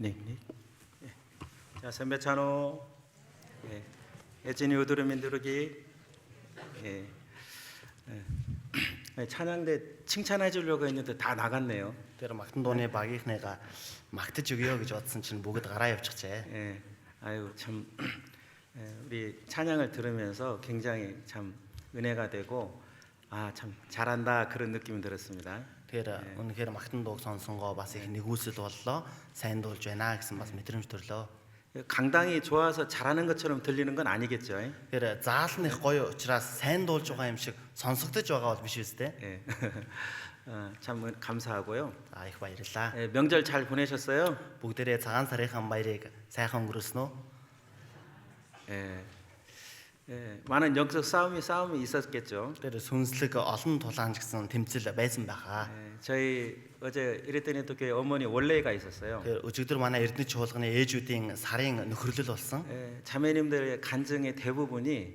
네. 자, 선배 찬호. 예. 예진이 우두루민 두루기. 예. 찬양대 칭찬해 주려고 했는데 다 나갔네요. Тэр магтан дууны багийнхныгаа магтаж өгье гэж бодсон чинь бүгд гараа явчихжээ. 예. 아유 참 우리 찬양을 들으면서 굉장히 참 은혜가 되고 아 참 잘한다 그런 느낌이 들었습니다. Тэгэхээр үнэхээр магтан дууг сонсонгоо бас их нэгүсэл боллоо. Сайн дуулж байна гэсэн бас мэдрэмж төрлөө. 강당이 좋아서 잘하는 것처럼 들리는 건 아니겠죠? Тэгэхээр заал нь их гоё учраас сайн дуулж байгаа юм шиг сонсогдож байгаа бол биш үстэй. 예. 참 감사하고요. За их баярлалаа. 예, 명절 잘 보내셨어요? Бүгдээрээ цагаан сарынхан баярыг сайхан өнгөрөөснө үү? 예. 예, 많은 영적 싸움이 있었겠죠. Тэр сүнслэг олон тулаанч гэсэн тэмцэл байсан байхаа. 예, 저희 어제 이랬더니 또 교회 어머니 원래가 있었어요. Тэр өчигдөр манай Эрдэнэ чуулганы ээжүүдийн сарын нөхөрлөл болсон. 예, 자매님들의 간증의 대부분이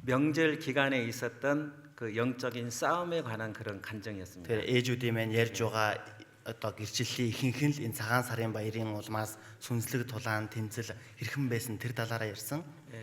명절 기간에 있었던 그 영적인 싸움에 관한 그런 간증이었습니다. Тэр ээжүүдийн маань ярьж байгаа одоо гэрчлэлийн ихэнх нь л энэ цагаан сарын баярын улмаас сүнслэг тулаан тэмцэл хэрхэн байсан тэр талаараа ярьсан. 예,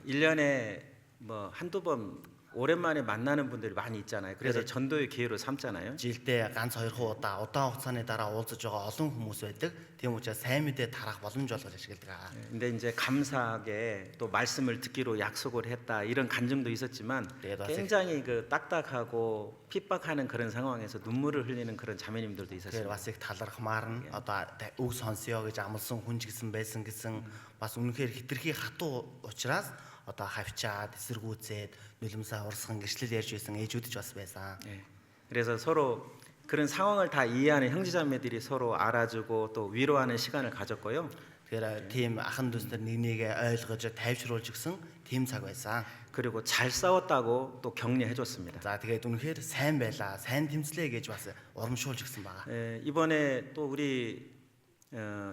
1년에 뭐 한두 번 오랜만에 만나는 분들이 많이 있잖아요. 그래서 전도의 기회로 삼잖아요. жилдээ ганц хоёр удаа удаан хугацааны дараа уулзаж байгаа олон хүмүүс байдаг. Тийм учраас сайн мэдээ тарах боломж олгож ашигладаг. 근데 이제 감사하게 또 말씀을 듣기로 약속을 했다 이런 간증도 있었지만 굉장히 그 딱딱하고 핍박하는 그런 상황에서 눈물을 흘리는 그런 자매님들도 Тэгэхээр 있었어요. бас их талархмаар нь одоо үг сонсё гэж амлсан хүн ч гэсэн байсан гэсэн бас үнэхээр хитрхи хатуу учраас одоо хавчаад эсэргүүцээд нулимсаа урсган гэрчлэл ярьж байсан ээжүүд ч бас байсан. 예. 그래서 서로 그런 상황을 다 이해하는 형제자매들이 서로 알아주고 또 위로하는 시간을 가졌고요. Тэгэхээр тийм ахан дүүснэр нэг нэгээ ойлгож тайвшруулж өгсөн тийм цаг байсан. 그리고 잘 싸웠다고 또 격려해 줬습니다. За тэгээд үнэхээр сайн байлаа, сайн тэмцлээ гэж бас урамшуулж өгсөн байгаа. 예, 이번에 또 우리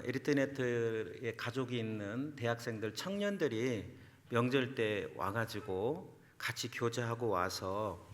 에리트네트의 가족이 있는 대학생들 청년들이 명절 때 와가지고 같이 교제하고 와서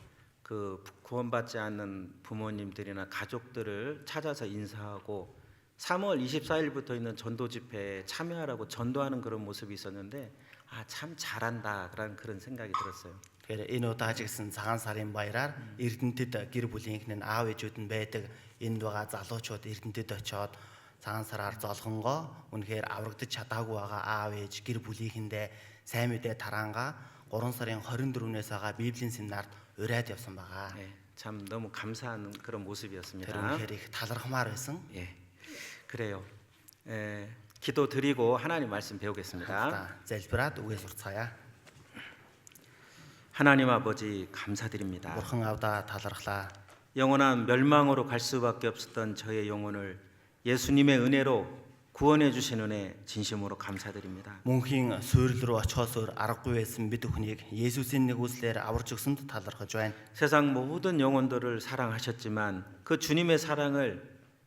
그 구원받지 않는 부모님들이나 가족들을 찾아서 인사하고 3월 24일부터 있는 전도 집회에 참여하라고 전도하는 그런 모습이 있었는데 아, 참 잘한다 그런 생각이 들었어요. Тэгэхээр энэ удаа ч гэсэн цагаан сарын баяраар Эрдэнэтэд гэр бүлийнх нь аав ээжүүд нь байдаг. Энд байгаа залуучууд Эрдэнэтэд очиод цагаан сараар золгонгоо үнэхээр аврагдаж чадаагүй байгаа аав ээж гэр бүлийнхэндээ сайн мэдээ тараангаа 3 сарын 24-ээс байгаа Библийн семинарт ураад явсан байгаа. 예, 참 너무 감사한 그런 모습이었습니다. Тэр үнэхээр их талархмаар байсан. 예, 그래요. 예, 기도 드리고 하나님 말씀 배우겠습니다. Залбираад үгээ сурцгаая. 하나님 아버지 감사드립니다. Бурхан авда талархлаа. 영원한 멸망으로 갈 수밖에 없었던 저의 영혼을 예수님의 은혜로 구원해 주신 은혜 진심으로 감사드립니다. Мөнхийн суурил руу очихоосоор аргагүй байсан бид бүхнийг Есүсийн нэгүслээр аварч өгсөнд талархаж байна. 세상 모든 영혼들을 사랑하셨지만 그 주님의 사랑을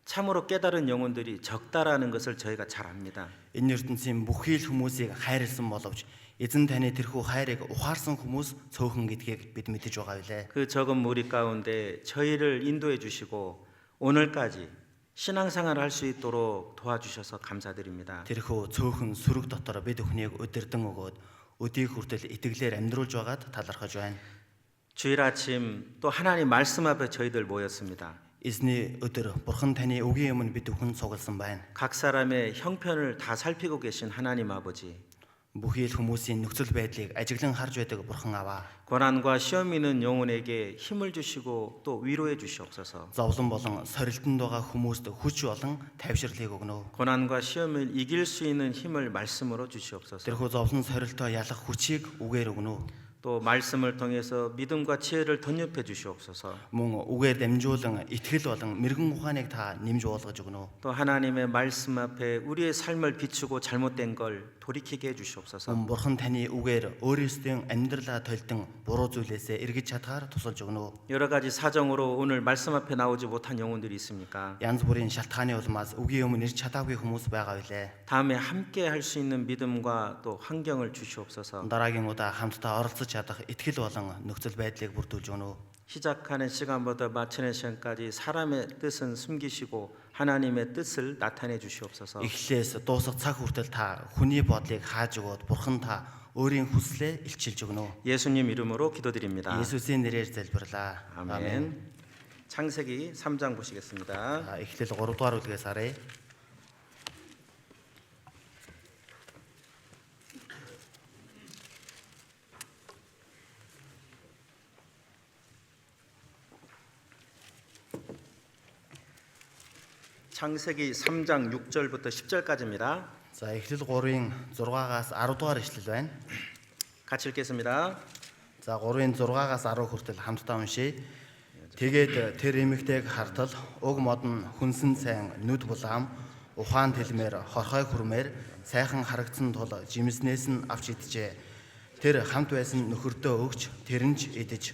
참으로 깨달은 영혼들이 적다라는 것을 저희가 잘 압니다. Энэ ертөнцийн бүхий л хүмүүсийг хайрлсан боловч эзэн таны тэрхүү хайрыг ухаарсан хүмүүс цөөхөн гэдгийг бид мэдэж байгаа билээ. 그 적은 무리 가운데 저희를 인도해 주시고 오늘까지 신앙생활을 할 수 있도록 도와주셔서 감사드립니다. Тэрхүү цөөхөн сүрэг дотор бид бүхнийг удирдан өгөөд өдийг хүртэл итгэлээр амьдруулж байгаад талархаж байна. 주일 아침 또 하나님 말씀 앞에 저희들 모였습니다. Эзний өдөр Бурхан таны үгийн өмнө бид бүхэн цугласан байна. 각 사람의 형편을 다 살피고 계신 하나님 아버지. Бүхий л хүмүүсийн нөхцөл байдлыг ажиглан харж байдаг Бурхан аваа. 고난과 시험이 있는 영혼에게 힘을 주시고 또 위로해 주시옵소서. Зовлон болон сорилтонд байгаа хүмүүст хүч болон тайвширлыг өгнө. 고난과 시험을 이길 수 있는 힘을 말씀으로 주시옵소서. Тэрхүү зовлон сорилтоо ялах хүчийг үгээр өгнө. 또 말씀을 통해서 믿음과 지혜를 덧입혀 주시옵소서. Мөн үгээр дамжуулан итгэл болон мэрэгэн ухааныг та нэмж уулгаж өгнө. 또 하나님의 말씀 앞에 우리의 삶을 비추고 잘못된 걸 돌이키게 해 주시옵소서. Бурхан таны үгээр өөрөөсөө амьдралаа толтон буруу зүйлээсээ эргэж чадгаар тусалж өгнө. 여러 가지 사정으로 오늘 말씀 앞에 나오지 못한 영혼들이 있습니까? Янз бүрийн шалтгааны улмаас үгийн өмнө ирж чадаагүй хүмүүс байгаа билээ. 다음에 함께 할 수 있는 믿음과 또 환경을 주시옵소서. Дараагийн удаа хамтдаа оролцож чадах итгэл болон нөхцөл байдлыг бүрдүүлж өгнө. 시작하는 시간보다 마치는 시간까지 사람의 뜻은 숨기시고 하나님의 뜻을 나타내 주시옵소서. Эхлээс дуусах цаг хүртэл та хүний бодлыг хааж өгөөд бурхан та өөрийн хүслээ илчилж өгнө. 예수님 이름으로 기도드립니다. Есүсийн нэрээр залбирлаа. 아멘. 창세기 3장 보시겠습니다. Эхлэл 3 дугаар бүлгээс харъя. 창세기 3장 6절부터 10절까지입니다. За эхлэл 3-ын 6-аас 10 дугаар ишлэл байна. 같이 읽겠습니다. За 3-ын 6-аас 10 хүртэл хамтдаа уншийе. Тэгээд тэр эмэгтэйг хартал уг мод нь хүнсэн сайн нүд булаам ухаан тэлмээр хорхой хүрмээр сайхан харагдсан тул жимснээс нь авч идэжээ. Тэр хамт байсан нөхөртөө өгч тэрнж идэж.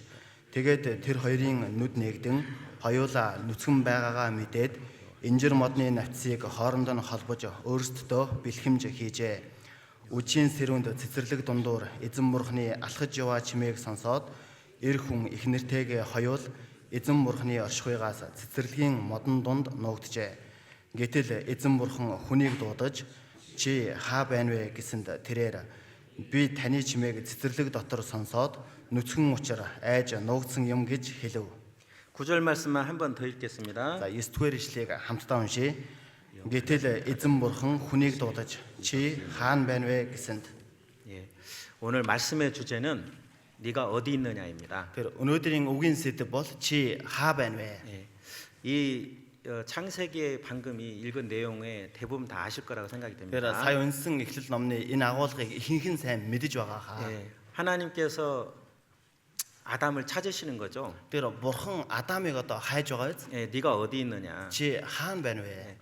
Тэгээд тэр хоёрын нүд нэгдэн хоёулаа нүцгэн байгаагаа мэдээд инжир модны навцыг хоорондоо нь холбож өөрсдөө бэлхэмж хийжээ. Үжийн сэрүүнд цэцэрлэг дундуур эзэн бурхны алхаж яваа чимээг сонсоод эр хүн их нэртэйгээ хоёул эзэн бурхны оршихуйгаас цэцэрлэгийн модон дунд нуугджээ. Гэтэл эзэн бурхан хүнийг дуудаж чи хаа байна вэ гэсэнд тэрээр би таны чимээг цэцэрлэг дотор сонсоод нүцгэн учир айж нуугдсан юм гэж хэлв. 9절 말씀만 한 번 더 읽겠습니다. За 9-р ишлэгийг хамтдаа уншийе. Гэтэл эзэн бурхан хүнийг дуудаж чи хаана байна вэ гэсэнд. 예. 오늘 말씀의 주제는 네가 어디 있느냐입니다. Тэр өнөөдрийн үгийн сэдэв бол чи хаа байна вэ? 예. 이 창세기의 방금 이 읽은 내용에 대부분 다 아실 거라고 생각이 Тэр 됩니다. сая унсан эхлэл номны энэ агуулгыг ихэнх нь сайн мэдэж байгаа хаа. 예. 하나님께서 아담을 찾으시는 거죠. Тэр бурхан Адамыг одоо хайж байгаа биз? 예, 네가 어디 있느냐. Чи хаана байна вэ?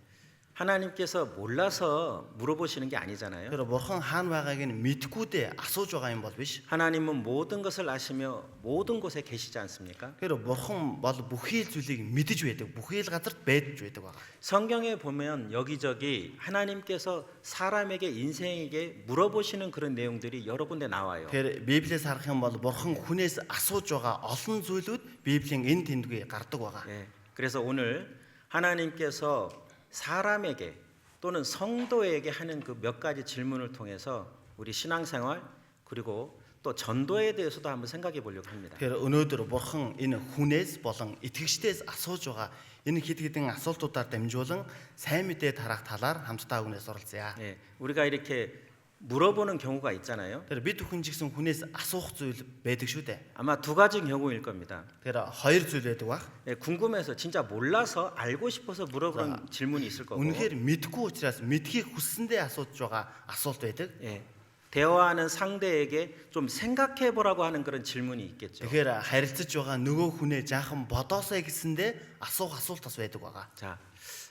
하나님께서 몰라서 물어보시는 게 아니잖아요. Тэр бурхан хаана байгааг нь мэдгүйдээ асууж байгаа юм бол биш. 하나님은 모든 것을 아시며 모든 곳에 계시지 않습니까? Тэр бурхан бол бүхий л зүйлийг мэдэж байдаг. Бүхий л газарт байдж байдаг байгаа. 성경에 보면 여기저기 하나님께서 사람에게 인생에게 물어보시는 그런 내용들이 여러 군데 나와요. Тэр Библиэс харах юм бол бурхан хүнээс асууж байгаа олон зүйлүүд Библийн энэ тэмдгээ гардаг байгаа. 예, 그래서 오늘 하나님께서 사람에게 또는 성도에게 하는 그 몇 가지 질문을 통해서 우리 신앙생활 그리고 또 전도에 대해서도 한번 생각해 보려고 합니다. Тэгэхээр өнөөдөр бурхан энэ хүнээс болон итгэгчдээс асууж байгаа энэ хэд хэдэн асуултуудаар дамжуулан сайн мэдээ тарах талаар хамтдаа үгнээс оролцъя. 예, 우리가 이렇게 물어보는 경우가 있잖아요. Тэр бид бүхэн ч гэсэн хүнээс асуух зүйл байдаг шүү дээ. 아마 두 가지 경우일 겁니다. Тэр хоёр зүйл байдаг баг. 예, 궁금해서 진짜 몰라서 알고 싶어서 물어보는 질문이 있을 거고. Үнэхээр мэдгүй учраас мэдхийг хүссэндээ асууж байгаа асуулт байдаг. 예, 대화하는 상대에게 좀 생각해 보라고 하는 그런 질문이 있겠죠. Тэгэхээр харилцаж байгаа нөгөө хүнээ жаахан бодоосэй гэсэндээ асуух асуулт бас байдаг байгаа. 자,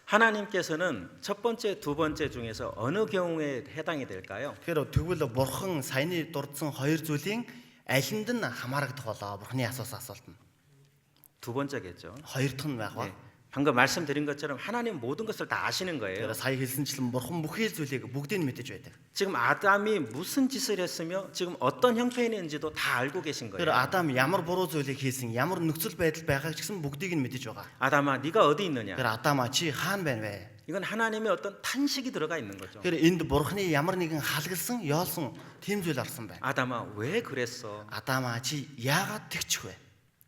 하나님께서는 첫 번째, 두 번째 중에서 어느 경우에 해당이 될까요? Тэгэхээр тэгвэл бурхан саяны дурдсан хоёр зүйлийн алинд нь хамаарагдах болоо бурханы асуусан асуулт нь. 두 번째겠죠. Хоёр дахь нь байх ба. 예, 방금 말씀드린 것처럼 하나님 모든 것을 다 아시는 거예요. Тэгэхээр сая хэлсэнчлэн бурхан бүхий л зүйлийг бүгдийг нь мэдэж байдаг. 지금 아담이 무슨 짓을 했으며 지금 어떤 형편이 있는지도 다 알고 계신 Тэр 거예요. Адам ямар буруу зүйлийг хийсэн, ямар нөхцөл байдал байгааг ч гэсэн бүгдийг нь мэдэж байгаа. 아담아, 네가 어디 있느냐? Тэр Адама чи хаана байна вэ? 이건 하나님의 어떤 탄식이 들어가 있는 거죠. Тэр энд бурханы ямар нэгэн халгалсан, ёолсон тийм зүйл орсон байна. 아담아, 왜 그랬어? Адама чи яагаад тэгчих вэ?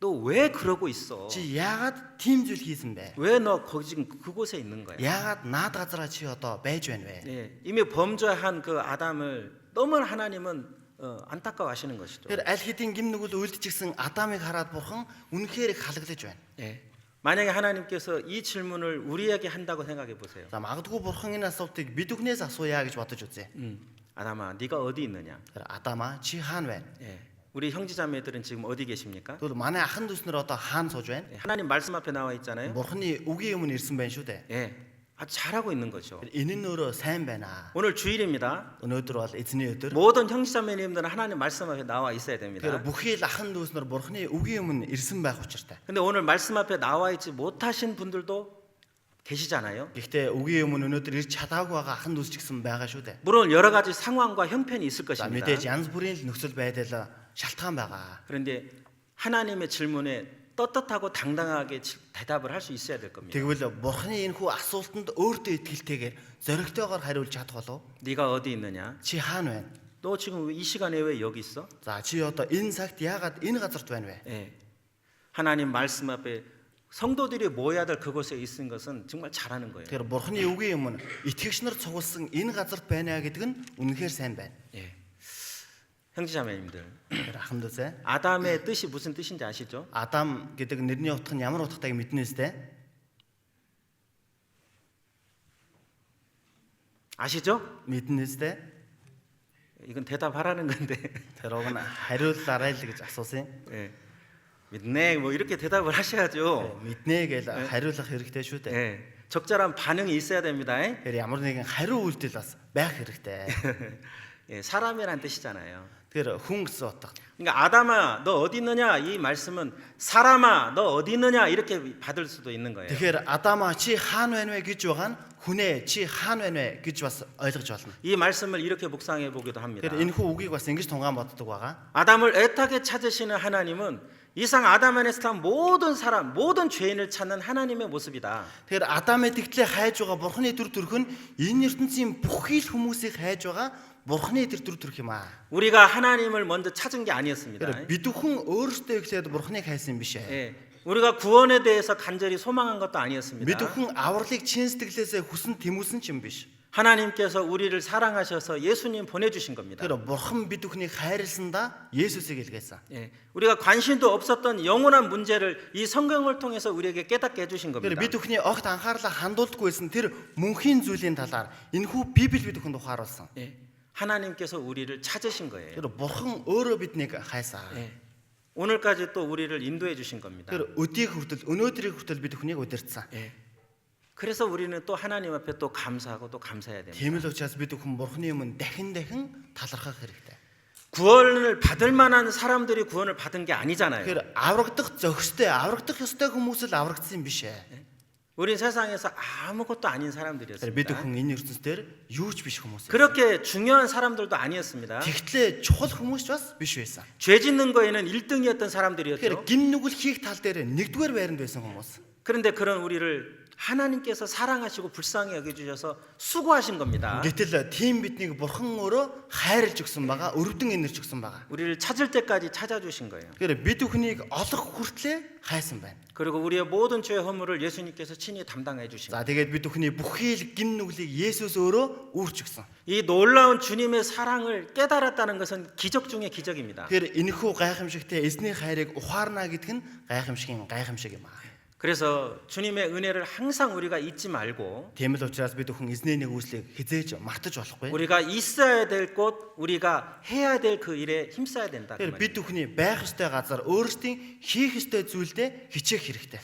너 왜 그러고 있어? Чи яагаад тийм зүйл хийсэн бэ? 왜 너 거기 지금 그곳에 있는 거야? Яагаад наад газараа чи одоо байж байна вэ? 예, 이미 범죄한 그 아담을 너무 하나님은 안타까워하시는 것이죠. Тэр аль хэдийн гим нүгэл үйлдчихсэн Адамыг хараад бурхан үнэхээр их халаглаж байна. 예. 만약에 하나님께서 이 질문을 우리에게 한다고 생각해 보세요. За магадгүй бурхан энэ асуултыг бид бүхнээс асууя гэж бодож үзье. 아담아, 네가 어디 있느냐? Тэр Адама чи хаана байна? 예. 우리 형제자매들은 지금 어디 계십니까? Тэгвэл манай ахын дүүснэр одоо хаана сууж байна? 예, 하나님 말씀 앞에 나와 있잖아요. Бурханы үгийн өмнө ирсэн байна шүү дээ. 예. 아주 잘하고 있는 거죠. Энэ нь өөрөө сайн байна. 오늘 주일입니다. Өнөөдөр бол эзний өдөр. 모든 형제자매님들은 하나님 말씀 앞에 나와 있어야 됩니다. Тэр бүхий л ахын дүүснэр бурханы үгийн өмнө ирсэн байх учиртай. 근데 오늘 말씀 앞에 나와 있지 못하신 분들도 계시잖아요. Гэхдээ үгийн өмнө өнөөдөр ирж чадаагүй байгаа ахын дүүс ч гэсэн байгаа шүү дээ. 물론 여러 가지 상황과 형편이 있을 За 것입니다. мэдээж янз бүрийн л нөхцөл байдал шалтгаан байгаа. 그런데 하나님의 질문에 떳떳하고 당당하게 대답을 할 수 있어야 될 겁니다. Тэгвэл Бурхны энэхүү асуултанд өөртөө итгэлтэйгээр зоригтойгоор хариулж чадах болов. 네가 어디 있느냐? Чи хаана байна? 너 지금 이 시간에 왜 여기 있어? За чи одоо энэ цагт яагаад энэ газарт байна вэ? 예. 하나님 말씀 앞에 성도들이 모여야 될 그곳에 있는 것은 정말 잘하는 거예요. Тэгэхээр Бурхны үгийн өмнө итгэгч нар цугласан энэ газарт байна гэдэг нь үнэхээр сайн байна. 예. 형제자매님들, Тэгэхээр ахмад үзээ. 아담의 뜻이 무슨 뜻인지 아시죠? Адам гэдэг нэрний утга нь ямар утгатайг мэднэ үстэй? 아시죠? Мэднэ үстэй? 이건 대답하라는 건데. Тэр уг нь хариулаарай л гэж асуусан. 예. 믿네. 뭐 이렇게 대답을 하셔야죠. Мэднэ гэж хариулах хэрэгтэй шүү дээ. 예. 적절한 반응이 있어야 됩니다. Тэгэхээр ямар нэгэн хариу үйлдэл бас байх хэрэгтэй. 예, 사람이란 뜻이잖아요. Тэгэхээр хүн гэсэн утга. 그러니까 아담아, 너 어디 있느냐? 이 말씀은 사람아, 너 어디 있느냐? 이렇게 받을 수도 있는 거예요. Тэгэхээр Адама чи хаана байна вэ гэж байгаа нь хүнээ чи хаана байна вэ гэж бас ойлгож байна. 이 말씀을 이렇게 묵상해 보기도 합니다. Тэгэхээр энэхүү үгийг бас ингэж тунгаан боддог байгаа. 아담을 애타게 찾으시는 하나님은 이상 아담 안에서 산 모든 사람, 모든 죄인을 찾는 하나님의 모습이다. Тэгэхээр Адамыг тэгтлээ хайж байгаа Бурхны төр төрх нь энэ ертөнцийн бүхий л хүмүүсийг хайж байгаа Бурхны тэр төр төрх юм аа. 우리가 하나님을 먼저 찾은 게 아니었습니다. Тэгэхээр бид бүхэн өөрсдөө эхлээд Бурхныг хайсан юм биш ээ. 예, 우리가 구원에 대해서 간절히 소망한 것도 아니었습니다. Бид бүхэн авралыг чин сэтгэлээсээ хүсэн тэмүүлсэн ч юм биш. 하나님께서 우리를 사랑하셔서 예수님 보내주신 겁니다. Тэгэхээр Бурхан бид бүхнийг хайрласандаа Есүсийг илгээсэн. 예, 우리가 관심도 없었던 영원한 문제를 이 성경을 통해서 우리에게 깨닫게 해주신 겁니다. Тэгэхээр бид бүхний огт анхаарлаа хандуулдаггүйсэн тэр мөнхийн зүйлийн талаар энэхүү Библи бид бүхэнд ухааруулсан. 예, 하나님께서 우리를 찾으신 거예요. Тэр Бурхан өөрөө биднийг хайсан. 예, 오늘까지 또 우리를 인도해 주신 겁니다. Тэр өдийг хүртэл өнөөдрийг хүртэл бид бүхнийг удирдсан. 예, 그래서 우리는 또 하나님 앞에 또 감사하고 또 감사해야 됩니다. Тийм л учраас бид бүхэн Бурханы өмнө дахин талархах хэрэгтэй. 구원을 받을 만한 사람들이 구원을 받은 게 아니잖아요. Тэгэхээр аврагдах зохистой, аврагдах ёстой хүмүүс л аврагдсан юм биш ээ. 우린 세상에서 아무것도 아닌 Тэгэхээр 사람들이었습니다. бид бүхэн энэ ертөнцийн юу ч биш хүмүүс. 그렇게 중요한 사람들도 아니었습니다. Тэгтлээ чухал хүмүүс ч бас биш байсан. 죄 짓는 거에는 1등이었던 사람들이었죠. Тэгэхээр гим нүгэл хийх тал дээр 1-р байранд байсан хүмүүс. 그런데 그런 우리를 하나님께서 사랑하시고 불쌍히 여겨주셔서 수고하신 겁니다. Гэтэл тийм биднийг Бурхан өөрөө хайрлж өгсөн байгаа, өрөвдөн инэрч өгсөн байгаа. 우리를 찾을 때까지 찾아주신 거예요. Тэгэхээр бид бүхнийг олох хүртлээр хайсан байна. 그리고 우리의 모든 죄 허물을 예수님께서 친히 담당해 주신 За тэгээд бид бүхний бүхий л гим нүглийг Есүс өөрөө үүрч өгсөн. 이 놀라운 주님의 사랑을 깨달았다는 것은 기적 중의 기적입니다. Тэгэхээр энэхүү гайхамшигтай эзний хайрыг ухаарна гэдг нь гайхамшиг юм аа. 그래서 주님의 은혜를 항상 우리가 잊지 말고 Тийм л учраас бид бүхэн эзний нэгүслийг хизээж мартаж болохгүй. 우리가 있어야 될 곳, 우리가 해야 될 그 일에 힘써야 된다. 그 Тэгэхээр бид бүхний байх ёстой газар өөрсдийн хийх ёстой зүйлдээ хичээх хэрэгтэй.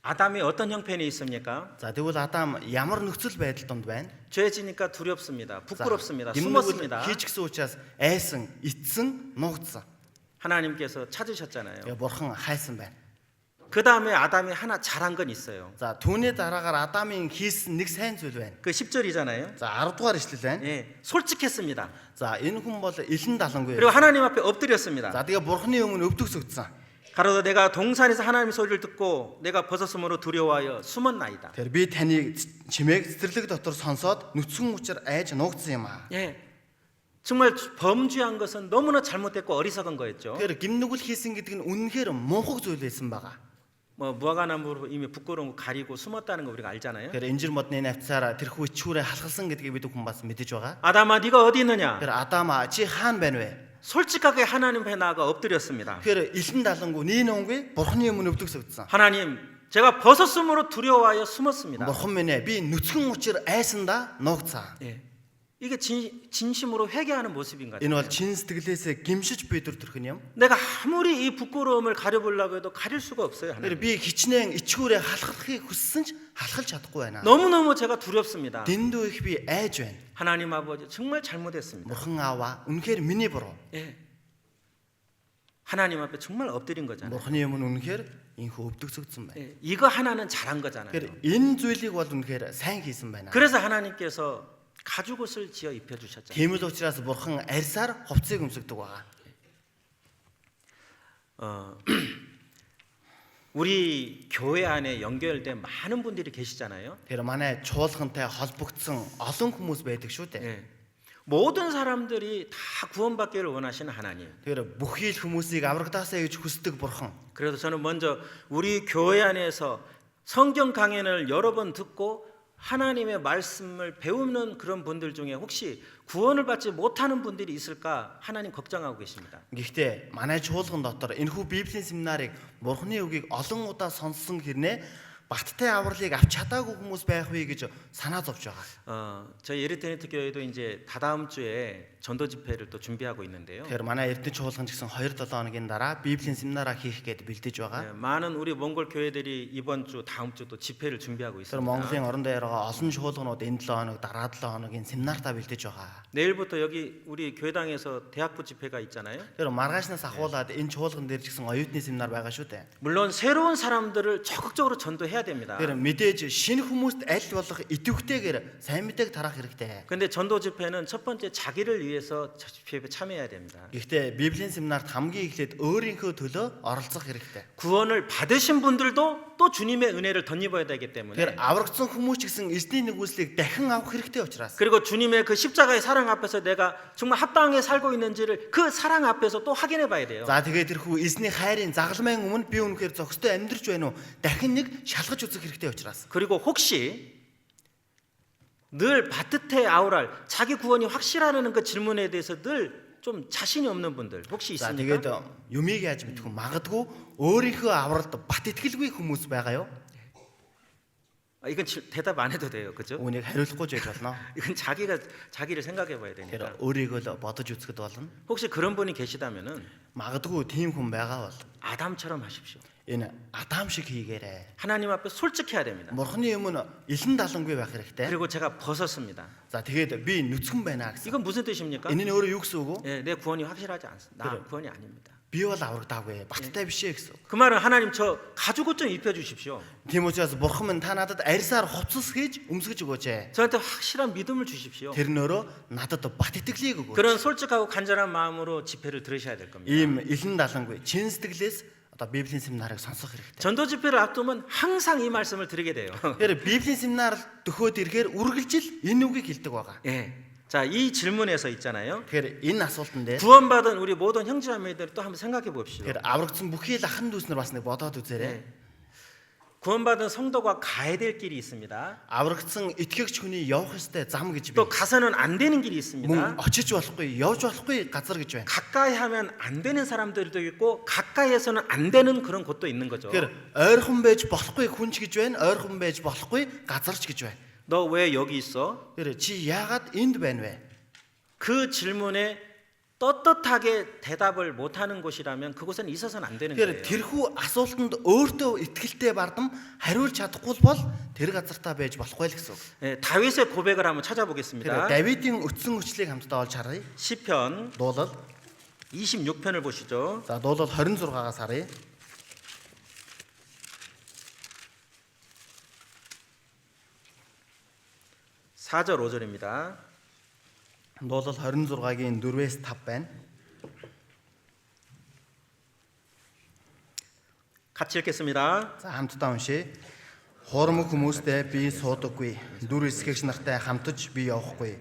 아담이 어떤 형편이 있습니까? За тэгвэл Адам ямар нөхцөл байдал донд байна? 죄 지니까 두렵습니다. 부끄럽습니다. гим нүгэл 숨었습니다. хийчихсэн учраас айсан, итсэн, нуугдсан. 하나님께서 찾으셨잖아요. Бурхан хайсан байна. 그 다음에 아담이 하나 잘한 건 있어요. За түүний дараагаар Адамын хийсэн нэг сайн зүйл байна. 그 10절이잖아요. За 10 дугаар ишлэл байна. 예, 솔직했습니다. За энэ хүн бол элен далангүй. 그리고 하나님 앞에 엎드렸습니다. За тэгээ Бурханы өмнө өвдөгсөгдсөн. 가로되 내가 동산에서 하나님의 소리를 듣고 내가 벗었으므로 두려워하여 숨었나이다. Тэр би таны чимээг цэцэрлэг дотор сонсоод нүцгэн учир айж нуугдсан юм аа. 예, 정말 범죄한 것은 너무나 잘못됐고 어리석은 거였죠. Тэр гим нүгэл хийсэн гэдэг нь үнэнхээр мунхаг зүйл байсан байгаа. 뭐 무화과나무로 이미 부끄러운 거 가리고 숨었다는 거 우리가 알잖아요. Тэр инжир модны навцаараа тэрхүү ичүүрээ халахсан гэдгийг бид хүн бас мэдэж байгаа. 아담아 네가 어디 있느냐? Тэр Адама чи хаана байна вэ? 솔직하게 하나님 앞에 나아가 엎드렸습니다. Тэр элен далангүй нийн онгүй Бурханы өмнө өвдөгсөгдсөн. 하나님, 제가 벗었으므로 두려워하여 숨었습니다. Бурхан минь ээ би нүцгэн учир айсандаа нуугдсан. 예, 이게 진심으로 회개하는 모습인 것 Энэ 같아요. бол чин сэтгэлээсээ гимшиж бийдэр төрх юм. 내가 아무리 이 부끄러움을 가려보려고 해도 가릴 수가 없어요. Тэр 하나님. би хичнээн ичүүрээ халахыг хүссэн ч халахж чадахгүй байна. 너무너무 제가 두렵습니다. Дэндүү их би айж байна. 하나님 아버지 정말 잘못했습니다. Бурхан аава үнэхээр миний буруу. 예, 하나님 앞에 정말 엎드린 거잖아요. Бурханы өмнө үнэхээр инхүү өвдөгсөгдсөн байна. 예, 이거 하나는 잘한 거잖아요. Тэгэхээр энэ зүйлийг бол үнэхээр сайн хийсэн байна. 그래서 하나님께서 가죽옷을 지어 입혀 주셨잖아요. Тийм л учраас Бурхан арьсаар хувцсыг өмсгдөг байгаа. 우리 교회 안에 연결된 많은 분들이 계시잖아요. Тэр манай чуулгантай холбогдсон олон хүмүүс байдаг шүү дээ. 예. 모든 사람들이 다 구원받기를 원하시는 하나님. Тэр бүхий л хүмүүсийг аврагдаасаа гэж хүсдэг бурхан. 그래서 저는 먼저 우리 교회 안에서 성경 강연을 여러 번 듣고 하나님의 말씀을 배우는 그런 분들 중에 혹시 구원을 받지 못하는 분들이 있을까 하나님 걱정하고 계십니다. Гэхдээ манай чуулган дотор энэхүү Библийн семинарыг Бурханы үгийг олон удаа сонссон хэрнээ баттай авралыг авч чадаагүй хүмүүс байх вэ гэж санаа зовж байгаа. 저희 에르테네트 교회도 이제 다다음 주에 전도 집회를 또 준비하고 있는데요. Тэгэхээр манай Эрдэнэ чуулган ч гэсэн 2-7 хоногийн дараа Библийн семинараа хийх гээд бэлдэж байгаа. 많은 우리 몽골 교회들이 이번 주 다음 주 또 집회를 준비하고 Тэр 있습니다. Монголын орон дээр байгаа олон чуулганууд энэ 7 хоног дараа 7 хоногийн семинартаа бэлдэж байгаа. 내일부터 여기 우리 교회당에서 대학부 집회가 있잖아요. Тэр маргаашнаас ахуулаад энэ чуулган дээр ч гэсэн оюутны семинар байгаа шүү дээ. 물론 새로운 사람들을 적극적으로 전도해야 됩니다. Тэр мэдээж шинэ хүмүүст аль болох идэвхтэйгээр сайн мэдээг тарах хэрэгтэй. 근데 전도 집회는 첫 번째 자기를 위해서 집회에 참여해야 됩니다. Гэхдээ Библийн семинарт хамгийн эхлээд өөрийнхөө төлөө оролцох хэрэгтэй. 구원을 받으신 분들도 또 주님의 은혜를 덧입어야 되기 Тэгэхээр 때문에 аврагдсан хүмүүс ч гэсэн эзний нэгүслийг дахин авах хэрэгтэй учраас. 그리고 주님의 그 십자가의 사랑 앞에서 내가 정말 합당하게 살고 있는지를 그 사랑 앞에서 또 확인해 봐야 돼요. За тэгээд тэрхүү эзний хайрын загалмайн өмнө би үнэхээр зохистой амьдрч байна уу? Дахин нэг шалгаж үзэх хэрэгтэй учраас. 그리고 혹시 늘 바트테 아우랄 자기 구원이 확실하다는 그 질문에 대해서 늘 좀 자신이 없는 분들 혹시 За 있습니까? тэгээд юмыг яаж мэдэх вэ? Магадгүй өөрийнхөө авралд бат итгэлгүй хүмүүс байгаа юу? 이건 대답 안 해도 돼요, 그죠? Үүнийг хариулахгүй ч байж болно. 이건 자기를 생각해 봐야 되니까. Тэгэхээр өөрийгөө л бодож үзэхэд болно. 혹시 그런 분이 계시다면은 Магадгүй тийм хүн байгаа бол 아담처럼 하십시오. энэ Адам шиг хийгээрэй. 하나님 앞에 솔직해야 됩니다. Бурхны өмнө илэн далангүй байх хэрэгтэй. 그리고 제가 벗었습니다. За тэгээд би нүцгэн байна гэсэн. 이건 무슨 뜻입니까? Энэ нь өөрөө юу гэсэн үг вэ? 예, 내 구원이 확실하지 않습니다. 나 그래. 구원이 아닙니다. Би бол аврагдаагүй, баттай биш ээ гэсэн. 그 말은 하나님 저 가죽옷 좀 입혀 주십시오. Тийм учраас Бурхан минь та надад арьсаар хувцас хийж өмсгөж өгөөч. 저한테 확실한 믿음을 주십시오. Тэр нөрөө надад бат итгэлийг өгөөч. 그런 솔직하고 간절한 마음으로 집회를 들으셔야 될 겁니다. Ийм илэн далангүй, чин сэтгэлээс одоо Библийн семинарыг сонсох хэрэгтэй. 전도 집회를 앞두면 항상 이 말씀을 드리게 돼요. Тэгэхээр Библийн семинар төхөөд ирэхээр үргэлжил энэ үгийг хэлдэг байгаа. 예. 자, 이 질문에서 있잖아요. Тэгэхээр энэ асуултан дээр 구원받은 우리 모든 형제자매들 또 한번 생각해 봅시다. тэгэхээр аврагдсан бүхий л ахын дүүснэр бас нэг бодоод үзээрэй. 구원받은 성도가 가야 될 길이 있습니다. Аврагдсан итгэгч хүний явах ёстой зам гэж 또 бий. 가서는 안 되는 길이 있습니다. Мөн очиж болохгүй, явж болохгүй газар гэж байна. 가까이 하면 안 되는 사람들도 있고 가까이에서는 안 되는 그런 곳도 있는 거죠. Тэгэхээр ойрхон байж болохгүй хүнч гэж байна, ойрхон байж болохгүй газарч гэж байна. 너 왜 여기 있어? Тэгэхээр чи яагаад энд байна вэ? 그 질문에 떳떳하게 대답을 못하는 곳이라면 그곳은 있어서는 안 되는 Тэгэхээр 거예요. тэрхүү асуултанд өөртөө итгэлтэй бардам хариулж чадахгүй бол тэр газартаа байж болохгүй л гэсэн үг. 예, 다윗의 고백을 한번 Тэгэхээр 찾아보겠습니다. Давидын өцсөн өчлийг хамтдаа олж харъя. 시편 Дуулал. 26편을 보시죠. За дуулал 26-аас харъя. (4절 5절입니다) Дуулал 26-гийн 4-5 байна. 같이 읽겠습니다. За хамтдаа уншъя. Хуурмаг хүмүүстэй би суудаггүй. Дүр эсгэгч нартай хамтж би явахгүй.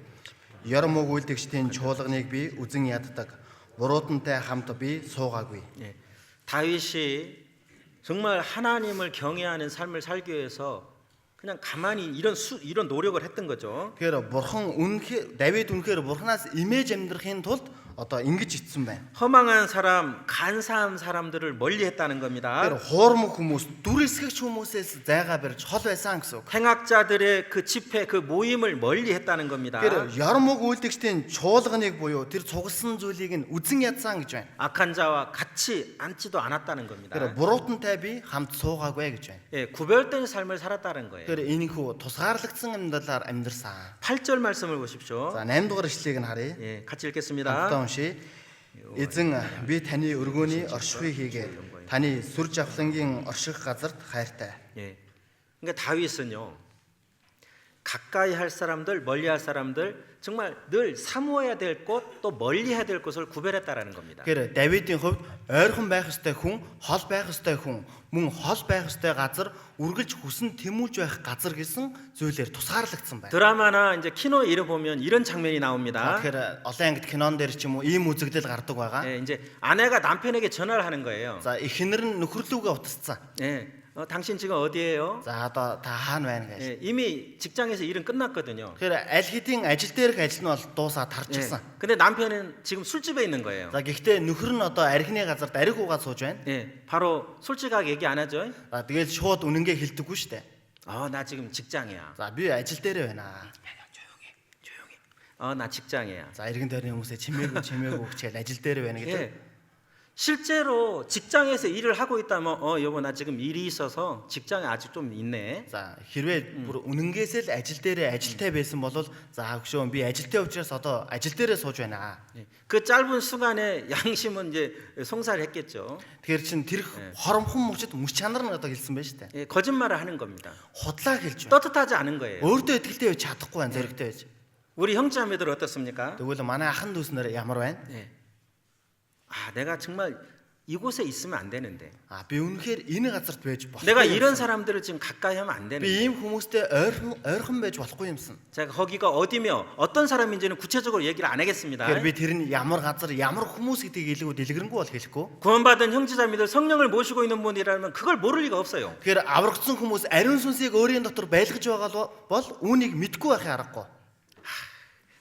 Ярмог үйлдэгчдийн чуулганыг би үзен яддаг. Буруутантай хамт би суугаагүй. 예, 다윗이 정말 하나님을 경외하는 삶을 살기 위해서 그냥 가만히 이런 노력을 했던 거죠. Тэгэхээр бурхан үнэхээр Давид үнэхээр бурханаас имэж амьдрахын тулд одоо ингэж итсэн байна. 허망한 사람, 간사한 사람들을 멀리했다는 겁니다. Тэгэхээр хуурмаг хүмүүс, дүр эсгэгч хүмүүсээс зайгаа барьж хол байсан гэсэн үг. 행악자들의 그 집회, 그 모임을 멀리했다는 겁니다. Тэгэхээр ярмог үйлдэгчдийн чуулганыг буюу тэр цугласан зүйлийг нь үзен ядсан гэж байна. 악한 자와 같이 앉지도 않았다는 겁니다. Тэгэхээр буруутантай би хамт суугаагүй гэж байна. 예, 구별된 삶을 살았다는 거예요. Тэгэхээр энэхүү тусгаарлагдсан амьдралаар амьдарсан. 8절 말씀을 보십시오. За 8 дугаар ишлэгийг нь харъя. 예, 같이 Хамтдаа 읽겠습니다. уншъя. Эзэн би таны өргөөний оршихыг хийгээд таны сүр жавхлангийн орших газарт хайртай. 예. 그러니까 다윗은요. 가까이 할 사람들, 멀리 할 사람들 정말 늘 사모해야 될 곳, 또 멀리 해야 될 곳을 구별했다라는 겁니다. Тэгэхээр Давидын хувьд ойрхон байх ёстой хүн, хол байх ёстой хүн, мөн хол байх ёстой газар, үргэлж хүсэн тэмүүлж байх газар гэсэн зүйлээр тусгаарлагдсан байна. 드라마나 이제 키노 이름 보면 이런 장면이 나옵니다. Тэгэхээр олон ангид кинон дээр ч юм уу ийм үзэгдэл гардаг байгаа. 예, 이제 아내가 남편에게 전화를 하는 거예요. За эхнэр нь нөхөрлөөгөө утасцсан. 예, 당신 지금 어디예요? За одоо та хаана байна гэж. 예, 이미 직장에서 일은 끝났거든요. Тэгэхээр аль хэдийн ажил дээрх ажил нь бол дуусаад 예, тарчихсан. 근데 남편은 지금 술집에 있는 거예요. За гэхдээ нөхөр нь одоо архины газарт арх уугаад сууж байна. 예, 바로 솔직하게 얘기 안 하죠. За тэгэл шууд үнэнгээ хэлдэггүй шүү дээ. 나 지금 직장이야. За би ажил дээр байна. 조용히. 나 직장이야. За иргэн тойрны хүмүүсээ чимээгүй хчээл ажил дээр байна гэдэг. 예. 실제로 직장에서 일을 하고 있다면 여보 나 지금 일이 있어서 직장에 아직 좀 있네. За хэрвээ бүр үнэнгээсээ л ажил дээрээ ажилтай байсан бол за хөшөө би ажилтай учраас одоо ажил дээрээ сууж байна. 예. 그 짧은 순간에 양심은 이제 송사를 했겠죠. Тэгэхээр чин тэр хоромхон мөчд мөч чанар нь одоо хэлсэн байж таа. 예, 거짓말을 하는 겁니다. Худлаа хэлж байна. 떳떳하지 않은 거예요. Өөртөө итгэлтэй байж чадахгүй байна, зэрэгтэй байж. 우리 형제자매들 어떻습니까? Тэгвэл манай ахын дүүснэр ямар байна? 예. 내가 정말 이곳에 있으면 안 되는데. Би үнэхээр энэ газарт байж болохгүй. 내가 이런 사람들을 지금 가까이 하면 안 Би 되는데. ийм хүмүүстэй ойрхон байж болохгүй юмсан. 제가 거기가 어디며 어떤 사람인지는 구체적으로 얘기를 안 하겠습니다. Тэгэхээр би тэр нь ямар газар, ямар хүмүүс гэдгийг илүү дэлгэрэнгүй бол хэлэхгүй. 구원받은 형제자매들 성령을 모시고 있는 분이라면 그걸 모를 리가 없어요. Тэгэхээр аврагдсан хүмүүс ариун сүнсийг өөрийн дотор байлгаж байгаа бол үүнийг мэдгүй байхын аргагүй.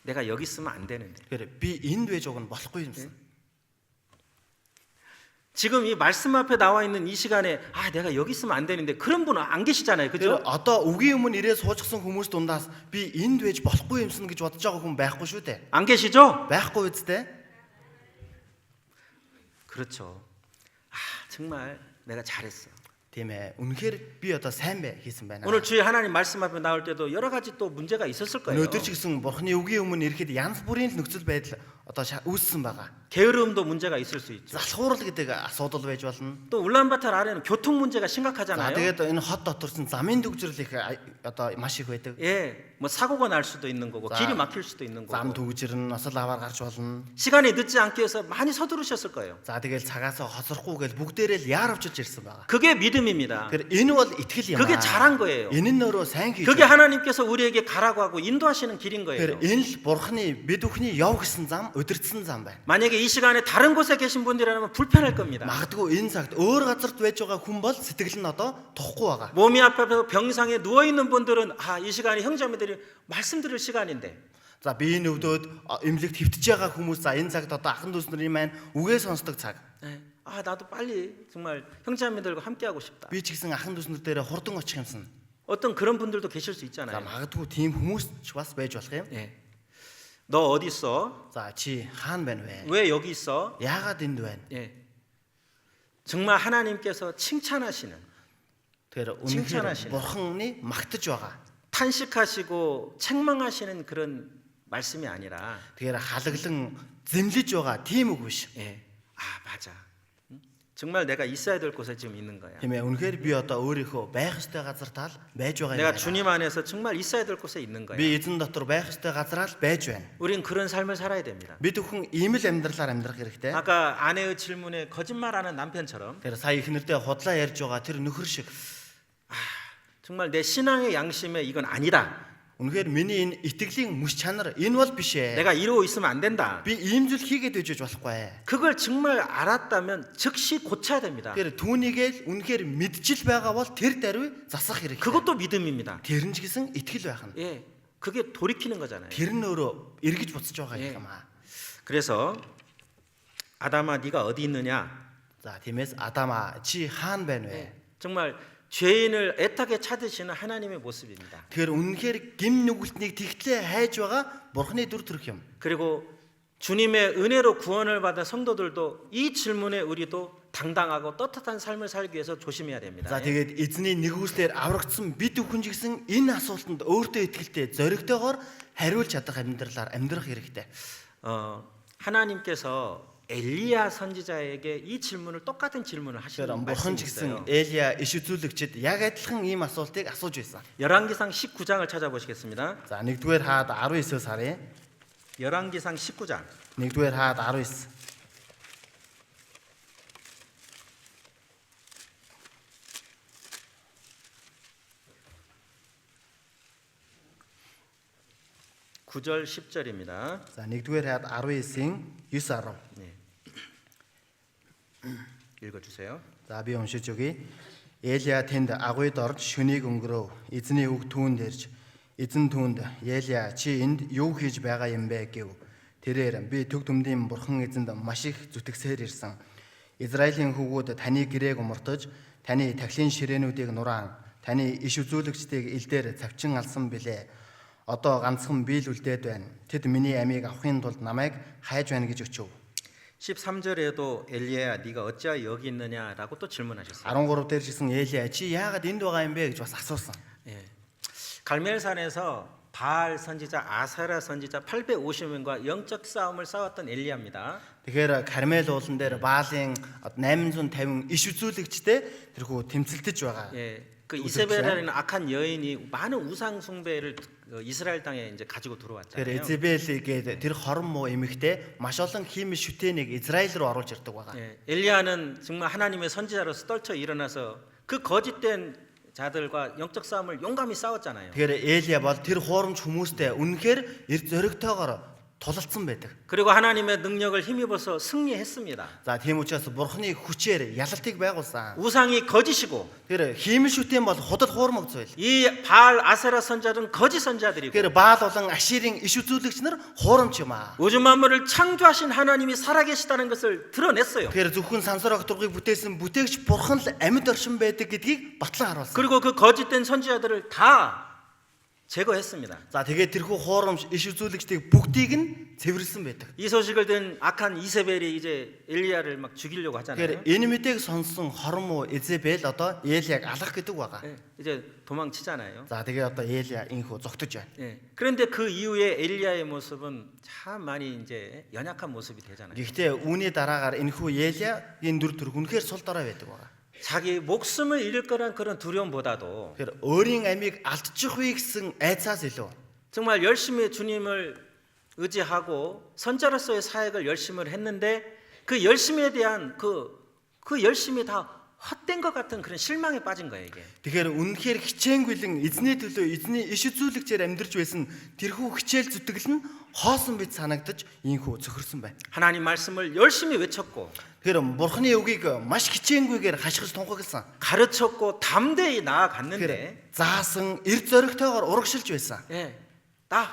내가 여기 있으면 안 되는데. Тэгэхээр би энд байж байгаа нь болохгүй юмсан. 지금 이 말씀 앞에 나와 있는 이 시간에 내가 여기 있으면 안 되는데 그런 분은 안 계시잖아요. Тэр 그죠? одоо үгийн өмнө ирээд суужсан хүмүүс дундаас би энд байж болохгүй юмсан гэж бодож байгаа хүн байхгүй шүү дээ. 안 계시죠? Байхгүй үсттэй. 그렇죠. 정말 내가 잘했어. Тийм ээ. Үнэхээр би одоо сайн хийсэн байна. 오늘 주의 하나님 말씀 앞에 나올 때도 여러 가지 또 문제가 있었을 거예요. Өнөөдөр ч гэсэн Бурхны үгийн өмнө ирэхэд янз бүрийн нөхцөл байдал одоо үүссэн байгаа. 게으름도 문제가 있을 수 있죠. Залхуурал гэдэг асуудал байж болно. 또 울란바토르 아래는 교통 문제가 За 심각하잖아요. тэгээд энэ хот доторсон замын төгжрөл их одоо маш их байдаг. 예, 뭐 사고가 날 수도 있는 거고 자, 길이 막힐 수도 있는 Зам 거고 төгжрөн осол аваар гарч болно. 시간이 늦지 않게 해서 많이 서두르셨을 거예요. За тэгэл цагаасаа хоцрохгүй гэж бүгдээрээ л яар авчиж ирсэн байгаа. 그게 믿음입니다. Тэгэхээр энэ бол итгэл юм аа. 그게 잘한 거예요. Энэ нь өөрөө сайн хийж. 그게 하나님께서 우리에게 가라고 하고 인도하시는 길인 Тэгэхээр 거예요. энэ л Бурхны бид бүхний яв гэсэн зам, өдөрцсөн зам байна. 만약에 이 시간에 다른 곳에 계신 분들이라면 불편할 겁니다. Магадгүй энэ цагт өөр газарт байж байгаа хүн бол сэтгэл нь одоо тухгүй байгаа. 몸이 아파서 병상에 누워 있는 분들은 이 시간이 형제자매들이 말씀 들을 시간인데 За биеийн өвдөд эмнэлэгт хөвтөж байгаа хүмүүс за энэ цагт одоо ахын дүүс нарын маань үгээ сонсдог цаг. 나도 빨리 정말 형제자매들과 함께 하고 싶다. Би ч гэсэн ахын дүүснэр дээр хурдан очих юмсан. 어떤 그런 분들도 계실 수 За 있잖아요. магадгүй тийм хүмүүс ч бас байж болох юм. 예. 너 어디 있어? За чи хаана байна вэ? 왜 여기 있어? Яагаад энд байна? 예. 정말 하나님께서 칭찬하시는 Тэгэхээр 칭찬하시는. үнэхээр Бурхны магтаж байгаа. 탄식하시고 책망하시는 그런 말씀이 아니라 Тэгэхээр халаглан зэмлэж байгаа тийм үг биш. 예. 맞아. 정말 내가 있어야 될 곳에 지금 있는 거야. Тийм ээ. Үнэхээр би одоо өөрийнхөө байх ёстой газар таал байж байгаа юм 내가 байна. 주님 안에서 정말 있어야 될 곳에 있는 거야. Би эзэн дотор байх ёстой газараа л байж байна. 우린 그런 삶을 살아야 됩니다. Бид бүхэн ийм л амьдралаар амьдрах хэрэгтэй. 아까 아내의 질문에 거짓말하는 남편처럼 Тэр сая ихнэртэй худлаа ярьж байгаа тэр нөхөр шиг 정말 내 신앙의 양심에 이건 아니다. үнэхээр миний энэ итгэлийн мөч чанар энэ бол биш ээ. 내가 이러고 있으면 안 된다. Би ийм зүйл хийгээд байж болохгүй. 그걸 정말 알았다면 즉시 고쳐야 됩니다. Тэгэхээр түүнийгээ л үнэхээр мэдчил байгаа бол тэр даруй засах хэрэгтэй. 그것도 믿음입니다. Тэр нь ч гэсэн итгэл байх нь. 예, 그게 돌이키는 거잖아요. Тэр нь өөрөө эргэж буцаж байгаа 예. юм аа. 그래서 아담아 네가 어디 있느냐? За тиймээс Адама чи хаана байна вэ? 정말 죄인을 애타게 찾으시는 하나님의 모습입니다. Тэгэхээр үнэхээр гим нүгэлтнийг тэгтлээ хайж байгаа Бурхны дүр төрх юм. 그리고 주님의 은혜로 구원을 받은 성도들도 이 질문에 우리도 당당하고 떳떳한 삶을 살기 위해서 조심해야 됩니다. За тэгээд эзний нэгүслэр аврагдсан бид бүхэн ч гэсэн энэ асуултанд өөртөө итгэлтэй зоригтойгоор хариулж чадах амьдралаар амьдрах хэрэгтэй. 하나님께서 엘리야 선지자에게 이 질문을 똑같은 질문을 하시는 Тэгэхээр 말씀이 бурхан ч 있어요. гэсэн Элия иш үзүүлэгчд яг адилхан ийм асуултыг асууж байсан. 열왕기상 19장을 찾아보시겠습니다. За 1-р хаад 19-өөс харъя. 열왕기상 19장. 1-р хаад 19. 구절 10절입니다. За 1-р хаад 19-ийн 9-10. 네. 읽어 주세요. За би уншиж өгье. Элия тэнд агуйд орж шөнийг өнгөрөв. Эзний үг түүнд ирж эзэн түүнд Элия чи энд юу хийж байгаа юм бэ гэв. Тэрээр би төг төмдийн бурхан эзэнд маш их зүтгэсээр ирсэн. Израилийн хүүгүүд таны гэрээг умартаж, таны тахилын ширээнүүдийг нураан, таны иш үзүүлэгчдийг илдээр цавчин алсан билээ. Одоо ганцхан би л үлдээд байна. Тэд миний амийг авахын тулд намайг хайж байна гэж өчөв. 13절에도 엘리야야 네가 어찌하여 여기 있느냐라고 또 질문하셨어요. 13 дээр жисэн Элия чи яагаад энд байгаа юм бэ гэж бас асуусан. 예. 갈멜산에서 바알 선지자 아사랴 선지자 850명과 영적 싸움을 싸웠던 엘리야입니다. Тэгэхээр Кармел уулан дээр Баалын 850 иш үзүүлэгчтэй тэрхүү тэмцэлдэж байгаа. 예. 그 우습죠? 이세벨이라는 악한 여인이 많은 우상 숭배를 이스라엘 땅에 이제 가지고 Тэгэхээр 들어왔잖아요. Эзебелгээд тэр хорон муу эмэгтэй маш олон хиймэл шүтэнийг Израиль руу оруулж ирдэг байгаа. 예. 엘리야는 정말 하나님의 선지자로서 떨쳐 일어나서 그 거짓된 자들과 영적 싸움을 용감히 싸웠잖아요. Тэгэхээр Элия бол тэр хуурамч хүмүүстэй үнэхээр эрд зоригтойгоор тулалдсан байдаг. 그리고 하나님의 능력을 힘입어서 승리했습니다. За тийм учраас Бурхны хүчээр ялалтыг байгуулсан. 우상이 거짓이고 Тэр хиймэл шүтэн бол худал хуурмаг зүйл. 이 바알 아세라 선자들은 거짓 선자들이고 Тэгэхээр Баал болон Аширын иш үзүүлэгч нар хуурамч юм аа. 우주 만물을 창조하신 하나님이 살아계시다는 것을 드러냈어요. Тэгэхээр зөвхөн сансар огторгыг бүтээсэн бүтээгч Бурхан л амьд оршин байдаг гэдгийг батлан харуулсан. 그리고 그 거짓된 선지자들을 다 제거했습니다. За тэгээд тэрхүү хуурамч иш үзүүлэгчдийг бүгдийг нь цэвэрлсэн байдаг. 이 소식을 든 악한 이세벨이 이제 엘리야를 막 죽이려고 하잖아요. Тэгэхээр энэ мэдээг сонссон хормоо Эзебел одоо Элияг алах гэдэг байгаа. 예, 이제 도망치잖아요. За тэгээд одоо Элия инхүү зогтож байна. 예, 그런데 그 이후에 엘리야의 모습은 참 많이 이제 연약한 모습이 되잖아요. Гэхдээ үүний дараагаар энэхүү Элия энэ дүр төрх үнэхээр сул дорой байдаг байгаа. 자기 목숨을 잃을 거란 그런 두려움보다도 Тэгэхээр өөрийн амийг алдчих вэ гэсэн айцаас илүү 정말 열심히 주님을 의지하고 선자로서의 사역을 열심히 했는데 그 열심에 대한 그 열심이 다 헛된 것 같은 그런 실망에 빠진 거예요, 이게. тэгэхээр үнэхээр хичээнгүйлэн эзний төлөө эзний иш үзүүлэгчээр амьдарч байсан тэрхүү хичээл зүтгэл нь хоосон бид санагдаж инхүү цөхөрсөн байна. 하나님 말씀을 열심히 외쳤고 Тэгэхээр Бурхны үгийг маш хичээнгүйгээр хашгирч тунхагласан. 가르쳤고 담대히 Тэгэхээр 나아갔는데 заасан эрд зоригтойгоор урагшилж байсан. 예. 나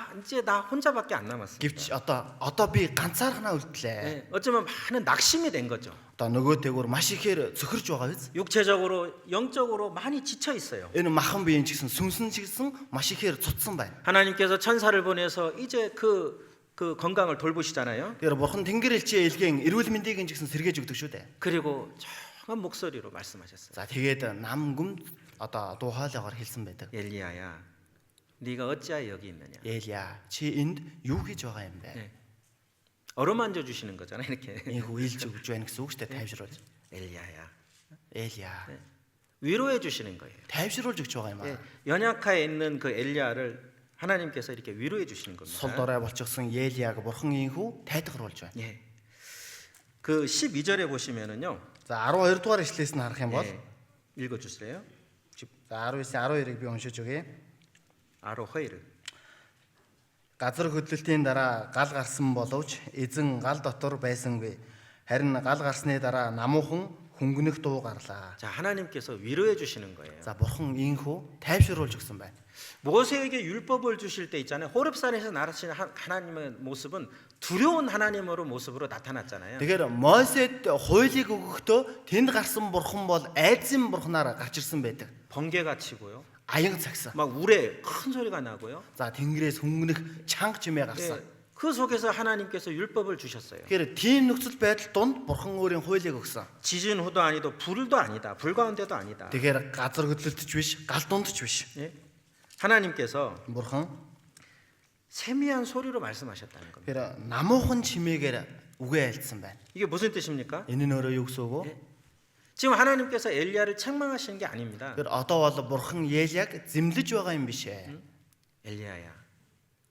혼자밖에 안 남았습니다. Гэвч одоо би ганцаархнаа үлдлээ. 예. 어쩌면 많은 낙심이 된 거죠. Одоо нөгөө дээгүүр маш ихээр цөхөрж байгаа биз. 육체적으로 영적으로 많이 지쳐 있어요. Энэ махан биеийн ч гэсэн сүнсэн ч гэсэн маш ихээр цуцсан байна. 하나님께서 천사를 보내서 이제 그 건강을 돌보시잖아요. Тэгэхээр Бурхан Тэнгэр элчээ илгээн эрүүл мэндийг ч гэсэн сэргээж өгдөг шүү дээ. 그리고 정한 목소리로 말씀하셨어요. За тэгээд нам гүм одоо дуу хоолойгоор хэлсэн байдаг. 엘리야야, 네가 어찌하여 여기 있느냐? Элия чи энд юу хийж байгаа юм бэ? 네. 어루만져 주시는 거잖아요, 이렇게. Инхүү илж өгж байна гэсэн үг шүү дээ тайвшруулж. 엘리야야, Элия 위로해 주시는 거예요. тайвшруулж өгч байгаа юм 예, аа. 연약하에 있는 그 엘리야를 하나님께서 이렇게 위로해 주시는 Сул 겁니다. дорой болчихсон Элияг Бурхан инхүү тайтгаруулж байна. 예. 그 12절에 보시면은요. За 12 дугаар ишлээс нь харах юм бол 예, 읽어 주세요. за 19-12-ыг би уншиж өгье. 아로헤이르. Газар хөдлөлтийн дараа гал гарсан боловч эзэн гал дотор байсангүй. Харин гал гарсны дараа намуухан хөнгөнөх дуу гарлаа. 자, 하나님께서 위로해 주시는 거예요. За бурхан инхүү тайвшруулж өгсөн байна. 모세에게 율법을 주실 때 있잖아요. 호렙산에서 나타나신 하나님의 모습은 두려운 하나님으로 모습으로 나타났잖아요. Тэгэхээр Мосед хуулийг өгөхдөө тэнд гарсан бурхан бол айдсын бурханаар гарч ирсэн байдаг. 번개가 치고요. Аян цагсан. 막 울에 큰 소리가 나고요. За тэнгэрээс хөнгөнөх чанга чимээ гарсан. 예, 그 속에서 하나님께서 율법을 주셨어요. Тэгэхээр тийм нөхцөл байдал донд бурхан өөрийн хуулийг өгсөн. 지진 후도 아니고 불도 아니다. 불 가운데도 아니다. Тэгэхээр газар хөдлөлтч биш, гал дундч биш. 예? 하나님께서 Бурхан 세미한 소리로 말씀하셨다는 겁니다. тэгэхээр намуухан чимээгээр үгээ айлдсан байна. 이게 무슨 뜻입니까? Энэ нь өөрөө юу гэсэн үг вэ? 지금 하나님께서 엘리야를 책망하시는 게 아닙니다. Тэр одоо бол бурхан Елияг зэмлэж байгаа юм биш ээ. 엘리야야,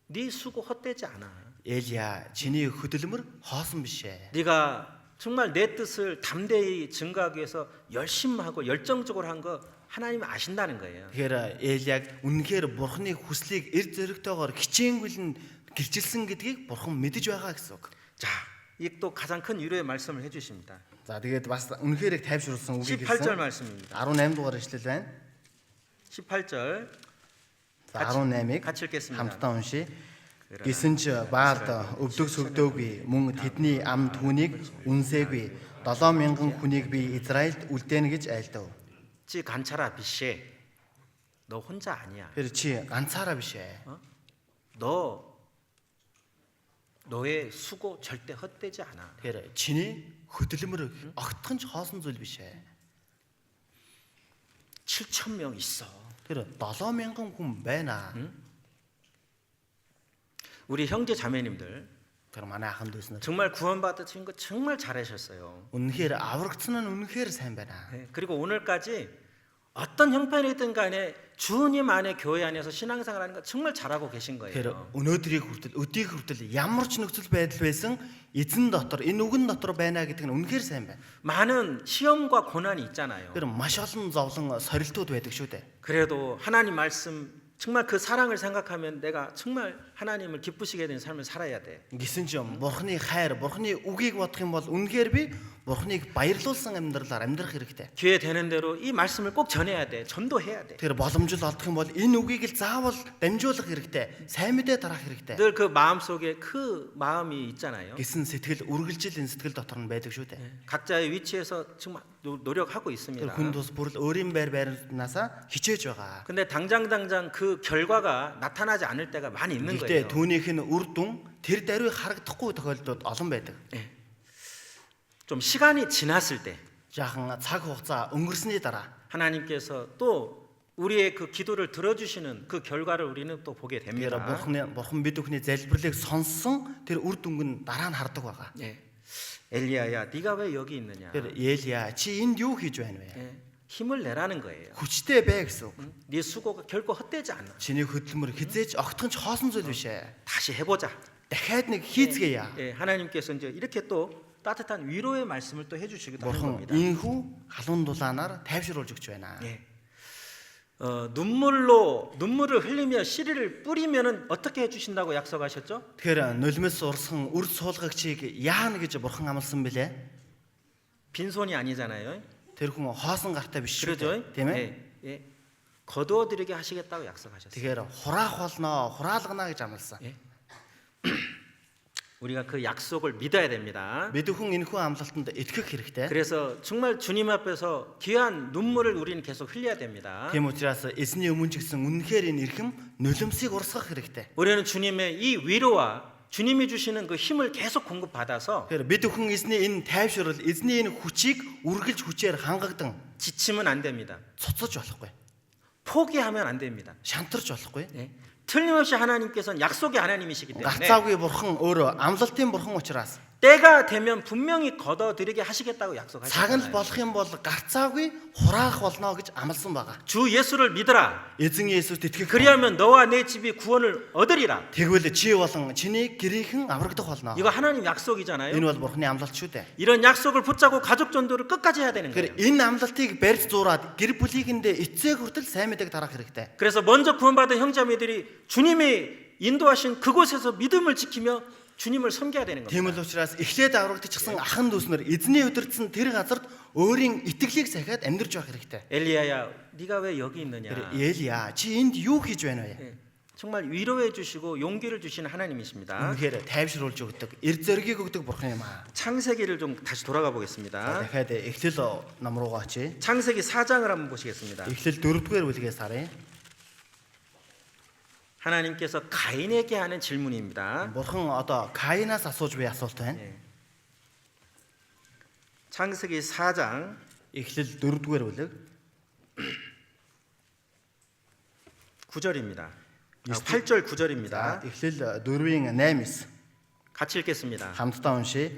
네 수고 헛되지 않아. Елия, чиний хөдөлмөр хоосон биш ээ. 네가 정말 내 뜻을 담대히 증거하기 위해서 열심히 하고 열정적으로 한 거 하나님 아신다는 거예요. Тэгэхээр Елияг үнэхээр бурханы хүслийг эр зоригтойгоор хичээнгүйлэн гэрчилсэн гэдгийг бурхан мэдэж байгаа гэсэн үг. 자, 이 또 가장 큰 위로의 말씀을 해주십니다. За тэгээд бас үнэхээр их тайвшруулсан үгийг 18절 хэлсэн. 말씀입니다. 18 дугаар ишлэл байна. 18절 За 18-ыг 같이 읽겠습니다. хамтдаа уншия. Гэсэн ч Баалд өвдөг сүрдөөгүй мөн тэдний ам түүнийг үнсээгүй 7,000 хүнийг би Израильд үлдээнэ гэж айлдав. 지 간차라 비씨, 너 혼자 아니야. Тэр чи ганцаараа биш ээ. 너의 수고 절대 헛되지 않아. Тэгэхээр чиний хөдөлмөр огтхон ч хоосон зүйл биш ээ. 7,000명 있어. Тэр 7,000 хүн байна. 우리 형제 자매님들 Тэр манай ахын дүүс нар 정말 구원받으신 거 정말 잘하셨어요. үнэхээр аврагдсан нь үнэхээр сайн байна. 네, 그리고 오늘까지 어떤 형편이든 간에 주님 안에 교회 안에서 신앙생활하는 거 정말 잘하고 계신 Тэгэхээр 거예요. өнөөдрийг хүртэл өдийг хүртэл ямар ч нөхцөл байдал байсан эзэн дотор энэ үгэн дотор байна гэдэг нь үнэхээр сайн байна. 많은 시험과 고난이 있잖아요. Тэр маш олон зовлон сорилтууд байдаг шүү дээ. 그래도 하나님 말씀 정말 그 사랑을 생각하면 내가 정말 하나님을 기쁘시게 되는 삶을 살아야 돼. Гэсэн ч бурхны хайр, бурхны үгийг бодох юм бол үнэхээр би бурхныг баярлуулсан амьдралаар амьдрах хэрэгтэй. 기회 되는 대로 이 말씀을 꼭 전해야 돼. 전도해야 돼. Тэр боломжтой олдох юм бол энэ үгийг л заавал дамжуулах хэрэгтэй. Сайн мэдээ тараах хэрэгтэй. 늘 그 마음속에 그 마음이 있잖아요. Гэсэн сэтгэл үргэлжил энэ сэтгэл дотор нь байдаг шүү дээ. 각자의 위치에서 정말 노력하고 있습니다. Тэр хүн тус бүрл өөрийн байр байрнаасаа хичээж байгаа. 근데 당장 그 결과가 나타나지 않을 때가 많이 있는 거예요. Гэхдээ түүнийх нь үр дүн тэр даруй харагдахгүй тохиолдлууд олон байдаг. 좀 시간이 지났을 때 Жаахан цаг хугацаа өнгөрсний дараа 하나님께서 또 우리의 그 기도를 들어주시는 그 결과를 우리는 또 보게 тэр 됩니다. бурхан бид бүхний залбирлыг сонссон тэр үр дүнг нь дараа нь хардаг байгаа. 예. 엘리야야, 네가 왜 여기 있느냐? Тэр Елия чи энд юу хийж байна вэ? 예. 힘을 내라는 거예요. Хүчтэй бай гэсэн үг. 네 수고가 결코 헛되지 않아. Чиний хөдөлмөр хизээж огтхон ч хоосон зүйл биш ээ. 다시 해보자. Дахиад нэг хийцгээе. 예, 하나님께서 이제 이렇게 또 따뜻한 위로의 말씀을 또 해주시기도 하는 Бурхан 겁니다. инхүү халуун дулаанаар тайвшруулж өгч байна. 예. 눈물을 흘리며 씨를 뿌리면은 어떻게 해주신다고 약속하셨죠? Тэгэхээр нулимс урсхан үр суулгагчийг яана гэж бурхан амласан бэлээ. 빈손이 아니잖아요. Тэр хүн хоосон гартай биш шүү 그러죠? дээ. Тийм ээ. 예, 예. 거두어드리게 하시겠다고 약속하셨어요. Тэгэхээр хураах болно, хураалгана гэж амласан. 예. 우리가 그 약속을 믿어야 됩니다. Бид хүн энэхүү амлалтанд итгэх хэрэгтэй. 그래서 정말 주님 앞에서 귀한 눈물을 우리는 계속 흘려야 됩니다. Тийм учраас эзний өмнө ч гэсэн үнэхээр энэ эрхэм нулимсыг урсгах хэрэгтэй. 우리는 주님의 이 위로와 주님이 주시는 그 힘을 계속 공급받아서 Тэгэхээр бид хүн эзний энэ тайвшрал, эзний энэ хүчийг үргэлж хүчээр хангагдан 지치면 안 됩니다. цоцож болохгүй. 포기하면 안 됩니다. Шантарч болохгүй. 예. 틀림없이 하나님께서는 약속의 하나님이시기 때문에 Гарцаагүй бурхан өөрөө амлалтын бурхан учраас 때가 되면 분명히 거둬들이게 하시겠다고 цаг нь 약속하셨잖아요. болох юм бол гарцаагүй хураах болно гэж амласан байгаа. 주 예수를 믿어라. Эзэн Есүст итгэх. 그리하면 너와 내 집이 구원을 얻으리라. Тэгвэл чи болон чиний гэрийнхэн аврагдах болно. 이거 하나님 약속이잖아요. Энэ бол бурханы амлалт шүү дээ. 이런 약속을 붙잡고 가족 전도를 끝까지 해야 되는 거예요. Тэгэхээр энэ амлалтыг барьж зуураад гэр бүлийнхэндээ эцэг хүртэл сайн мэдээг тараах хэрэгтэй. 그래서 먼저 구원받은 형제자매들이 주님이 인도하신 그곳에서 믿음을 지키며 주님을 섬겨야 되는 Тийм 겁니다. л учраас эхлээд аврагдчихсан ахын дүүснэр эзний өдөртсөн тэр газарт өөрийн итгэлийг сахиад амьдрж байх хэрэгтэй. 엘리야야, 네가 왜 여기 있느냐? Тэр Елия чи энд юу хийж байна вэ? 예, 정말 위로해 주시고 용기를 주시는 하나님이십니다. Үнэхээр тайвшруулж өгдөг, эр зоригийг өгдөг бурхан юм аа. 창세기를 좀 다시 돌아가 За 보겠습니다. дахиад эхлэл ном руугаа очие. 창세기 4장을 한번 보시겠습니다. Эхлэл 4-р бүлгээс харъя. 하나님께서 가인에게 하는 질문입니다. Бурхан одоо Каинаас асууж буй асуулт байна. 예. 창세기 4장 Эхлэл 4-р бүлэг 9절입니다. 8절 9절입니다. Эхлэл 4-ийн 8-9 같이 읽겠습니다. хамтдаа уншия.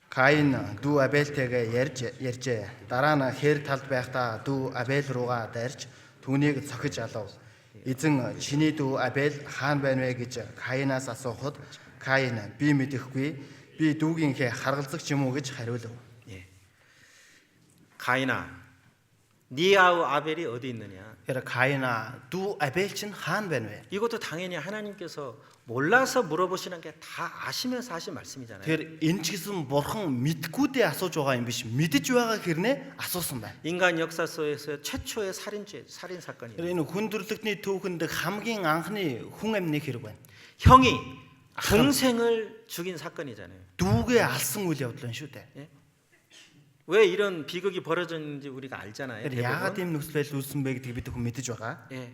Каин дүү Абельтэйгээ ярьжээ. Дараа нь хээр талд байхдаа дүү Абель руугаа дайрч түүнийг цохиж алав. Эзэн чиний дүү Абель хаана байна вэ гэж Каинаас асуухад Каин би мэдэхгүй. Би дүүгийнхээ харгалзагч юм уу гэж хариулав. 예. 가인아, 네 아우 아벨이 어디 있느냐? 그래 가인아 두 아벨 чинь хаана байна вэ? 이것도 당연히 하나님께서 몰라서 물어보시는 게 다 아시면서 하신 말씀이잖아요. Тэр энэ ч гэсэн бурхан мэдгүйдээ асууж байгаа юм биш. Мэдэж байгаа хэрнээ асуусан байна. 인간 역사 속에서 최초의 살인 사건이에요. Тэр энэ хүндрэлтний түүхэнд хамгийн анхны хүн амны хэрэг байна. 형이 동생을 죽인 사건이잖아요. Дүүгээ алсан үйл явдал шүү дээ. 예? 왜 이런 비극이 벌어졌는지 우리가 알잖아요. Тэр яагаад 대부분. ийм нөхцөл байдал үүссэн бэ гэдгийг бид хүн мэдэж байгаа. 예.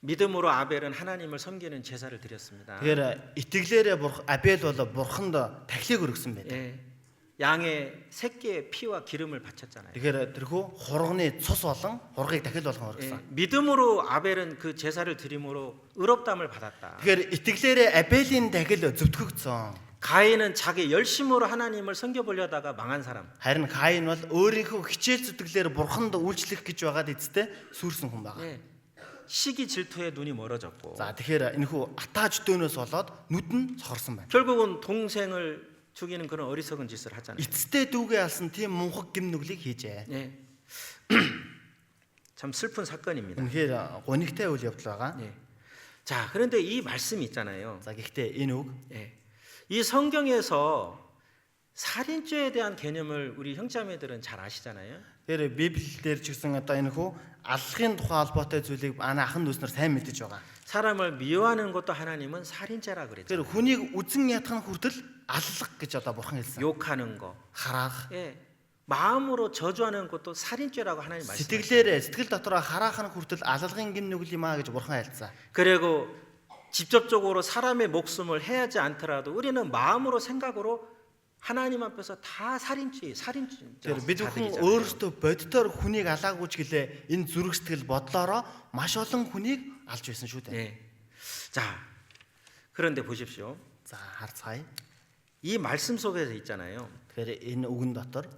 믿음으로 아벨은 하나님을 섬기는 제사를 드렸습니다. Тэгэхээр итгэлээрээ Абель бол бурханд тахилыг өргөсөн байна. 예. 양의 새끼의 피와 기름을 바쳤잖아요. Тэгэхээр тэрхүү хурганы цус болон хургийг дахил болгон 예. өргөсөн. 믿음으로 아벨은 그 제사를 드림으로 의롭다함을 받았다. Тэгэхээр итгэлээрээ Абелийн дахил зөвтгөгдсөн. 가인은 자기 열심으로 하나님을 섬겨보려다가 망한 사람. Харин Каин бол өөрийнхөө хичээл зүтгэлээр бурханд үйлчлэх гэж байгаад эцтэй сүрсэн хүн байна. 예. 시기 질투에 눈이 멀어졌고 За тэгэхээр энэхүү атааж дөөнөөс болоод нүд нь сохорсон байна. 결국은 동생을 죽이는 그런 어리석은 짓을 하잖아요. Эцтэй дүүгээ алсан тийм мунхаг гим нүглийг хийжээ. 예. 참 슬픈 사건입니다. Үнэхээр гонигтай үйл явдал байгаа. 예. 자, 그런데 이 말씀이 있잖아요. За гэхдээ энэ үг 예. 이 성경에서 살인죄에 대한 개념을 우리 형제자매들은 잘 아시잖아요. тэр Библиэлд ч гэсэн одоо энэхүү аллахын тухай холбоотой зүйлийг анаа ахын дүүснэр сайн мэдэж байгаа. 사람을 미워하는 것도 하나님은 살인죄라 그랬죠. Тэр хүнийг үзэн ятгах нь хүртэл аллах гэж одоо бурхан хэлсэн. 욕하는 거, Хараах. 예. 마음으로 저주하는 것도 살인죄라고 하나님 말씀하셨어요. Сэтгэлээрээ сэтгэл дотороо хараах нь хүртэл аллагын гим нүгэл юм аа гэж бурхан хэлсэн. 그리고 직접적으로 사람의 목숨을 해하지 않더라도 우리는 마음으로 생각으로 하나님 앞에서 다 살인죄. Тэр бид бүхэн өөрсдөө боддоор хүнийг алаагүй ч гэлээ энэ зүрх сэтгэл бодлороо маш олон хүнийг алж байсан шүү дээ. 예. 자, 그런데 보십시오. За харцгаая. 이 말씀 속에서 있잖아요. Тэгэхээр энэ үгэн дотор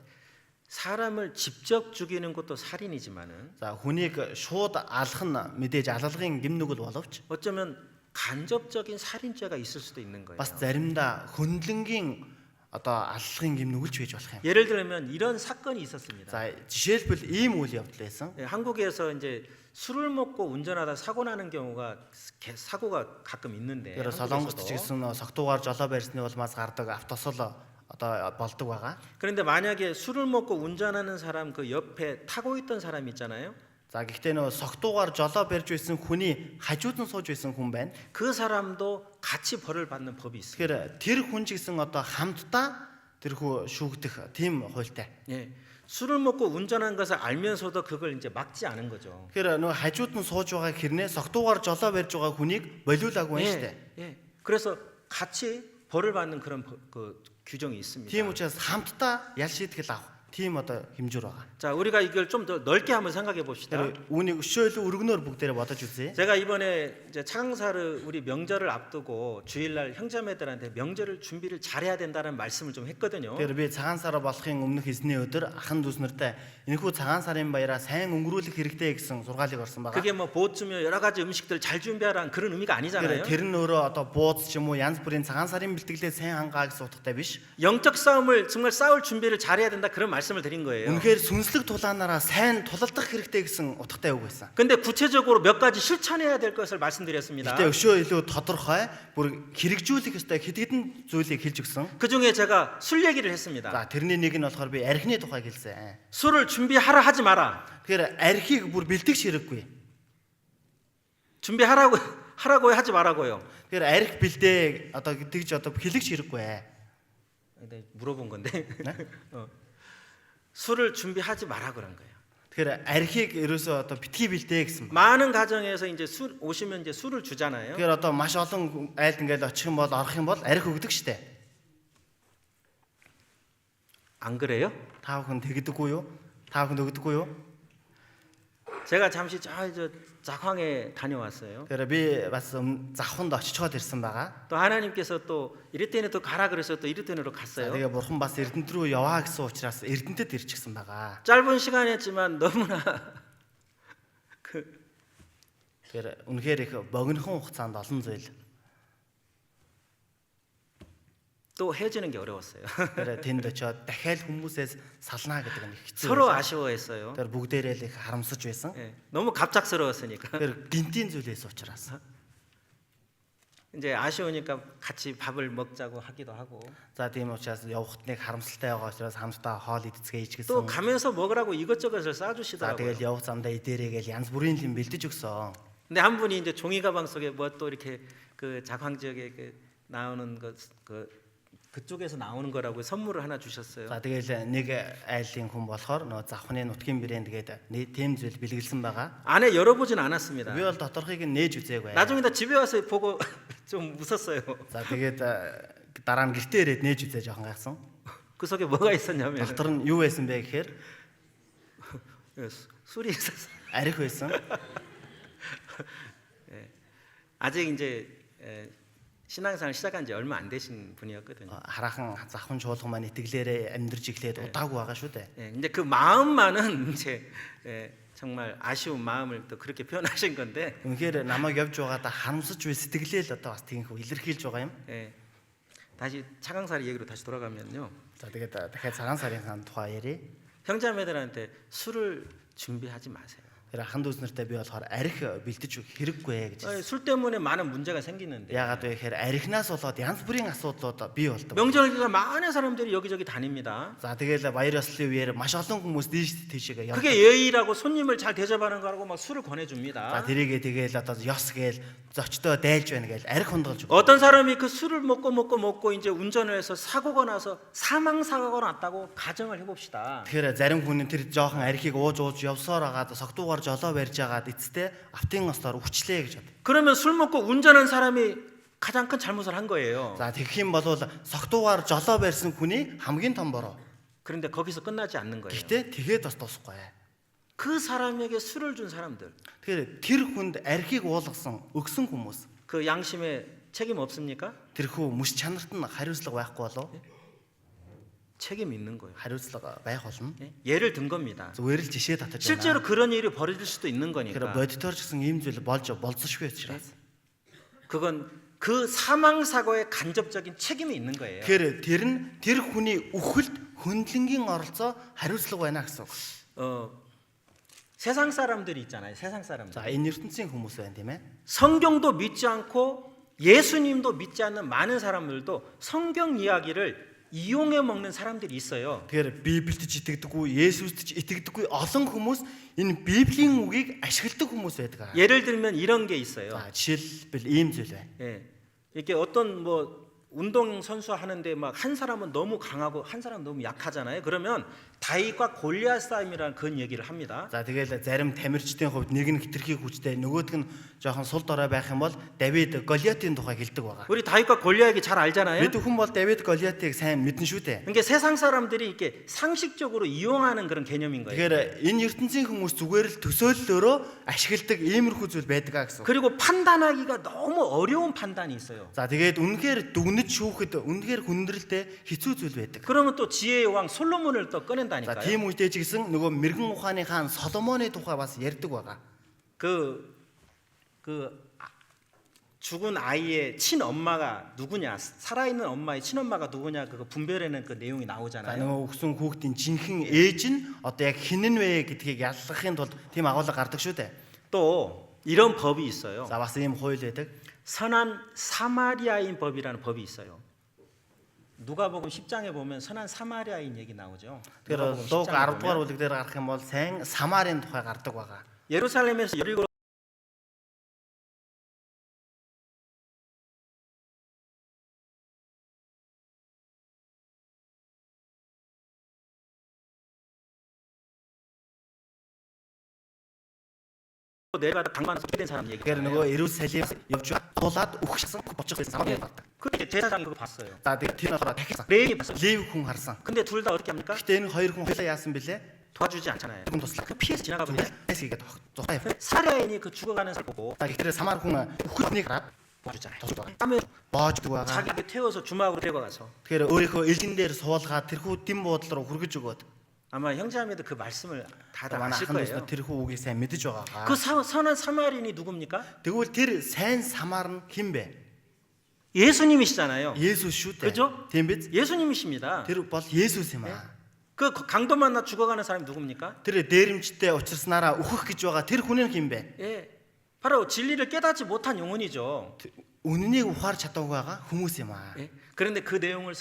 사람을 직접 죽이는 것도 살인이지만은 за хүнийг шууд алах нь мэдээж алалгын гим нүгэл боловч 어쩌면 간접적인 살인죄가 있을 수도 있는 거예요. бас заримдаа хөндлөнгийн одоо аллагын гим нүгэлж байж болох юм. 예를 들면 이런 사건이 있었습니다. За жишээлбэл ийм үйл явдал байсан. 예, 한국에서 이제 술을 먹고 운전하다 사고 나는 경우가 사고가 가끔 있는데 Тэр солонгост ч 한국에서도. гэсэн согтуугаар жолоо барьсны улмаас гардаг автосол одоо болдог байгаа. 그런데 만약에 술을 먹고 운전하는 사람 그 옆에 타고 있던 사람 있잖아요. За гэхдээ нөө согтуугаар жолоо барьж байсан хүний хажууд нь сууж байсан хүн байна. 그 사람도 같이 벌을 받는 법이 있어요. Тэгэхээр тэр хүн ч гэсэн одоо хамтдаа тэрхүү шүүгдэх тийм хуультай. 예. 술을 먹고 운전한 것을 알면서도 그걸 이제 막지 않은 거죠. Тэгэхээр нөө хажууд нь сууж байгаа хэрнээ согтуугаар жолоо барьж байгаа хүнийг болиулаагүй юм шүү дээ. 예. 그래서 같이 벌을 받는 그런 그 규정이 있습니다. Тийм учраас хамтдаа ял шийтгэл авах тийм одоо хэмжүүр байгаа. 자, 우리가 이걸 좀 더 넓게 한번 생각해 봅시다. Тэр үүнийг өшөөлө өргөнөөр бүгдээрээ бодож үзье. 제가 이번에 이제 차강사를 우리 명절을 앞두고 주일날 형제자매들한테 명절을 준비를 잘해야 된다는 말씀을 좀 했거든요. Тэгэхээр би цагаан сар болохын өмнөх эзний өдөр ахын дүүснэртэй энэхүү цагаан сарын баяраа сайн өнгөрүүлэх хэрэгтэй гэсэн сургаалыг орсон байгаа. 그게 뭐 보츠며 여러 가지 음식들 잘 준비하라는 그런 의미가 아니잖아요. Тэр нь өөрөө одоо бууз ч юм уу янз бүрийн цагаан сарын бэлтгэлээ сайн хангаа гэсэн утгатай биш. 영적 싸움을 정말 싸울 준비를 잘해야 된다 그런 말씀을 드린 거예요. Үнэхээр сүнслэг тулаанаараа сайн тулалдах хэрэгтэй гэсэн утгатай үг байсан. 근데 구체적으로 몇 가지 실천해야 될 것을 말씀드렸습니다. Гэтэ өшөө илүү тодорхой бүр хэрэгжүүлэх ёстой хэдэн зүйлийг хэлж өгсөн. 그 중에 제가 술 얘기를 했습니다. За тэрний нэг нь болохоор би архины тухайг хэлсэн. 술을 준비하라 하지 마라. Тэгэхээр архийг бүр бэлтгэж хэрэггүй. 준비하라고 하라고 하지 말라고요. Тэгэхээр арх бэлдээ одоо тэгж одоо хэлэгч хэрэггүй. 근데 물어본 건데. 네? 술을 준비하지 마라 그런 거예요. Тэгэхээр архийг ерөөсөө одоо битгий бэлдээ гэсэн. 많은 가정에서 이제 술 오시면 이제 술을 주잖아요. Тэгэхээр одоо маш олон айлд ингээл очих юм бол орох юм бол арх өгдөг штэ. 안 그래요? Та бүхэн тэгдэггүй юу? Та бүхэн өгдөггүй юу? 제가 잠시 저 작황에 다녀왔어요. Тэгэхээр би бас завханд очичоод ирсэн байгаа. 또 하나님께서 또 이럴 때는 또 가라 그래서 또 이럴 때로 За 갔어요. тэгээ бурхан бас Эрдэнэт рүү яваа гэсэн учраас Эрдэнэтэд ирчихсэн байгаа. 짧은 시간이었지만 너무나 그 Тэгэхээр үнэхээр их богинохон хугацаанд олон зүйл. 또 헤어지는 게 어려웠어요. Тэгэхээр тэнд очиод дахиад хүмүүсээс салнаа гэдэг нь их хэцүү. 서로 아쉬워했어요. Тэр бүгдээрээ л их харамсаж байсан. 예, 너무 갑작스러웠으니까. Тэр гинтийн зүйлээс учраас. 이제 아쉬우니까 같이 밥을 먹자고 하기도 하고. За тийм учраас явахт нэг харамсалтай байгаа учраас хамтдаа хоол идцгээе ч 또 гэсэн. 가면서 먹으라고 이것저것을 За 싸주시더라고요. тэгэл явах замдаа идээрээгээл янз бүрийн юм бэлдэж өгсөн. 근데 한 분이 이제 종이 가방 속에 뭐 또 이렇게 그 작황 지역에 그 나오는 그쪽에서 나오는 거라고 선물을 하나 주셨어요. За тэгэл нэг айлын хүн болохоор нөө завхны нутгийн брэнд гээд тийм зүйл бэлгэлсэн байгаа. 안에 열어보진 않았습니다. Би бол доторхыг нь нээж үзээгүй. 나중에 다 집에 와서 보고 좀 웃었어요. За тэгээд дараа нь гэртээ ирээд нээж үзээ жоохон гайхсан. 그 속에 뭐가 있었냐면 Дотор нь юу байсан бэ гэхээр 술이 있었어요. арх байсан. 아직 이제 신앙생활 시작한 지 얼마 안 되신 분이었거든요. Хараахан завхан чуулган маань итгэлээрээ амьдарч эхлээд удаагүй байгаа шүү дээ. 예, 근데 그 마음만은 이제 정말 아쉬운 마음을 또 그렇게 표현하신 건데, Үнэхээр намайг явж байгаадаа харамсаж буй сэтгэлээ л одоо бас тийхүү илэрхийлж байгаа юм. 예, 다시 차강사리 얘기로 다시 돌아가면요, За тэгээд дахиад цагаан сарын тухай ярив. 형제자매들한테 술을 준비하지 마세요. Тэр ахын дүүснэртэй би болохоор арх бэлдэж өгөх хэрэггүй гэж. 술 때문에 많은 문제가 생기는데 Яагаад вэ гэхээр архинаас болоод янз бүрийн асуудлууд бий болдог. 명절기가 많은 사람들이 여기저기 다닙니다. За тэгэл баяр ёслолын үеэр маш олон хүмүүс дээш тийшээ явдаг. 그게 예의라고 손님을 잘 대접하는 거라고 막 술을 За 권해줍니다. тэрийгээ тэгэл одоо ёс гээл зочдоо дайлж байна гээл арх хунгалж өгдөг. 어떤 사람이 그 술을 먹고 이제 운전을 해서 사고가 나서 사망 사고가 났다고 가정을 해봅시다. Тэгэхээр зарим хүн тэр жоохон архийг ууж явсаар агаад согтуугаар жолоо барьж агаад эцтэй автын ослоор өвчлээ гэж бод. 그러면 술 먹고 운전한 사람이 가장 큰 잘못을 한 거예요. За тэгэх юм бол согтуугаар жолоо барьсан хүний хамгийн том бороо. 그런데 거기서 끝나지 않는 거예요. Гэхдээ тэгээд бас дуусахгүй. 그 사람에게 술을 준 사람들, Тэгэхээр тэр хүнд архийг уулгасан өгсөн хүмүүс 그 양심에 책임 없습니까? тэрхүү мөс чанарт нь хариуцлага байхгүй болов? 책임 있는 거예요. Хариуцлага байх болно. 예? 예를 든 겁니다. Зүгээр л жишээ татаж 실제로 байна. 그런 일이 벌어질 수도 있는 Тэгэхээр 거니까. бодитоор ч гэсэн ийм зүйл болцсошгүй учраас. 그건 그 사망 사고의 간접적인 책임이 있는 거예요. Тэгэхээр тэр нь тэр хүний үхэлд хөндлөнгийн оролцоо хариуцлага байна гэсэн үг. 세상 사람들이 있잖아요. 세상 사람들. За энэ ертөнцийн хүмүүс байна тийм ээ. 성경도 믿지 않고 예수님도 믿지 않는 많은 사람들도 성경 이야기를 이용해 먹는 사람들이 있어요. Тэгэхээр Библиэд ч итгэдэггүй, Есүст ч итгэдэггүй олон хүмүүс энэ Библийн үгийг ашигладаг хүмүүс байдаг. 예를 들면 이런 게 있어요. За жишээлбэл ийм зүйл байна. 예. 이렇게 어떤 뭐 운동 선수 하는데 막 한 사람은 너무 강하고 한 사람은 너무 약하잖아요. 그러면 다윗과 골리앗 싸움이라는 그런 얘기를 합니다. За тэгэл зарим тамирчдын хувьд нэг нь хитрхи хүчтэй, нөгөөдг нь жоохон сул дорой байх юм бол Давид Голиатын тухай хэлдэг байгаа. 우리 다윗과 골리앗이 잘 알잖아요. Бид хүн бол Давид Голиатыг сайн мэднэ шүү дээ. 그러니까 세상 사람들이 이렇게 상식적으로 이용하는 그런 개념인 거예요. Тэгэхээр энэ ертөнцийн хүмүүс зүгээр л төсөөллөөрөө ашигладаг иймэрхүү зүйл байдаг гэсэн. 그리고 판단하기가 너무 어려운 판단이 있어요. За тэгээд үнэхээр дүгнэж шүүхэд үнэхээр хүндрэлтэй хэцүү зүйл байдаг. 그러면 또 지혜의 왕 솔로몬을 또 За 꺼낸다니까요. тийм үедээ ч гэсэн нөгөө мэрэгэн ухааны хаан Соломоны тухай бас ярьдаг байгаа. 그 죽은 아이의 친엄마가 누구냐, 살아있는 엄마의 친엄마가 누구냐 그거 분별하는 그 내용이 За 나오잖아요. нөгөө өгсөн хүүхдийн жинхэнэ ээж нь одоо яг хинэн вэ гэдгийг яллахын тулд тийм агуулга гардаг шүү дээ. 또 이런 법이 있어요. За бас ийм хууль байдаг. 선한 사마리아인 법이라는 법이 있어요. 누가복음 10장에 보면 선한 사마리아인 얘기 나오죠. Тэгэхээр Луг 10 дугаар бүлэг дээр гарах юм бол сайн Самарын тухай гардаг байгаа. 예루살렘에서 17 내려가다 방만 된 사람 얘기. Тэгэхээр нөгөө Иерусалим явж тулаад үхсэн бочих байсан Самарын гардаг. 그 제사장이 그거 봤어요. За тэгээд тэр болохоор дахиж 레위 봤어요. Лев хүн харсан. 근데 둘 다 어떻게 합니까? Гэхдээ энэ хоёр хүн хоёлаа яасан бэлээ? 도와주지 않잖아요. Тэгвэл туслах. 그 피해서 지나가고 있는데 Эсгээд зугтай. 사례인이 그 죽어가는 사람 보고 Тэгэхээр самар хүн өхөлнийг хараад 도와주잖아요. тусдаг байгаа. 땀을 Боождөг байгаа. 자기가 태워서 주막으로 데리고 가서 Тэгэхээр өөрийнхөө элгэн дээр суулгаад тэрхүү дэм буудлал руу хүргэж өгөөд 아마 형제자매도 그 말씀을 다들 манай 아실 ахын 거예요. дүүс тэрхүү үгийг сайн мэдэж байгаагаа. 그 선한 사마리인이 누굽니까? Тэгвэл тэр сайн самар нь хэн бэ? 예수님이시잖아요. Есүс шүү дээ. 그죠? Тийм биз? 예수님이십니다. Тэр бол Есүс юм аа. 그 강도 만나 죽어가는 사람이 누굽니까? Тэр дээрэмчтэй учирснараа үхэх гэж байгаа тэр хүн нь хэн бэ? 예, 바로 진리를 깨닫지 못한 영혼이죠. Үннийг ухаарч чадаагүй байгаа хүмүүс юм аа. 예, 그런데 그 내용을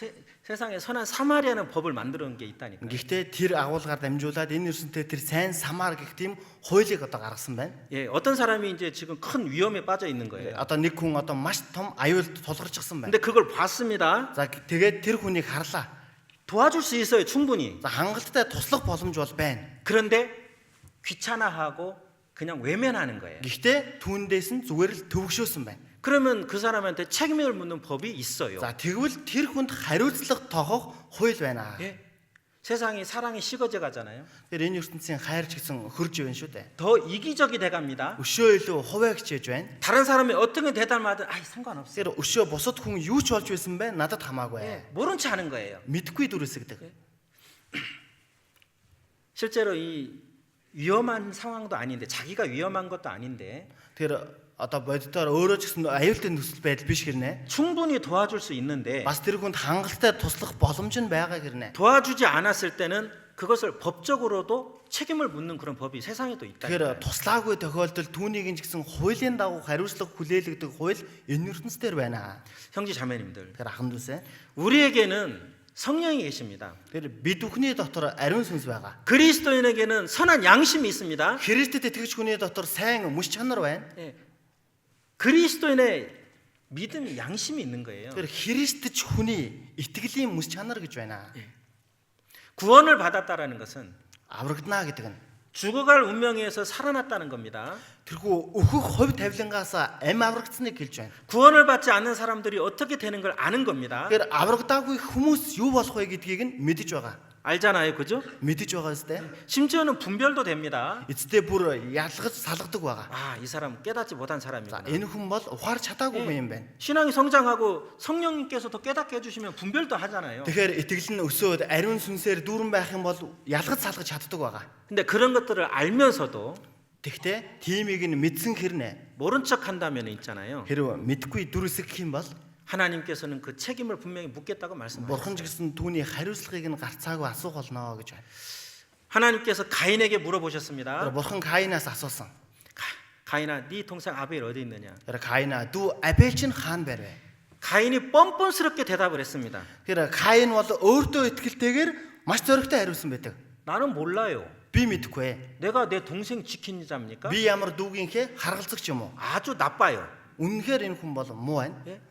세상에 선한 사마리아는 법을 만들어 놓은 게 있다니까. Гэхдээ тэр агуулгаар дамжуулаад энэ ертөнцид тэр сайн самар гэх тийм хуулийг одоо гаргасан байна. 예, 어떤 사람이 이제 지금 큰 위험에 빠져 있는 거예요. Одоо нэг хүн одоо маш том аюулд тулгарчихсан байна. 근데 그걸 봤습니다. За тэгээд тэр хүнийг харлаа. 도와줄 수 있어요, 충분히. За хангалттай туслах боломж бол байна. 그런데 귀찮아하고 그냥 외면하는 거예요. Гэхдээ түүндээс нь зүгээр л төвөгшөөсөн байна. 그러면 그 사람한테 책임을 묻는 법이 있어요. За тэгвэл тэр хүнд хариуцлага тоохох хууль байна. 예, 세상이 사랑이 식어져 가잖아요. Тэр энэ ертөнцийн хайр ч гэсэн хөрж байна шүү дээ. 더 이기적이 돼 갑니다. Өшөө илүү хуваагчээж байна. 다른 사람이 어떤 게 대담하든 아이 상관없어. Тэр өшөө бусад хүн юу ч болж байсан бэ? Надад хамаагүй. 예, 모른 체 하는 거예요. Мэдхгүй дүрсэгдэг. 실제로 이 위험한 상황도 아닌데 자기가 위험한 것도 아닌데 Тэр одоо боддоор өөрөө ч гэсэн аюултай нөхцөл байдал биш гэрнэ. 충분히 도와줄 수 있는데 Бас тэр хүнд хангалттай туслах боломж нь байгаа гэрнэ. 도와주지 않았을 때는 그것을 법적으로도 책임을 묻는 그런 법이 세상에 또 있다. Тэгэхээр туслаагүй тохиолдолд түүнийг нь ч гэсэн хуулийн дагуу хариуцлага хүлээлгдэг хууль энэ ертөнц дээр байна. 형제 자매님들, Тэгэхээр ахын дүүсээ. 우리에게는 성령이 계십니다. Тэр бид бүхний дотор ариун сүнс байгаа. 그리스도인에게는 선한 양심이 있습니다. Христэд итгэж хүний дотор сайн мөч чанар байна. 예. 그리스도인의 믿음이 양심이 있는 거예요. Тэр Христч хүний итгэлийн мөч чанар гэж байна. 구원을 받았다라는 것은 Аврагдана гэдэг нь 죽어갈 운명에서 살아났다는 겁니다. тэрхүү өөхөх хувь тавилангаас амь аврагдсныг хэлж байна. 구원을 받지 않는 사람들이 어떻게 되는 걸 아는 겁니다. Тэгэхээр аврагдаагүй хүмүүс юу болох вэ гэдгийг нь мэдэж байгаа. 알잖아요, 그죠? Мэдэж байгаа зү. 심지어는 분별도 됩니다. Эцдээ бүр ялгаж салгадаг байгаа. 아, 이 사람 깨닫지 못한 За 사람이구나. энэ хүн бол ухаарч чадаагүй хүн юм байна. 신앙이 성장하고 성령님께서 더 깨닫게 해주시면 분별도 하잖아요. Тэгэхээр итгэл нь өсөөд ариун сүнсээр дүүрэн байх юм бол ялгаж салгаж чаддаг байгаа. 근데 그런 것들을 알면서도 Тэгтээ тиймийг нь мэдсэн хэрнээ 모른 척 한다면 있잖아요. хэрв мэдгүй дүрсгэх юм бол 하나님께서는 그 책임을 분명히 묻겠다고 말씀하셨어요. бурхан ч гэсэн түүний хариуцлагыг нь гарцаагүй асуух болно гэж байна. 하나님께서 가인에게 Тэр 물어보셨습니다. бурхан Каинаас асуусан. 가인아, 네 동생 아벨 어디 있느냐? Тэр Каина дүү Абель чинь хаана байр вэ? 가인이 뻔뻔스럽게 대답을 했습니다. Тэр Каин бол өөртөө итгэлтэйгээр маш зоригтой хариулсан байдаг. 나는 몰라요. Би мэдхгүй. 내가 내 동생 지키는 자입니까? Би ямар дүүгийнхээ харгалзагч юм уу? 아주 나빠요. Үнэхээр энэ хүн бол муу байна. 예?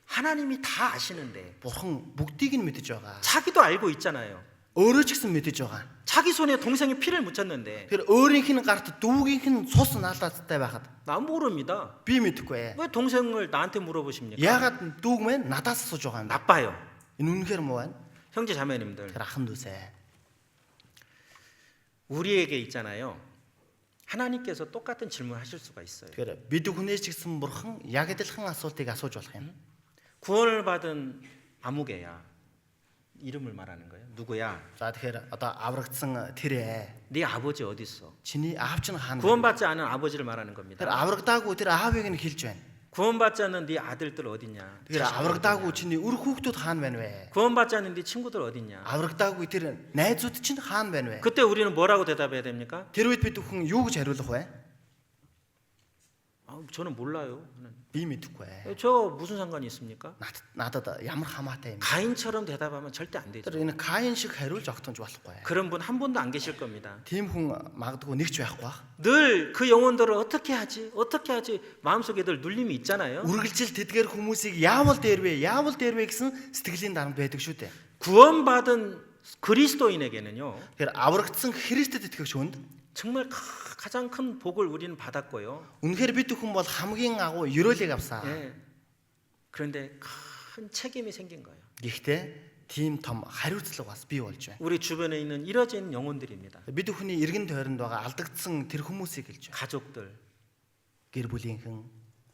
하나님이 다 아시는데 Бурхан бүгдийг нь мэдэж байгаа. 자기도 알고 있잖아요. Өөрөө ч гэсэн мэдэж байгаа. 자기 손에 동생이 피를 묻혔는데 Тэр өөрийнх нь гарт дүүгийнх нь цус наалаацтай байхад 나 모릅니다. би мэдхгүй. 왜 동생을 나한테 물어보십니까? Яагаад дүүг мэн надаас асууж байгаа юм бэ? 나빠요. Энэ үнэхээр муу байна. 형제 자매님들, Тэр ахын дүүсээ. 우리에게 있잖아요. 하나님께서 똑같은 질문을 하실 수가 있어요. Тэгэхээр бид хүнээс ч гэсэн бурхан яг адилхан асуултыг асууж болох юм. 구원을 받은 아무개야. 이름을 말하는 거예요. 누구야? За тэгэхээр одоо аврагдсан тэрээ 네 아버지 어디 있어? чиний аав чинь хаана вэ? 구원받지 않은 아버지를 말하는 Тэр 겁니다. аврагдаагүй тэр аавыг нь хэлж байна. 구원받지 않는 네 아들들 어딨냐? Тэгэхээр аврагдаагүй чиний үр хүүхдүүд хаана байна вэ? 구원받지 않는 네 친구들 어딨냐? Аврагдаагүй тэр найзууд чинь хаана байна вэ? 그때 우리는 뭐라고 대답해야 됩니까? Тэр үед бид хүн юу гэж хариулах вэ? 저는 몰라요. Би мэдэхгүй. 저 무슨 상관이 있습니까? Надад ямар хамаатай юм. 가인처럼 대답하면 절대 안 되죠. Тэр энэ Каин шиг хариулж огтонж болохгүй. 그런 분 한 분도 안 계실 겁니다. Тийм хүн магадгүй нэг ч байхгүй бах. 늘 그 영혼들을 어떻게 하지? 마음속에 늘 눌림이 있잖아요. Үргэлжил тэдгээр хүмүүсийг яавал дээр вэ гэсэн сэтгэлийн дарамт байдаг шүү дээ. 구원받은 그리스도인에게는요. Тэгэхээр аврагдсан Христэд итгэгч хүнд 정말 가장 큰 복을 우리는 받았고요. үнэхээр бид хүн бол хамгийн агуу ёроолыг авсан. 예. 그런데 큰 책임이 생긴 거예요. Гэхдээ тийм том хариуцлага бас бий болж байна. 우리 주변에 있는 잃어진 영혼들입니다. Бид бүхний эргэн тойронд байгаа алдагдсан тэр хүмүүсийг хэлж байна. 가족들, Гэр бүлийнхэн,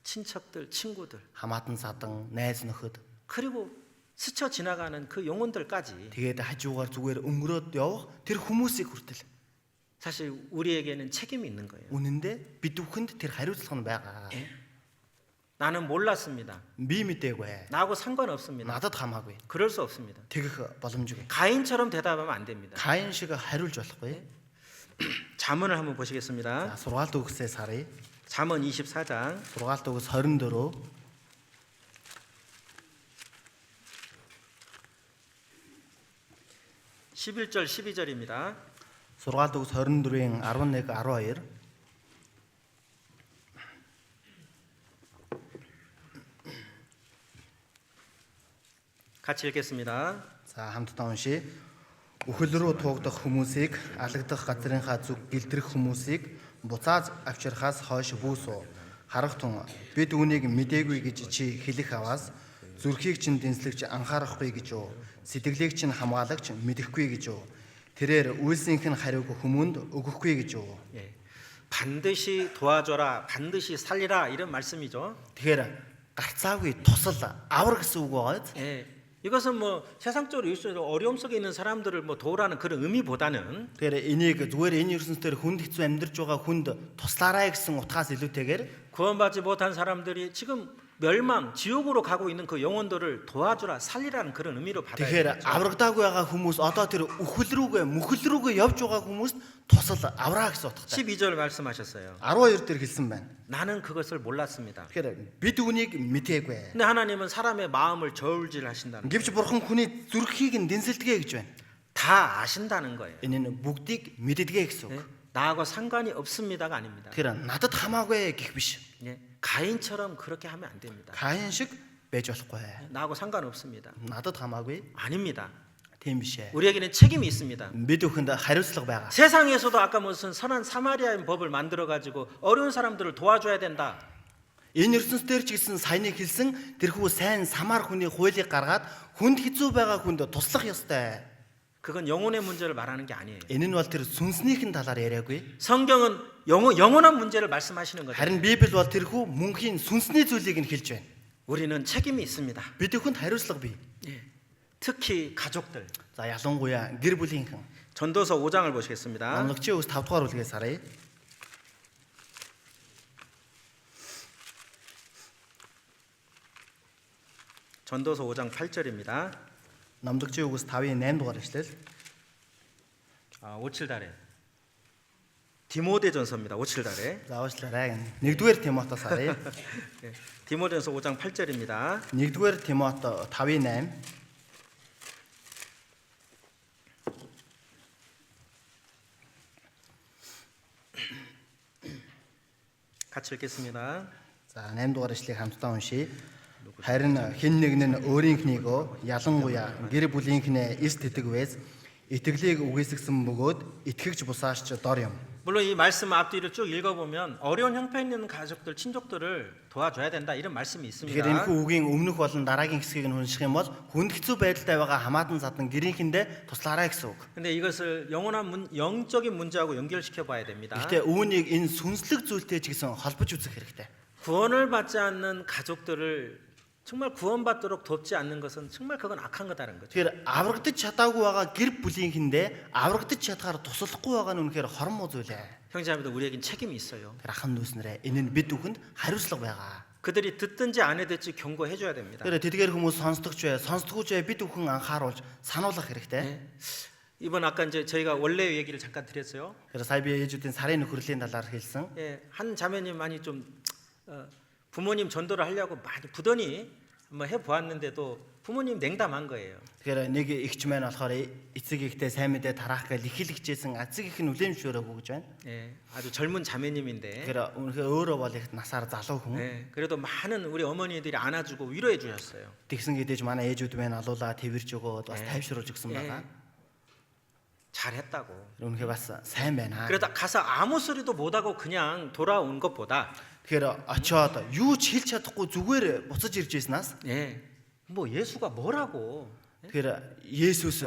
친척들, 친구들, хамаатан садан, найз нөхөд 그리고 스쳐 지나가는 그 영혼들까지 тэгээд хажуугаар зүгээр өнгөрөөд явах тэр хүмүүсийг хүртэл 사실 우리에게는 책임이 있는 거예요. үнэн дээр бид бүхэнд тэр хариуцлага нь байгаа. 나는 몰랐습니다. Би мэдээгүй. 나하고 상관없습니다. Надад хамаагүй. 그럴 수 없습니다. Тэгэх боломжгүй. 가인처럼 대답하면 안 됩니다. Каин шиг хариулж болохгүй. 잠언을 한번 보시겠습니다. За сургаалт үгсээс харъя. 잠언 24장 Сургаалт үгс 24 11절 12절입니다. Сургаалт үгс 24-ийн 11 12 같이 읽겠습니다. За хамтдаа уншия. Үхэл рүү туугдах хүмүүсийг, алагдах газрынхаа зүг гэлтрэх хүмүүсийг буцааж авчирхаас хойш бүүсөө. Харахтун бид үүнийг мдээгүй гэж чи хэлэх аваас зүрхийг чинь дэнслэгч анхаарахгүй гэж юу? Сэтгэлийг чинь хамгаалагч мэдэхгүй гэж юу? Тэрээр үйлсийнх нь хариуг хүмүүнд өгөхгүй гэж юу? 예. 반드시 도와줘라, 반드시 살리라 이런 말씀이죠. Тэгэхээр гарцаагүй тусал авар гэсэн үг байгаа. 예. 이것은 뭐 세상적으로 일수로 어려움 속에 있는 사람들을 뭐 도우라는 그런 의미보다는 Тэгэхээр энийг зүгээр энэ ертөнцийн хүнд хэцүү амьдарч байгаа хүнд туслаарай гэсэн утгаас илүүтэйгээр 구원받지 못한 사람들이 지금 멸망, 지옥으로 가고 있는 그 영혼들을 도와주라, 살리라는 그런 의미로 받아야 тэгэхээр 돼요. аврагдаагүй байгаа хүмүүс одоо тэр үхэл рүүгээ мөхөл рүүгээ явж байгаа хүмүүст тусал авраа гэсэн утгатай. 12절 말씀하셨어요. 12 дээр хэлсэн байна. 나는 그것을 몰랐습니다. Тэгэхээр бид үүнийг мтээгүй. 근데 하나님은 사람의 마음을 저울질하신다는 Гэвч бурхан хүний зүрхийг нь дэнсэлдэгэ гэж байна. 다 아신다는 거예요. Энэ нь бүгдийг мэддэгэ гэсэн 예? үг. 나하고 상관이 없습니다가 아닙니다. Тэгэхээр надад хамаагүй гэх биш. 예? 가인처럼 그렇게 하면 안 됩니다. Каин шиг байж болохгүй. 나하고 상관없습니다. Надад хамаагүй. 아닙니다. Тийм биш ээ. 우리에게는 책임이 있습니다. Бид бүхэнд хариуцлага байгаа. 세상에서도 아까 무슨 선한 사마리아인 법을 만들어 가지고 어려운 사람들을 도와줘야 된다. Энэ ертөнц дээр ч гэсэн саяны хэлсэн тэрхүү сайн самар хүний хуулийг гаргаад хүнд хэцүү байгаа хүнд туслах ёстой. 그건 영혼의 문제를 말하는 게 아니에요. Энэ нь бол тэр сүнснийхэн талаар яриагүй. 성경은 영원한 문제를 말씀하시는 거죠. Харин Библи бол тэрхүү мөнхийн сүнсний зүйлийг нь хэлж байна. 우리는 책임이 있습니다. Бид бүхэнд хариуцлага бий. 예. 특히 가족들. За ялангуяа гэр бүлийнхэн. 전도서 5장을 보시겠습니다. Номлогчийн үс 5 дугаар бүлгээс харъя. 전도서 5장 8절입니다. Номлогчийн үгс 5-ын 8 дугаар ишлэл. 5, 7달에 디모데전서입니다. 5, 7달에 Заавчлаарай. 1-р Тимотос харъя. 예. 디모데전서 5장 8절입니다. 1-р Тимото 5-ын 8. 같이 읽겠습니다. За 8 дугаар ишлэгийг хамтдаа уншийе. Харин хэн нэг нь өөрийнхнийгөө ялангуяа гэр бүлийнхнээ эс тэтгвээс итгэлийг үгээсгсэн бөгөөд итгэгч бусаарч дор юм. 물론 이 말씀 앞뒤를 쭉 읽어보면 어려운 형편에 있는 가족들, 친족들을 도와줘야 된다 이런 말씀이 있습니다. Тэгэхээр энэ үгийн өмнөх болон дараагийн хэсгийг нь унших юм бол хүнд хэцүү байдалтай байгаа хамаатан задан гэрийнхэндээ туслаарай гэсэн үг. 근데 이것을 영적인 문제하고 연결시켜 봐야 됩니다. Гэхдээ үүнийг энэ сүнслэг зүйлтэй ч гэсэн холбож үзэх хэрэгтэй. 구원을 받지 않는 가족들을 정말 구원받도록 돕지 않는 것은 정말 그건 악한 거다는 거죠. Тэгэхээр аврагдаж чадаагүй байгаа гэр бүлийнхэндээ аврагдаж чадхаар туслахгүй байгаа нь үнэхээр хормоо зүйл ээ. 형제자매들 우리에겐 책임이 있어요. Тэр ахын дүүснэрээ энэ нь бид бүхэнд хариуцлага байгаа. 그들이 듣든지 안 해든지 경고해 줘야 됩니다. Тэгэхээр тэдгээр хүмүүс сонсдогч бай, сонсдогч бай бид бүхэн анхааруулж сануулах хэрэгтэй. 네. 이번 아까 이제 저희가 원래 얘기를 잠깐 드렸어요. Тэгэхээр сая би ээжүүдийн сарын нөхөрлийн талаар хэлсэн. 예, 한 자매님 많이 좀 부모님 전도를 하려고 많이 부더니 한번 해 보았는데도 부모님 냉담한 거예요. Тэгэхээр нэг ихч маань болохоор эцэг ихтэй сайн мэдээ тараах гэж их хичээсэн эцэг их нь үлээмшөөрөөгүй гэж байна. 예, 아주 젊은 자매님인데. Тэгэхээр үнэхээр өөрөө бол их насаар залуу хүн. 예, 그래도 많은 우리 어머니들이 안아주고 위로해 주셨어요. Тэгсэн гэдэж манай ээжүүд маань алуулаа тэрвэрж өгөөд бас тайвшруулж өгсөн байгаа. 잘했다고. Үнэхээр бас сайн байна. 그러다 가서 아무 소리도 못하고 그냥 돌아온 것보다 Тэгэхээр очоод юу ч хэлж чадахгүй зүгээр буцаж ирж байснаас 예, 뭐 예수가 뭐라고 Тэгэхээр Есүс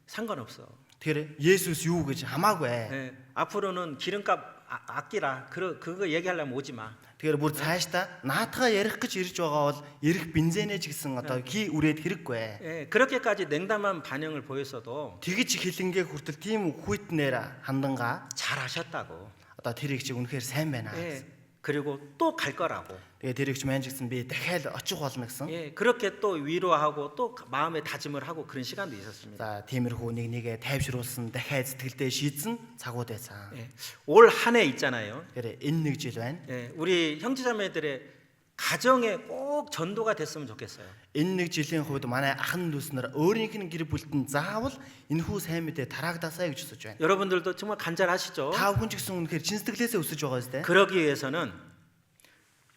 상관없어. тэгэхээр Есүс юу гэж хамаагүй. 예, 앞으로는 기름값 아끼라. 그거 얘기하려면 오지 마. Тэгэхээр бүр цаашдаа наатагаа ярих гэж ирж байгаа бол эрэх бензинээ ч гэсэн одоо ки үрээд хэрэггүй. 예, 그렇게까지 냉담한 반응을 보였어도 Тэгж хэлэнгээ хүртэл тийм хүйтнээр хандангаа 잘하셨다고. одоо тэр их чи үнэхээр сайн байна. 예, 그리고 또 갈 거라고. Тэгээ тэр их ч маань ч гэсэн би дахиад очих болно гэсэн. 예, 그렇게 또 위로하고 또 마음의 다짐을 하고 그런 시간도 있었습니다. За тиймэрхүү нэгээ тайвшруулсан дахиад сэтгэлдээ шийдсэн цагууд байсан. 예, 올 한 해 있잖아요. Тэгэхээр энэ нэг жил байна. 예, 우리 형제자매들의 가정에 꼭 전도가 됐으면 좋겠어요. Энэ нэг жилийн хувьд манай ахын дүүс нар өөрийнх нь гэр бүлтэн заавал энэхүү сайн мэдээ тараагдаасаа гэж хүсэж байна. 여러분들도 정말 간절하시죠? Та бүхэн ч гэсэн үнэхээр чин сэтгэлээсээ өсөж байгаа зү. 그러기 위해서는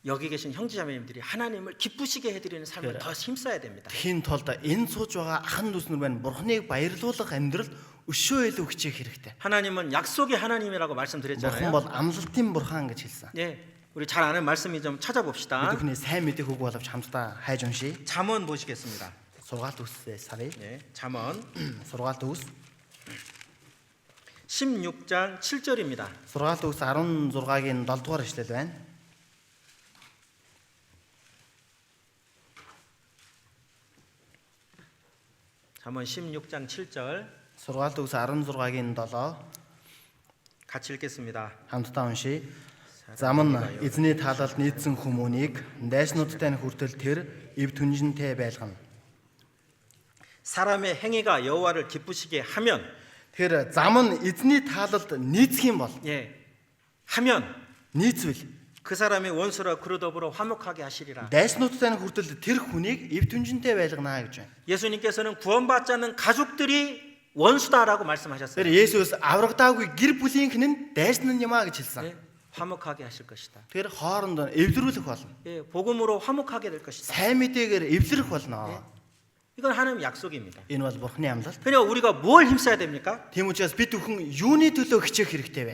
여기 계신 형제자매님들이 하나님을 기쁘시게 해드리는 삶을 더 힘써야 됩니다. Тхийн тулд энэ сууж байгаа ахын дүүс нар байна. Бурхныг баярлуулах амьдрал өшөө илүү хичээх хэрэгтэй. 하나님은 약속의 하나님이라고 Бурхан 말씀드렸잖아요. бол амлалтын бурхан гэж хэлсэн. 예, 우리 잘 아는 말씀이 좀 찾아봅시다. Өдөхний сайн мэдээх үг боловч хамтдаа хайж уншия. 잠언 보시겠습니다. Сургаалт үсээ сарыг. 예, 잠언 Сургаалт үс. 16장 7절입니다. Сургаалт үс 16-гийн 7 дугаар ишлэл байна. 잠언 16장 7절 Сургаалт үс 16-гийн 7 같이 읽겠습니다. хамтдаа уншия. Зам нь эзний таалалд нийцсэн хүмүүнийг дайснуудтай нь хүртэл тэр эв түнжинтэй байлгана. 사람의 행위가 여호와를 기쁘시게 하면 Тэгэхээр зам нь эзний таалалд нийцэх юм бол 예, 하면 нийцвэл 그 사람의 원수라 그러더불어 화목하게 하시리라. дайснуудтай нь хүртэл тэр хүнийг эв түнжинтэй байлгана гэж байна. 예수님께서는 구원받지 않는 가족들이 원수다라고 말씀하셨어요. Тэгэхээр Есүс аврагдаагүй гэр бүлийнх нь дайсан нь юмаа гэж хэлсэн. 예, 화목하게 하실 것이다. Тэгэхээр хоорондоо эвлэрүүлэх болно. 예, 복음으로 화목하게 될 것이다. Сайн мэдээгээр эвлэрэх болно. 이건 하나님 약속입니다. Энэ бол Бурхны амлалт. 그러니까 우리가 뭘 힘써야 됩니까? Тийм учраас бид бүхэн юуны төлөө хичээх хэрэгтэй вэ?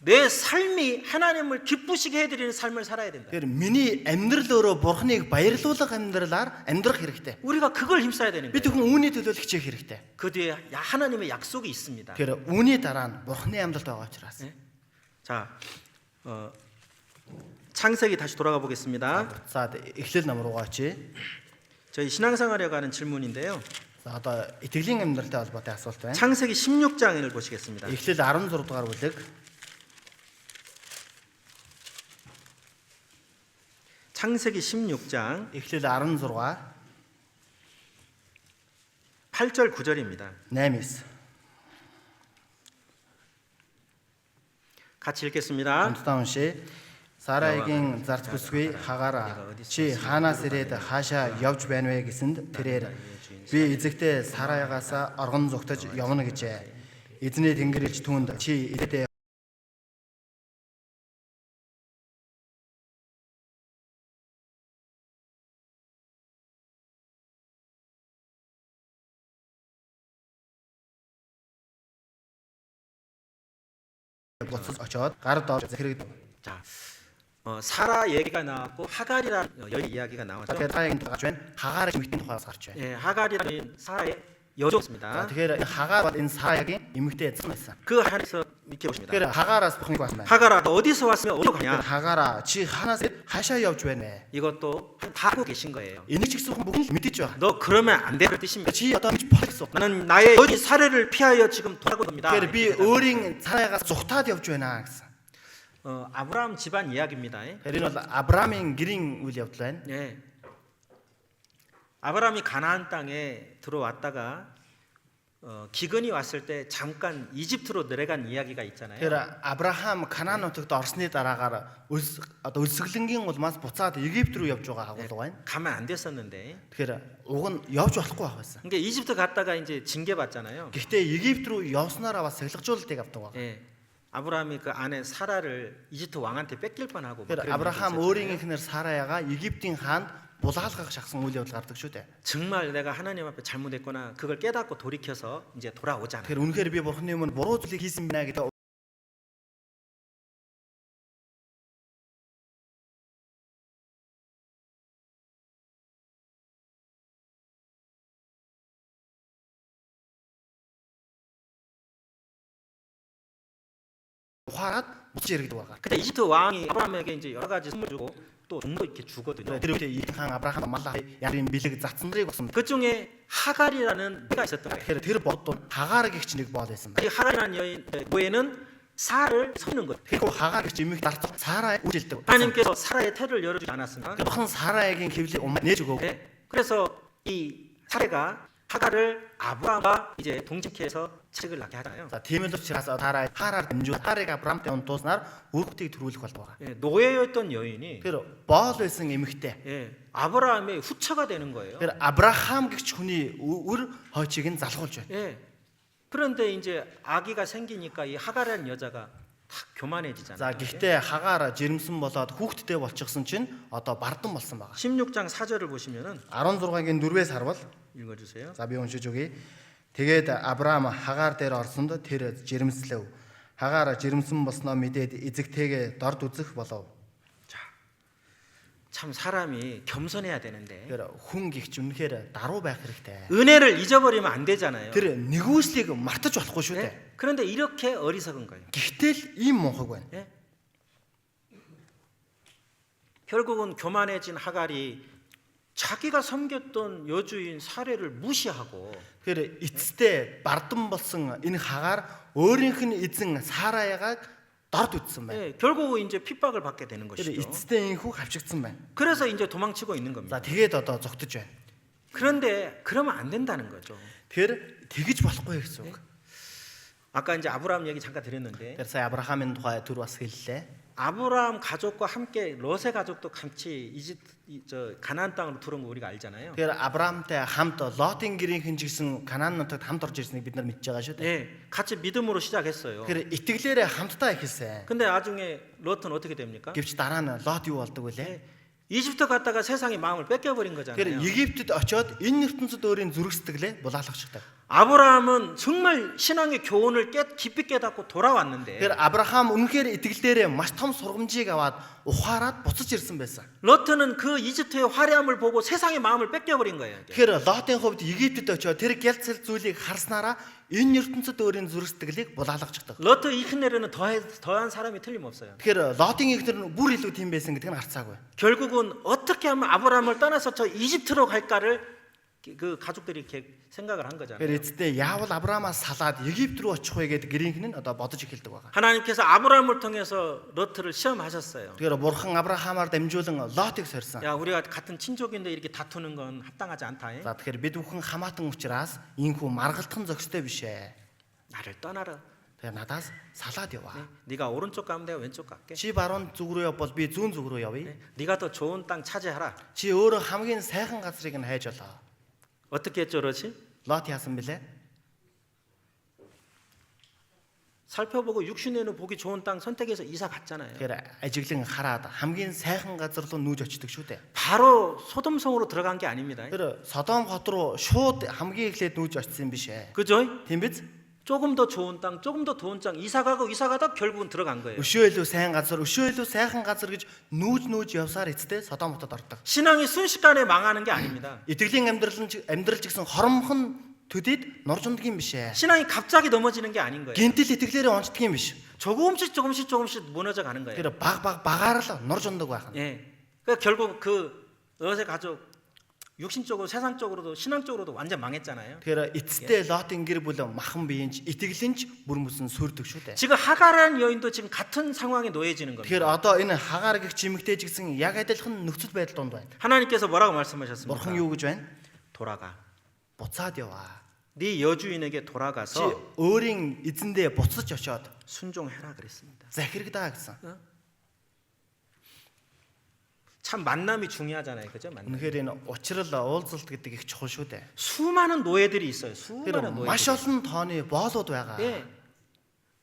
내 삶이 하나님을 기쁘시게 해드리는 삶을 살아야 된다. Тэгэхээр миний амьдрал өөрөө Бурхныг баярлуулах амьдралаар амьдрах хэрэгтэй. 우리가 그걸 힘써야 되는 Бид 거예요. бүхэн үүний төлөө л хичээх хэрэгтэй. 그 뒤에 하나님의 약속이 있습니다. Тэгэхээр үүний дараа нь Бурхны амлалт байгаа учраас. 예? 자, 창세기 다시 돌아가 보겠습니다. За эхлэл ном руугаа очие. 저희 신앙생활에 관한 질문인데요. За одоо итгэлийн амьдралтай холбоотой асуулт байна. 창세기 16장을 보시겠습니다. Эхлэл 16 дугаар бүлэг. 창세기 16장 Эхлэл 16 8절 9절입니다. 8-9. 같이 읽겠습니다. Хамтдаа уншия. Сараигийн зарц бүсгүй хагаараа чи хаанаас ирээд хаашаа явж байна вэ гэсэнд тэрээр би эзэгтэй Сараягаасаа оргон зүгтэж явна гэжээ. Эзний тэнгэр элч түүнд чи идэ буцаж очоод гар доор захирэг. 자, 사라 얘기가 나왔고 하갈이라는 여인 이야기가 나왔죠. Тэгэхээр Сарагийн гарч байна. Хагаар эмэгтэй тухайс гарч байна. 예, 하갈이라는 사라의 За 여종입니다. тэгэхээр Хагаар бол энэ Сараягийн эмэгтэй эзэн байсан. 그 하나님께서 이렇게 보십니다. Тэгэхээр Хагаараас Бурхныг басан байна. 하갈아, 너 어디서 왔으면 어디로 가냐? Хагаараа чи хаанаас хаашаа явж байна вэ? 이것도 다 알고 계신 거예요. Энийг ч гэсэн бүгд л мэдэж байгаа. 너 그러면 안 돼. 그 뜻입니다. Чи одоо гэж болох. 나는 나의 여인 사례를 피하여 지금 돌아가고 있습니다. Тэгэхээр би өөрийн царайгаас зүхтаад явж байна гэсэн. 아브라함 집안 이야기입니다. Тэгэхээр энэ бол Авраамийн гэрийн үйл явдал байна. 예. 아브라함이 가나안 땅에 들어왔다가 기근이 왔을 때 잠깐 이집트로 내려간 이야기가 있잖아요. Тэгэхээр Авраам Канаан нутагт орсны дараагаар одоо өлсгөлөнгийн улмаас буцаад Египт рүү явж байгаа агуулга байна. 가면 안 됐었는데. Тэгэхээр уг нь явж болохгүй байх байсан. 그러니까 이집트 갔다가 이제 징계 받잖아요. Гэхдээ Египт рүү явснараа бас сахилгажуулалтыг авдаг байна. 예. 아브라함이 그 아내 사라를 이집트 왕한테 뺏길 뻔하고. Тэгэхээр Авраам өөрийн эхнэр Сараягаа Египтийн хаанд булгаалгах шахсан үйл явдал гардаг шүү дээ. 정말 내가 하나님 앞에 잘못했구나. 그걸 깨닫고 돌이켜서 이제 돌아오잖아요. Тэгэхээр үнэхээр би Бурхны өмнө буруу зүйлийг хийсэн байна гэдэг ухаарад буцаж иргэдэг байгаа. 근데 이집트 왕이 아브라함에게 이제 여러 가지 선물 주고 또 돈도 이렇게 주거든요. Тэр үедээ хаан Авраам маллах ярийн бэлэг затсандрыг болсон. 그 중에 하갈이라는 애가 있었던 거예요. Тэгэхээр тэр бодод Хагаар гихч нэг бод байсан байна. 이 하갈이라는 여인 노예는 사를 섬는 거예요. Тэгэхээр Хагаар гихч эмэгт дарц Сараа үжилдэг. 하나님께서 사라의 태를 열어주지 않았습니다. Бурхан Сарагийн хэвлийг нээж өгөө. 네. 그래서 이 사례가 하갈을 아브라함과 이제 동침케 해서 책을 낳게 하잖아요. За тийм л учраас Сараа Хараар дэмжүү Харыг Авраамтай унтууснаар өргөтийг төрүүлэх болдог байгаа. 예, 노예였던 여인이 Тэр боол байсан эмэгтэй. 예, 아브라함의 후처가 되는 거예요. Тэр Авраам гихч хүний өр хойчийг нь залхуулж байна. 예. 그런데 이제 아기가 생기니까 이 하갈이라는 여자가 탁 За 교만해지잖아요. гэхдээ Хагаар жирэмсэн болоод хүүхдтэй болчихсон чинь одоо бардам болсон байгаа. 16장 4절을 보시면은 16-гийн 4-ээс харвал 읽어주세요. за би уншиж өгье. Тэгээд Авраам Хагаар дээр орсонд тэр жирэмслэв. Хагаар жирэмсэн болсноо мэдээд эзэгтэйгээ дорд үзэх болов. 참 사람이 겸손해야 되는데 Тэр хүн гихч үнэхээр даруй байх хэрэгтэй. 은혜를 잊어버리면 안 되잖아요. Тэр нэгүслийг мартаж болохгүй шүү дээ. 예? 그런데 이렇게 어리석은 거예요. Гэхдээ л ийм мунхаг байна. 예? 결국은 교만해진 하갈이 자기가 섬겼던 여주인 사례를 무시하고 Тэгэхээр эцэстээ бардам болсон энэ Хагаар өөрийнх нь эзэн Сараягааг дорд үзсэн байна. 예, 결국 이제 핍박을 받게 되는 Тэр 것이죠. эцэстээ энэ хүүг авчигдсан байна. 그래서 이제 도망치고 있는 겁니다. За тэгээд одоо зогтож байна. 그런데 그러면 안 된다는 거죠. Тэгэхээр тэгж болохгүй гэсэн үг. 아까 이제 아브라함 얘기 잠깐 드렸는데 Тэр сая Авраамын тухай түр бас хэллээ. 아브라함 가족과 함께 롯의 가족도 같이 가나안 땅으로 들어온 거 우리가 알잖아요. Тэгэхээр Авраамтай хамт Лотын гэрийнхэн ч гэсэн Канаан нутагт хамт орж ирснийг бид нар мэдж байгаа шүү дээ. 예, 같이 믿음으로 시작했어요. Тэгэхээр итгэлээрээ хамтдаа эхэлсэн. 근데 나중에 롯은 어떻게 됩니까? Гэвч дараа нь Лот юу болдог вүлээ? 이집트 갔다가 세상의 마음을 뺏겨버린 Тэгэхээр 거잖아요. Египтэд очоод энэ ертөнцид өөрийн зүрх сэтгэлээ булаалгачихдаг. 아브라함은 정말 신앙의 교훈을 깊이 깨닫고 돌아왔는데 Тэгэхээр Авраам үнэхээр итгэлээрээ маш том сургамжийг аваад ухаарад буцаж ирсэн байсан. 롯은 그 이집트의 화려함을 보고 세상의 마음을 뺏겨버린 거예요. Тэгэхээр Лотын хувьд Египтэд очоод тэр гялцэл зүйлийг харснараа энэ ертөнцид өөрийн зүрх сэтгэлийг булаалгачихдаг. 롯의 이χν에르는 더한 사람이 틀림없어요. Тэгэхээр Лотын ихнэр нь бүр илүү тийм байсан гэдэг нь харцаагүй. 결국은 어떻게 하면 아브라함을 떠나서 저 이집트로 갈까를 그 가족들이 이렇게 생각을 한 거잖아요. Тэгэхээр эцэстээ яавал Авраамаас салаад Египт рүү очих вэ гэдэг гэрийнх нь одоо бодож эхэлдэг байгаа. 하나님께서 아브라함을 통해서 롯을 시험하셨어요. Тэгэхээр бурхан Авраамаар дамжуулан Лотыг сорьсон. 야, 우리가 같은 친족인데 이렇게 다투는 건 합당하지 않다. За тэгэхээр бид бүхэн хамаатан учраас ийхүү маргалдах нь зохистой биш ээ. 나를 떠나라. Тэгээ надаас салаад яваа. 네가 오른쪽 가면 내가 왼쪽 갈게. Чи баруун зүг рүү явбал би зүүн зүг рүү явъя. 네가 더 좋은 땅 차지하라. Чи өөрөө хамгийн сайхан газрыг нь хайж олоо. 어떻게 했죠, 롯이? Лот яасан бэлээ? 살펴보고 육신의 눈 보기 좋은 땅 선택해서 이사 갔잖아요. Тэгэхээр ажиглан хараад хамгийн сайхан газар руу нүүж очдөг шүү дээ. 바로 소돔성으로 들어간 게 아닙니다. Тэр Содом хот руу шууд хамгийн эхлээд нүүж очсон юм биш ээ. 그죠? Тийм биз? 조금 더 좋은 땅, 조금 더 좋은 땅 이사 가다 결국은 들어간 거예요. Өшөө илүү сайн газар, өшөө илүү сайхан газар гэж нүүж явсаар эцтэй Содом хотод ордог. 신앙이 순식간에 망하는 게 아닙니다. Итгэлийн амьдрал ч гэсэн хоромхон төдийд нуржундаг юм биш ээ. 신앙이 갑자기 넘어지는 게 아닌 거예요. Гинтэл итгэлээрээ унцдаг юм биш. 조금씩 무너져 가는 거예요. Тэр багаар л нуржундаг байх. 예. 그러니까 결국 그 롯의 가족 육신적으로 세상적으로도 신앙적으로도 완전 망했잖아요. Тэгэхээр эцэстээ Лотын гэр бүл махан биеинч итгэлэнч бүр мөсөн сүрдэг шүү дээ. 지금 하갈이라는 여인도 지금 같은 상황에 놓여지는 겁니다. Тэгэхээр одоо энэ Хагаар гэх чимэгтэй ч гэсэн яг адилхан нөхцөл байдал донд байна. 하나님께서 뭐라고 말씀하셨습니까? Бурхан юу гэж байна? 돌아가. Буцаад яваа. 네 여주인에게 Чи 돌아가서 өөрийн эзэндээ буцаж очоод 순종해라 그랬습니다. захирагдаа гэсэн. 참 만남이 중요하잖아요. 그죠? 만남. Үнэхээр энэ учрал уулзалт гэдэг их чухал шүү дээ. 수많은 노예들이 있어요. Тэр 수많은 маш 노예들. олон тооны боолууд байгаа. 예.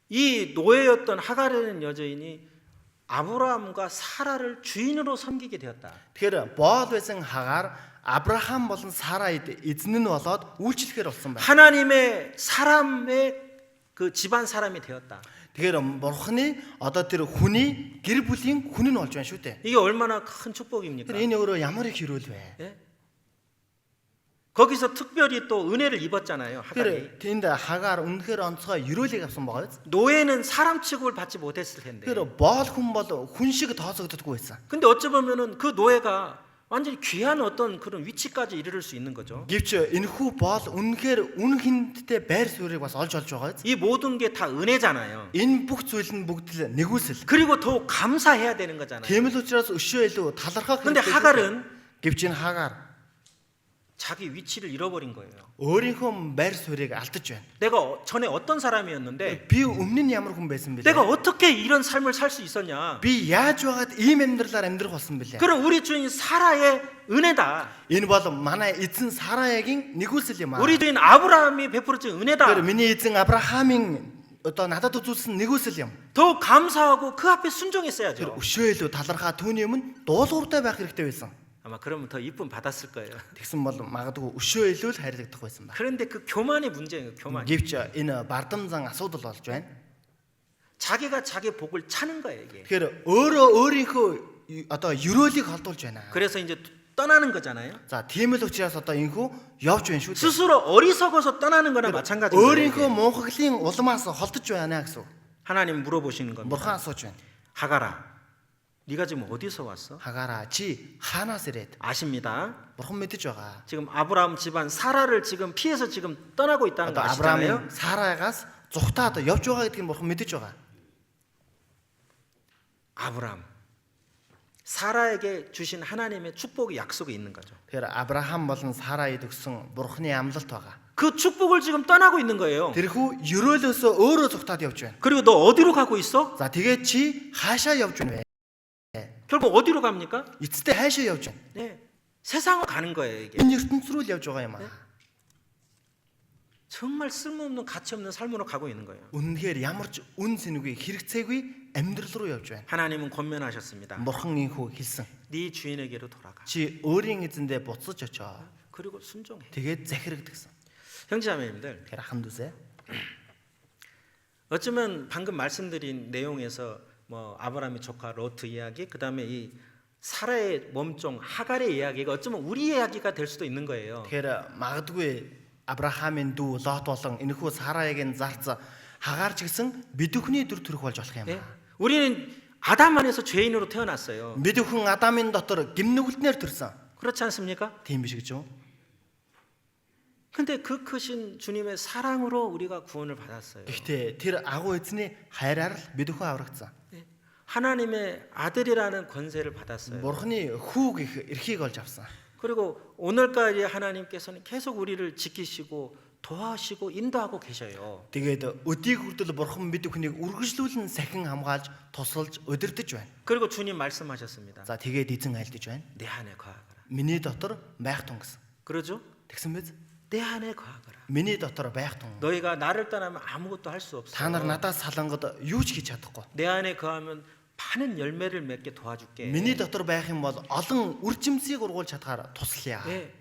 이 노예였던 하갈이라는 여자인이 아브라함과 사라를 주인으로 섬기게 되었다. Тэгэхээр боол байсан Хагаар Авраам болон Сарайд эзэн нь болоод үйлчлэхээр болсон байна. 하나님의 사람의 그 집안 사람이 되었다. Тэгэхээр бурхны одоо тэр хүний гэр бүлийн хүн нь болж байна шүү дээ. 이게 얼마나 큰 축복입니까? Тэр энэ өөрөө ямар их хэрүүл вэ? 예? 거기서 특별히 또 은혜를 입었잖아요. 하갈이. Тэр тэнд хагаар үнэхээр онцгой ерөөлийг авсан байгаа биз. 노예는 사람 취급을 받지 못했을 텐데. Тэр боол хүн бол хүн шиг тооцогддоггүй байсан. 근데 어찌 보면은 그 노예가 완전히 귀한 어떤 그런 위치까지 이르를 수 있는 거죠. Гэвч энэхүү боол үнэхээр үн хиндтэй байр суурийг бас олж байгаа биз. 이 모든 게 다 은혜잖아요. Энэ бүх зүйл нь бүгд л нэгүсэл. 그리고 더 감사해야 되는 거잖아요. Тийм л учраас өшөө илүү талархах 근데 하갈은 гэвч энэ хагаар 자기 위치를 잃어버린 거예요. өөрийнхөө байр суурийг алдаж байна. 내가 전에 어떤 사람이었는데 Би өмнө нь ямар хүн байсан бэлээ? 내가 어떻게 이런 삶을 살 수 있었냐? Би яаж байгаад ийм амьдралаар амьдрах болсон бэлээ? 그럼 우리 주인 사라의 은혜다. Энэ бол манай эзэн Сарагийн нэгүсэл юм аа. 우리 주인 아브라함이 베풀어준 Тэр 은혜다. миний эзэн Авраамийн одоо надад үзүүлсэн нэгүсэл юм. 더 감사하고 그 앞에 Тэр 순종했어야죠. өшөө илүү талархаа түүний өмнө дуулууртай байх хэрэгтэй байсан. 아마 그러면 더 이쁨 받았을 거예요. Тэгсэн бол магадгүй өшөө илүү л хайрлагдах байсан ба. 그런데 그 교만의 문제예요. 교만. Гэвч энэ бардамзан асуудал болж байна. 자기가 자기 복을 차는 거예요, 이게. Тэгэхээр өөрөө өөрийнхөө одоо ерөөлийг холдуулж байна. 그래서 이제 떠나는 거잖아요. За тийм л учраас одоо энэхүү явж байна шүү дээ. 스스로 어리석어서 떠나는 거나 마찬가지예요. өөрийнхөө 이게. мунхаглын улмаас холдож байна гэсэн. 하나님 물어보시는 겁니다. Бурхан асууж байна. 하가라, 네가 지금 어디서 왔어? Хагаараа чи хаанаас ирээд? 아십니다. Бурхан мэдэж байгаа. 지금 아브라함 집안 사라를 지금 피해서 지금 떠나고 있다는 거 Одоо 아시잖아요. Авраамын Сараагаас зүхтаад явж байгаа гэдгийг Бурхан мэдэж байгаа. 아브라함, 사라에게 주신 하나님의 축복의 약속이 있는 거죠. Тэгэхээр Авраам болон Сараад өгсөн Бурханы амлалт байгаа. 그 축복을 지금 떠나고 있는 거예요. Тэрхүү ерөөлөөсөө өөрөө зүхтаад явж байна. 그리고 너 어디로 가고 있어? За тэгээд чи хаашаа явж байна вэ? 결국 어디로 갑니까? Эцэстээ хаашаа явж байна? 네, 세상으로 가는 거예요 이게. Энэ ертөнц рүү л явж байгаа юм аа. 정말 쓸모없는 가치 없는 삶으로 가고 있는 거예요. Үнэнхээр ямар ч үн цэнэгүй хэрэгцээгүй амьдрал руу явж байна. 하나님은 권면하셨습니다. Бурхан инхүү хэлсэн. 네 주인에게로 돌아가. Чи өөрийн эзэндээ буцаж очоо. 그리고 순종해. Тэгээд захираг гэсэн. 형제자매님들, Тэгэхээр хан дүүсээ. 어쩌면 방금 말씀드린 내용에서 뭐 아브라함의 조카 로트 이야기, 그다음에 이 사라의 몸종 하갈의 이야기가 어쩌면 우리 이야기가 될 수도 있는 거예요. Тэгэхээр магадгүй Авраамын дүү Лот болон энэхүү Сарагийн зарц хагаар ч гэсэн бидүхний дүр төрх болж болох юм 예? аа. 우리는 아담 안에서 죄인으로 태어났어요. Бидүхэн Адамын дотор гимнүгэлтнээр төрсөн. 그렇지 않습니까? Тийм биш гэж юу? 근데 그 크신 주님의 사랑으로 우리가 구원을 받았어요. Гэхдээ тэр агуу эзний хайраар л бидүхэн аврагдсан. 예? 하나님의 아들이라는 권세를 받았어요. Бурхны хүү гэх эрхийг олж авсан. 그리고 오늘까지 하나님께서는 계속 우리를 지키시고 도와주시고 인도하고 계셔요. Тэгээд өдийг хүртэл Бурхан бидүхнийг үргэлжлүүлэн сахин хамгаалж тусалж удирдах байна. 그리고 주님 말씀하셨습니다. За тэгээд эзэн айлдаж байна. 내 안에 거하거라. Миний дотор байх тун гэсэн. 그러죠? Тэгсэн биз? 내 안에 거하거라. Миний дотор байх тун. 너희가 나를 떠나면 아무것도 할 수 없어. Та нар надаас салангад юу ч хийж чадахгүй. 내 안에 거하면 많은 열매를 맺게 도와줄게. Миний дотор байх юм бол олон үр жимсийг ургуулж чадхаар туслая. 예.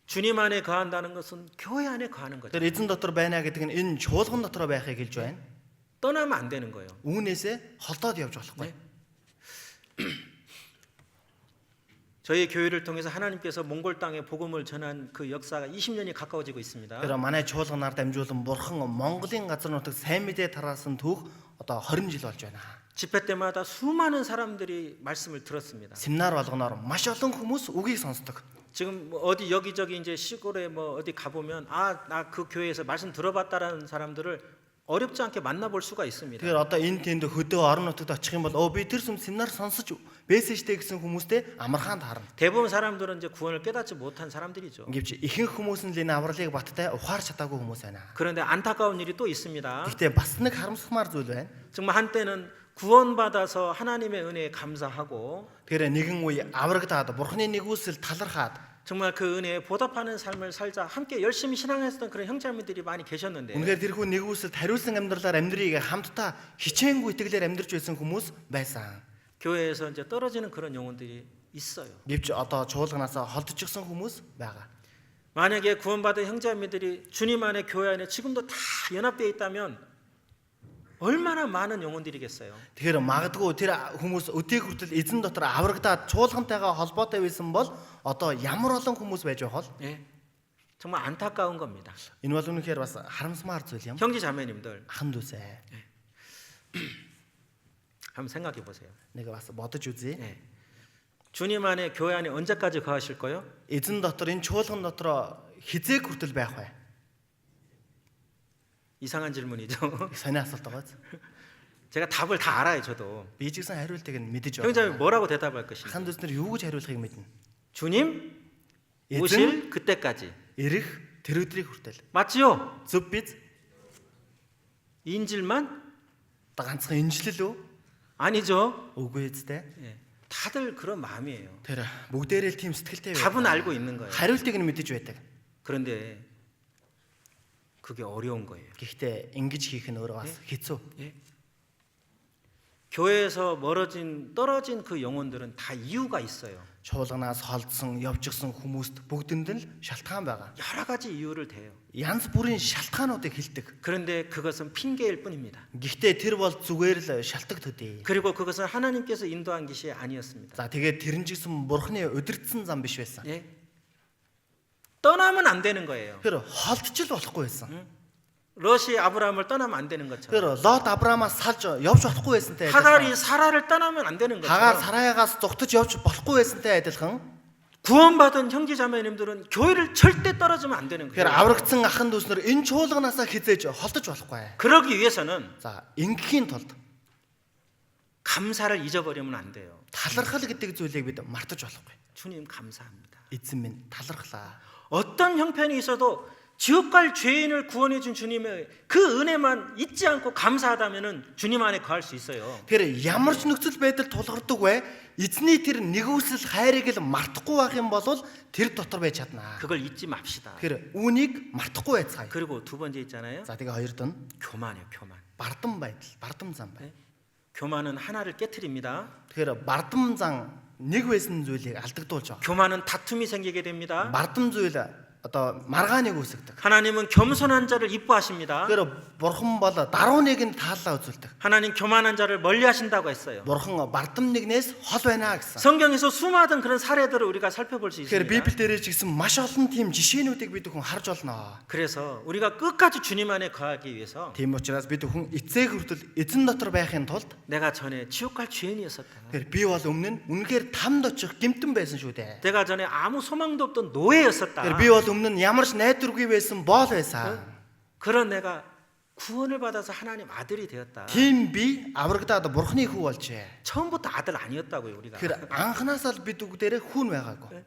주님 안에 거한다는 것은 교회 안에 거하는 거죠. Тэр эзэн дотор байна гэдэг нь энэ чуулган дотор байхыг хэлж байна. 떠나면 안 되는 거예요. Үүнээсээ холдоод явж болохгүй. 네. 저희 교회를 통해서 하나님께서 몽골 땅에 복음을 전한 그 역사가 20년이 가까워지고 있습니다. Тэр манай чуулганаар дамжуулан Бурхан Монголын газар нутагт сайн мэдээ тараасан түүх одоо 20 жил болж байна. 집회 때마다 수많은 사람들이 말씀을 들었습니다. Семинар болгоноор маш олон хүмүүс үгийг сонсдог. 지금 뭐 어디 여기저기 이제 시골에 뭐 어디 가보면 아, 나 그 교회에서 말씀 들어봤다라는 사람들을 어렵지 않게 만나볼 수가 있습니다. Тэгэхээр одоо энэ тэнд хөдөө орон нутагт очих юм бол би тэр семинар сонсож байсан штэ гэсэн хүмүүстэй амархаанд харна. 대부분 사람들은 이제 구원을 깨닫지 못한 사람들이죠. Гэвч ихэнх хүмүүс нь л энэ авралыг баттай ухаарч чадаагүй хүмүүс байна. 그런데 안타까운 일이 또 있습니다. Гэхдээ бас нэг харамсалмаар зүйл байна. 정말 한때는 구원받아서 하나님의 은혜에 감사하고 Тэгэхээр нэгэн үе аврагдаад Бурханы нэгүсэл талархаад 정말 그 은혜에 보답하는 삶을 살자 함께 열심히 신앙했던 그런 형제자매들이 많이 계셨는데 үнэхээр тэрхүү нэгүсэлд хариулсан амьдралаар амьдрийг хамтдаа хичээнгүй итгэлээр амьдрж байсан хүмүүс байсан. 교회에서 이제 떨어지는 그런 영혼들이 있어요. Гэвч одоо чуулганаас холдчихсон хүмүүс байгаа. 만약에 구원받은 형제자매들이 주님 안에 교회 안에 지금도 다 연합되어 있다면 얼마나 많은 영혼들이겠어요. Тэгэхээр магадгүй тэр хүмүүс өдийг хүртэл эзэн дотор аврагдаад чуулгантайгаа холбоотой байсан бол одоо ямар олон хүмүүс байж байх вэ? 예. 정말 안타까운 겁니다. Энэ бол үнэхээр бас харамсмаар зүйл юм. 형제 자매님들 Ахын дүүсээ. 한번 생각해 보세요. Нэг бас бодож үзье. 예. 주님 안에 교회 안에 언제까지 거하실 거요? Эзэн дотор энэ чуулган дотор хизээг хүртэл байх вэ? 이상한 질문이죠. Сони асуулт байгаа. 제가 답을 다 알아요, 저도. Би ч гэсэн хариултыг нь мэдэж 형제 자매 байна. 뭐라고 대답할 것인가? Ахын дүүснэр юу гэж хариулахыг мэднэ. 주님 Эзэн 오실 그때까지. ирэх тэр өдрийг хүртэл. 맞지요? Зөв биз? 인질만? Ганцхан инжлэл үү? 아니죠. Үгүй эзтэй. 예. 다들 그런 마음이에요. Тэр бүгдээрээ л тийм сэтгэлтэй 답은 байна. 알고 있는 거예요. Хариултыг нь мэдэж байдаг. 그런데 그게 어려운 거예요. Гэхдээ ингэж хийх нь өөрөө бас хэцүү. 예? 교회에서 떨어진 그 영혼들은 다 이유가 있어요. Чуулганаас холдсон, явжгсан хүмүүст бүгдэнд нь шалтгаан байгаа. 여러 가지 이유를 대요. Янз бүрийн шалтгаануудыг хэлдэг. 그런데 그것은 핑계일 뿐입니다. Гэхдээ тэр бол зүгээр л шалтгаан төдий. 그리고 그것은 하나님께서 인도한 것이 아니었습니다. За тэгээд тэр нь ч гэсэн бурхны удирдсан зам биш байсан. 예? 떠나면 안 되는 거예요. Тэр холдчих л болохгүй байсан. 롯이 아브라함을 떠나면 안 되는 것처럼 Тэр Лот Авраамаас салж явж болохгүй байсантай 하갈이 사라를 떠나면 안 되는 Хагаар 것처럼 Сараяагаас зугтаж явж болохгүй байсантай адилхан 구원받은 형제자매님들은 교회를 절대 떨어지면 안 되는 тэгэхээр 거예요. аврагдсан ахын дүүснэр энэ чуулганаасаа хизээж холдож болохгүй. 그러기 위해서는 За ингэхийн тулд 감사를 잊어버리면 안 돼요. талархал гэдэг зүйлийг бид мартаж болохгүй. 주님 감사합니다. Эзэн минь талархлаа. 어떤 형편이 있어도 지옥 갈 죄인을 구원해 준 주님의 그 은혜만 잊지 않고 감사하다면은 주님 안에 거할 수 있어요. Тэгэхээр ямар ч нөхцөл байдал тулгардаг вэ? Эзний тэр нэгүсэл хайрыг л мартахгүй байх юм бол тэр дотор байж чаднаа. 그걸 잊지 맙시다. Тэгэхээр үүнийг мартахгүй байцгаая. 그리고 두 번째 있잖아요. За тэгээ хоёр дон 교만이요, 교만. бардам байдал, бардам зам бай. 교만은 하나를 깨트립니다. Тэгэхээр бардам зан нэг байсан зүйлийг алдагдуулж байгаа. 교만은 다툼이 생기게 됩니다. Бардам зүйл одоо маргааныг үүсгдэг. 하나님은 겸손한 자를 이뻐하십니다. Тэгэхээр бурхан бол даруй нэгэнд тааллаа үзүүлдэг. 하나님 교만한 자를 멀리하신다고 했어요. Бурхан бардам нэгнээс хол байна гэсэн. 성경에서 수많은 그런 사례들을 우리가 살펴볼 수 Тэгэхээр 있습니다. Библиэлд ч гэсэн маш олон тийм жишээнүүдийг бид хүн харж болно. 그래서 우리가 끝까지 주님 안에 거하기 위해서 Тийм учраас бид хүн эцэг хүртэл эзэн дотор байхын тулд 내가 전에 지옥 갈 죄인이었었다. тэгэхээр би бол өмнө нь үнэхээр тамд очих гэмтэн байсан шүү дээ. 내가 전에 아무 소망도 없던 노예였었다. Тэгэхээр би бол өмнө нь ямар ч найдваргүй байсан боол байсан. 그런 내가 구원을 받아서 하나님 아들이 되었다. Тийм би аврагдаад бурхны хүү болжээ. 처음부터 아들 아니었다고요, 우리가. Тэгэхээр анханасаа л бид бүгдээрээ хүүн байгаагүй.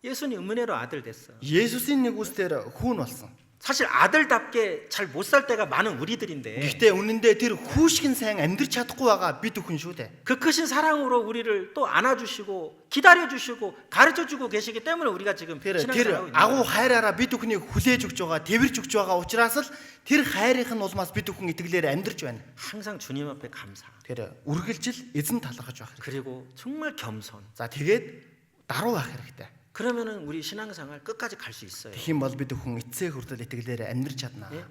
예수님 은혜로 아들 됐어. Есүсийн нэгүслэр хүүн болсон. 사실 아들답게 잘 못 살 때가 많은 우리들인데 Гэхдээ үнэндээ тэр хүүшгэн сайн амьдрч чадахгүй байгаа бид хүн шүү дээ. 그 크신 사랑으로 우리를 또 안아주시고 기다려주시고 가르쳐주고 계시기 때문에 우리가 지금 Тэр 신앙생활하고 있는 агуу 거예요. хайраараа бид бүхнийг хүлээж өгч байгаа, тэрвэрч өгч байгаа учраас л тэр хайрын улмаас бид бүхэн итгэлээр амьдрч байна. 항상 주님 앞에 감사. Тэр үргэлжил эзэн талархаж байх хэрэгтэй. 그리고 정말 겸손. За тэгээд даруй байх хэрэгтэй. 그러면은 우리 신앙생활 끝까지 갈 수 있어요. Тэгэх юм бол бид бүхэн эцсээ хүртэл итгэлээр амьдрч чаднаа. 예?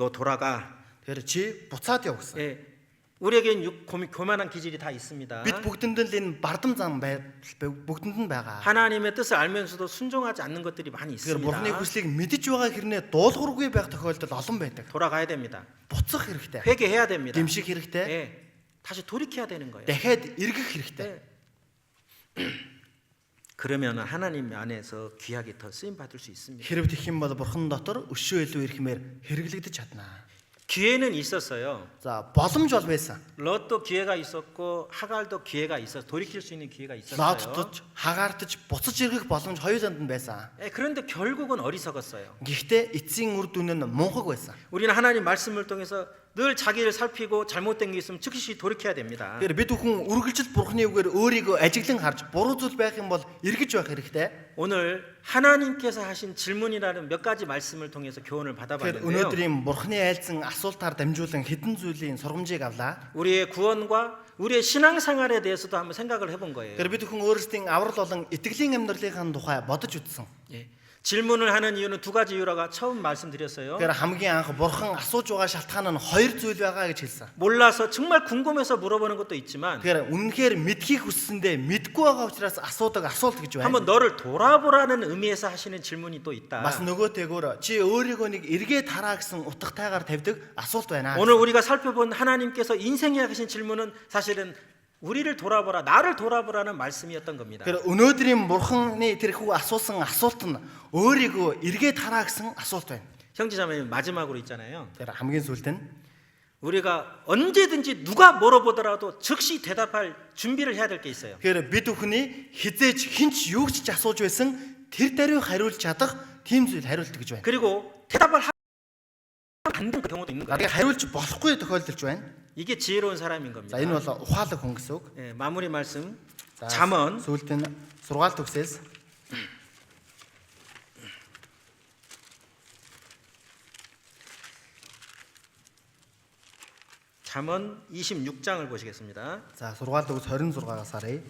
너 돌아가. Тэр чи буцаад яв гэсэн. 예. 우리에겐 교만한 기질이 다 있습니다. Бид бүгдэнд л энэ бардам зам бүгдэнд нь байгаа. 하나님의 뜻을 알면서도 순종하지 않는 것들이 많이 Тэгэхээр бурхны 있습니다. хүслийг мэдж байгаа хэрнээ дуулуургүй байх тохиолдол олон байдаг. 돌아가야 됩니다. Буцах хэрэгтэй. 회개해야 됩니다. Гэмших хэрэгтэй. 예. 다시 돌이켜야 되는 거예요. Дахиад эргэх хэрэгтэй. 예. 그러면 하나님 안에서 귀하게 더 쓰임 받을 수 있습니다. Хэрэг тэгэх юм бол бурхан дотор өшөө илүү ирэхмээр хэрэглэгдэж чаднаа. 기회는 있었어요. За боломж бол байсан. 롯도 기회가 있었고 하갈도 기회가 있어 돌이킬 수 있는 기회가 있었어요. Лоттож, хагаартаж, буцаж ирэх боломж хоёуланд нь байсан. 예, 그런데 결국은 어리석었어요. Гэхдээ эцсийн үр дүн нь мунхаг байсан. 우리는 하나님 말씀을 통해서 늘 자기를 살피고 잘못된 게 있으면 즉시 돌이켜야 됩니다. Тэгэхээр бид бүхэн үргэлжил бурхны үгээр өөрийгөө ажиглан харж буруу зүйл байх юм бол эргэж байх хэрэгтэй. 오늘 하나님께서 하신 질문이라는 몇 가지 말씀을 통해서 교훈을 Тэгэхээр 받아봤는데요. өнөөдрийн бурхны айлцсан асуултаар дамжуулан хэдэн зүйлийн сургамжийг авлаа. 우리의 구원과 우리의 신앙생활에 대해서도 한번 생각을 해본 거예요. Тэгэхээр бид бүхэн өөрсдийн аврал болон итгэлийн амьдралынхаа тухай бодож үзсэн. 예. 질문을 하는 이유는 두 가지 이유라고 처음 말씀드렸어요. Тэгэхээр хамгийн анх бурхан асууж байгаа шалтгаан нь хоёр зүйл байгаа гэж хэлсэн. 몰라서 정말 궁금해서 물어보는 것도 있지만 Тэгэхээр үнэнхээр мэдхийг хүссэндээ мэдгүй байгаа учраас асуудаг асуулт гэж байна. 한번 너를 돌아보라는 의미에서 하시는 질문이 또 있다. Бас нөгөөтэйгөр чи өөрийгөө нэг эргээд хараа гэсэн утгатайгаар тавьдаг асуулт байна. 오늘 우리가 살펴본 하나님께서 인생에 하신 질문은 사실은 우리를 돌아보라, 나를 돌아보라는 말씀이었던 겁니다. Тэгэхээр өнөөдрийн бурханы тэрхүү асуусан асуулт нь өөрийгөө эргээд хараа гэсэн асуулт байна. 형제자매님 마지막으로 있잖아요. Тэгэхээр хамгийн сүүлд нь 우리가 언제든지 누가 물어보더라도 즉시 대답할 준비를 해야 될 게 있어요. тэгэхээр бид бүхний хизээж хинч юу ч асууж байсан тэр даруй хариулж чадах тийм зүйл хариулт гэж байна. 그리고 대답을 안 되는 경우도 있는 거예요. Нарыг хариулж болохгүй тохиолдолж байна. 이게 지혜로운 사람인 겁니다. За энэ бол ухаалаг хүн гэсэн үг. 예, 마무리 말씀. За, 잠언 сүүлд нь сургаалт төгсөөс 잠언 26장을 보시겠습니다. за сургаалт төгс 26-аас харъя.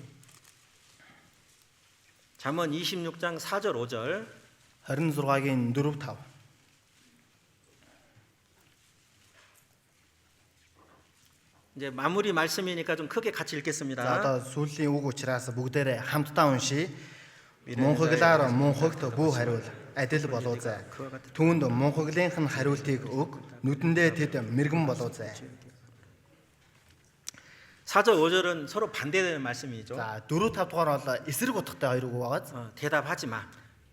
잠언 26장 4절 5절 26-гийн 4-5. 이제 마무리 말씀이니까 좀 크게 같이 За 읽겠습니다. одоо сүүлийн үг учраас бүгдээрээ хамтдаа уншия. Мунхаглаар мунхагт бүү хариул адил болоо зай. Түүнд мунхаглынх нь хариултыг өг. Нүдэндээ тэд мэрэгэн болоо зай. 4절 5절은 서로 반대되는 말씀이죠. За 4-5 дугаар бол эсрэг утгатай хоёр үг байгаа. 대답하지 마.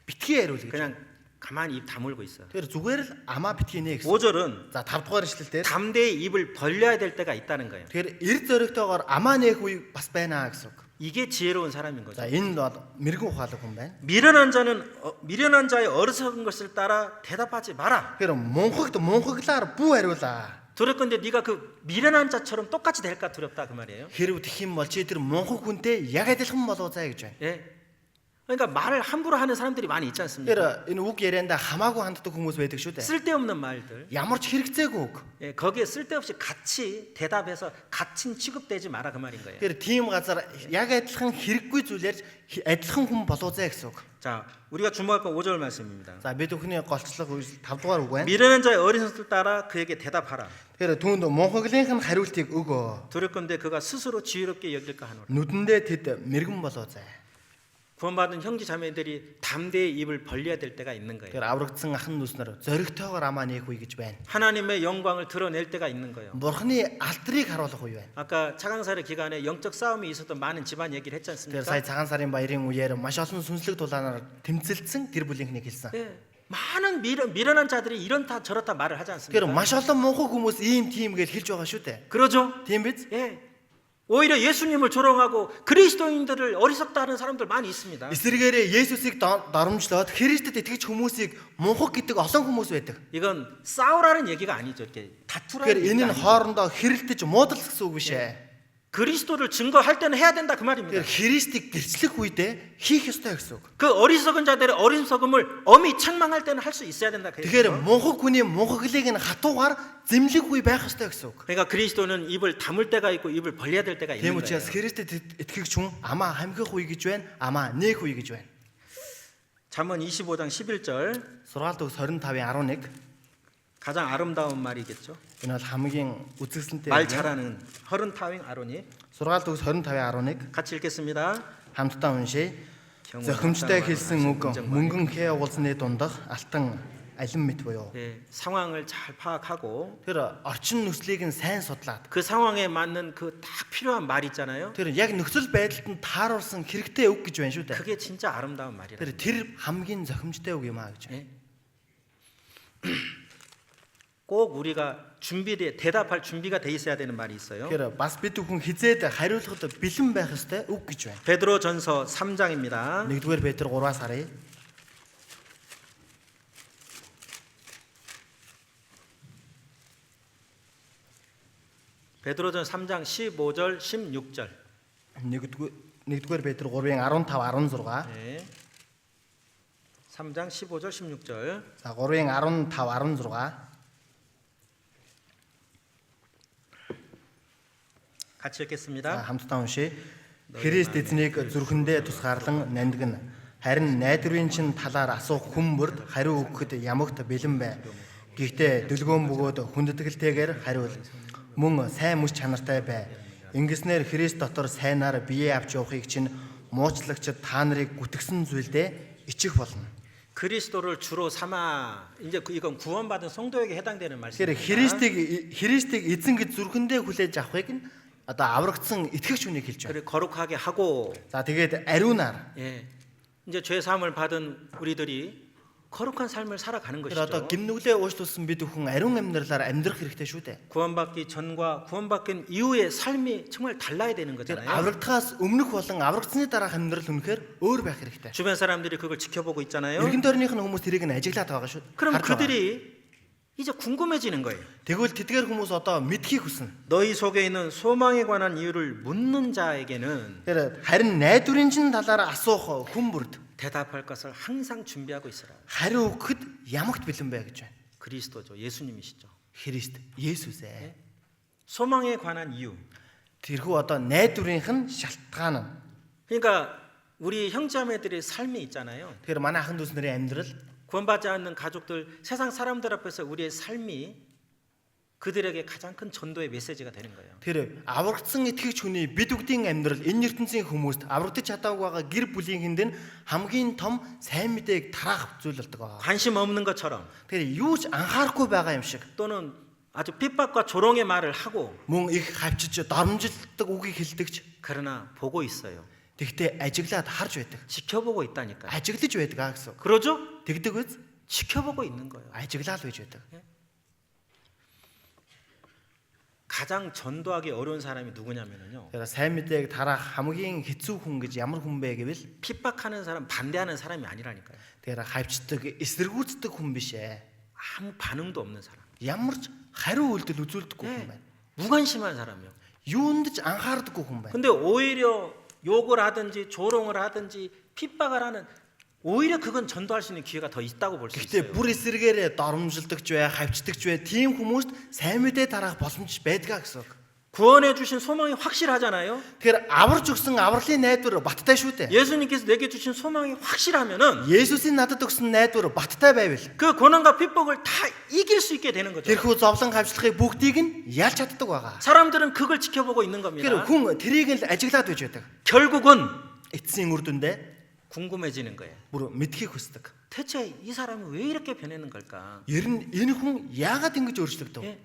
Битгий хариул гэж. 그냥 가만히 입 다물고 있어. Тэр зүгээр л амаа битгий нэ гэсэн. 5절은 За 5 дугаар ишлэлдэр 담대히 입을 벌려야 될 때가 있다는 거예요. тэр эрд зоригтойгоор амаа нээх үе бас байна гэсэн үг. 이게 지혜로운 사람인 거죠. За энэ бол мэрэгэн ухаалаг хүн байна. 미련한 자의 어리석은 것을 따라 대답하지 마라. Тэр мунхагт мунхаглаар бүү хариулаа. 두렵건데 네가 그 미련한 자처럼 똑같이 될까 두렵다 그 말이에요. Хэрв тэгэх юм бол чи тэр мунхаг хүнтэй яг адилхан болоо зай гэж байна. 예. 그러니까 말을 함부로 하는 사람들이 많이 있지 않습니까? Тэр энэ үг ярианда хамаагүй ханддаг хүмүүс байдаг шүү дээ. 쓸데없는 말들. Ямар ч хэрэгцээгүй үг. 예, 거기에 쓸데없이 같이 대답해서 같이 취급되지 마라 그 말인 거예요. Тэр тийм газар яг адилхан хэрэггүй зүйл ярьж адилхан хүн болоо зай гэсэн үг. 자, 우리가 주목할 건 5절 말씀입니다. За бид бүхний голчлог 5 дугаар үг байна. 미련한 자의 어리석을 따라 그에게 대답하라. Тэр түүнд мунхаглынх нь хариултыг өгөө. 두렵건대 그가 스스로 지혜롭게 여길까 하노라. Нүдэндээ тэд мэрэгэн болоо зай. 구원받은 형제 자매들이 담대히 입을 벌려야 될 때가 있는 거예요. Тэр аврагдсан ахын нүснэр зоригтойгоор амаа нээх үе гэж байна. 하나님의 영광을 드러낼 때가 있는 거예요. Бурхны алдрыг харуулах үе байна. 아까 차강사의 기간에 영적 싸움이 있었던 많은 집안 얘기를 했지 Тэр 않습니까? сая цагаан сарын баярын үеэр маш олон сүнслэг дулаанаар тэмцэлсэн гэр бүлийнхнийг хэлсэн. 예, 많은 미련한 자들이 이런다 저렇다 말을 하지 Тэр 않습니까? маш олон мунхаг хүмүүс ийм тийм гэж хэлж байгаа шүү дээ. 그러죠? Тийм биз? 예. 오히려 예수님을 조롱하고 그리스도인들을 어리석다 하는 사람들 많이 있습니다. Эсвэргээрээ Есүсийг доромжлоод Христэд итгэж хүмүүсийг мунхаг гэдэг олон хүмүүс байдаг. 이건 싸우라는 얘기가 아니죠. 이렇게 다투라는 Тэгэхээр энэ 얘기가 нь 아니죠. хоорондоо хэрэлдэж муудал гэсэн үг биш ээ. 그리스도를 증거할 때는 해야 된다 그 말입니다. Тэгэхээр Христийг гэрчлэх үедээ хийх ёстой гэсэн үг. 그 어리석은 자들의 어리석음을 엄히 책망할 때는 할 수 있어야 된다 그 Тэгэхээр 얘기죠. мунхаг хүний мунхаглыг нь хатуугаар зэмлэх үе байх ёстой гэсэн үг. 그러니까 그리스도는 입을 다물 때가 있고 입을 벌려야 될 때가 Тийм 있는 учраас 거예요. Христэд итгэгч хүн амаа хамгих үе гэж байна, амаа нээх үе гэж байна. 잠언 25장 11절 Сургаалт төгс 25:11 가장 아름다운 말이겠죠. энэ бол хамгийн үзэсгэлэнтэй. 말 잘하는 허른타윙 아론이 Сургаалт төгс 25:11 같이 읽겠습니다. хамтдаа уншия. Зохимжтой хэлсэн үг мөнгөн хээ уулзны дундах алтан алин мэт буюу. 예, 상황을 잘 파악하고 Тэр орчин нөхцөлийг нь сайн судлаад 그 상황에 맞는 그 딱 필요한 말 있잖아요. тэр яг нөхцөл байдалд нь тааруулсан хэрэгтэй үг гэж байна шүү дээ. 그게 진짜 아름다운 말이라. Тэр хамгийн зохимжтой үг юм аа гэж. 예. 꼭 우리가 대답할 준비가 돼 있어야 되는 말이 있어요. Тэгэхээр бас бид хүн хизээд хариулахад бэлэн байх ёстой үг гэж байна. 베드로전서 3장입니다. 1-р Петр 3-аас харъя. 베드로전 3장 15절 16절. 1-р Петр 3-ын 15-16. 네. 3장 15절 16절. За 3-ын 15-16. 같이 За 읽겠습니다. хамтдаа уншия. Христ эзнийг зүрхэндээ тусгаарлан нандинг Харин найдварын чинь талаар асуух хүмүүрд хариу өгөхөд ямагт бэлэн бай. Гэхдээ дүлгөөн бөгөөд хүндэтгэлтэйгээр хариул. Мөн сайн мөч чанартай бай. Ингэснээр Христ дотор сайнаар бие авч явахыг чинь муучлагчид та нарыг гүтгсэн зүйлдээ ичих болно. 그리스도를 주로 삼아 이제 이건 구원받은 성도에게 해당되는 Тэгэхээр 말씀입니다. Христийг эзэн гэж зүрхэндээ хүлээж авахыг нь одоо аврагдсан итгэгч хүнийг хэлж байна. 그리고 거룩하게 하고 За тэгээд ариунаар 예. 이제 죄 사함을 받은 우리들이 거룩한 삶을 살아가는 тэр одоо 것이죠. гимнүглээ уучлуулсан бид бүхэн ариун амьдралаар амьдрах хэрэгтэй шүү дээ. 구원받기 전과 구원받기 이후의 삶이 정말 달라야 되는 Тэр 거잖아요. аврагдахаас өмнөх болон аврагдсны дараах амьдрал үнэхээр өөр байх хэрэгтэй. 주변 사람들이 그걸 지켜보고 있잖아요. Иргэн тойрных нь хүмүүс тэрийг нь ажиглаад байгаа шүү. 그럼 харж байгаа. 그들이 이제 궁금해지는 거예요. Тэгвэл тэдгээр хүмүүс одоо мэдхийг хүснэ. 너희 속에 있는 소망에 관한 이유를 묻는 자에게는 Тэр харин найдварын чинь талаар асуух хүмүүрд 대답할 것을 항상 준비하고 있으라. хариу өгөхөд ямагт бэлэн бай гэж байна. 그리스도죠. 예수님이시죠. Христ, Есүс ээ. 소망에 관한 이유. Тэрхүү одоо найдварынх нь шалтгаан нь. 그러니까 우리 형제자매들의 삶이 있잖아요. Тэгэхээр манай ахын дүүс нарын амьдрал 구원받지 않는 가족들, 세상 사람들 앞에서 우리의 삶이 그들에게 가장 큰 전도의 메시지가 되는 거예요. тэр аврагдсан итгэгч хүний бид бүгдийн амьдрал энэ ертөнцийн хүмүүст аврагдаж чадаагүй байгаа гэр бүлийн хүнд нь хамгийн том сайн мэдээг тараах зүйл болдог байгаа. 관심 없는 것처럼 Тэр юу ч анхаарахгүй байгаа юм шиг 또는 아주 핍박과 조롱의 말을 하고 мөн их хавчиж доромжилдог үгийг хэлдэгч 그러나 보고 있어요. тэгтээ ажиглаад харж байдаг. 지켜보고 있다니까요. ажиглаж байдаг аа гэсэн. 그러죠? Тэгдэг үз 지켜보고 있는 거예요. ажиглаад байж байдаг. 가장 전도하기 어려운 사람이 누구냐면요. Тэр сайн мэдээг тараах хамгийн хэцүү хүн гэж ямар хүн бэ гэвэл 핍박하는 사람, 반대하는 사람이 아니라니까요. тэр хавчдаг, эсэргүүцдэг хүн биш ээ. 아무 반응도 없는 사람. Ямар ч хариу үйлдэл үзүүлдэггүй хүн 네. байна. 무관심한 사람이요. Юунд ч анхаардаггүй хүн байна. 근데 오히려 욕을 하든지 조롱을 하든지 핍박을 하는 오히려 그건 전도할 수 있는 기회가 더 있다고 볼 수 Гэхдээ 있어요. бүр эсэргээрээ доромжилдагч бай, хавчдагч бай, тийм хүмүүст сайн мэдээ тараах боломж байдгаа гэсэн. 구원해 주신 소망이 확실하잖아요. Тэгэхээр аварж өгсөн авралын найдвар баттай шүү дээ. 예수님께서 내게 주신 소망이 확실하면은 Есүсийн надад өгсөн найдвар баттай байвал 그 고난과 핍박을 다 이길 수 있게 되는 거죠. тэрхүү зовлон хавчлагыг бүгдийг нь ялж чаддаг байгаа. 사람들은 그걸 지켜보고 있는 겁니다. Тэгэхээр хүн тэрийг л ажиглаад байж байдаг. 결국은 Эцсийн үр дүндээ 궁금해지는 거예요. бүр мэдхийг хүсдэг. 대체 이 사람이 왜 이렇게 변하는 걸까? Ер нь энэ хүн яагаад ингэж өөрчлөгдөв? 예.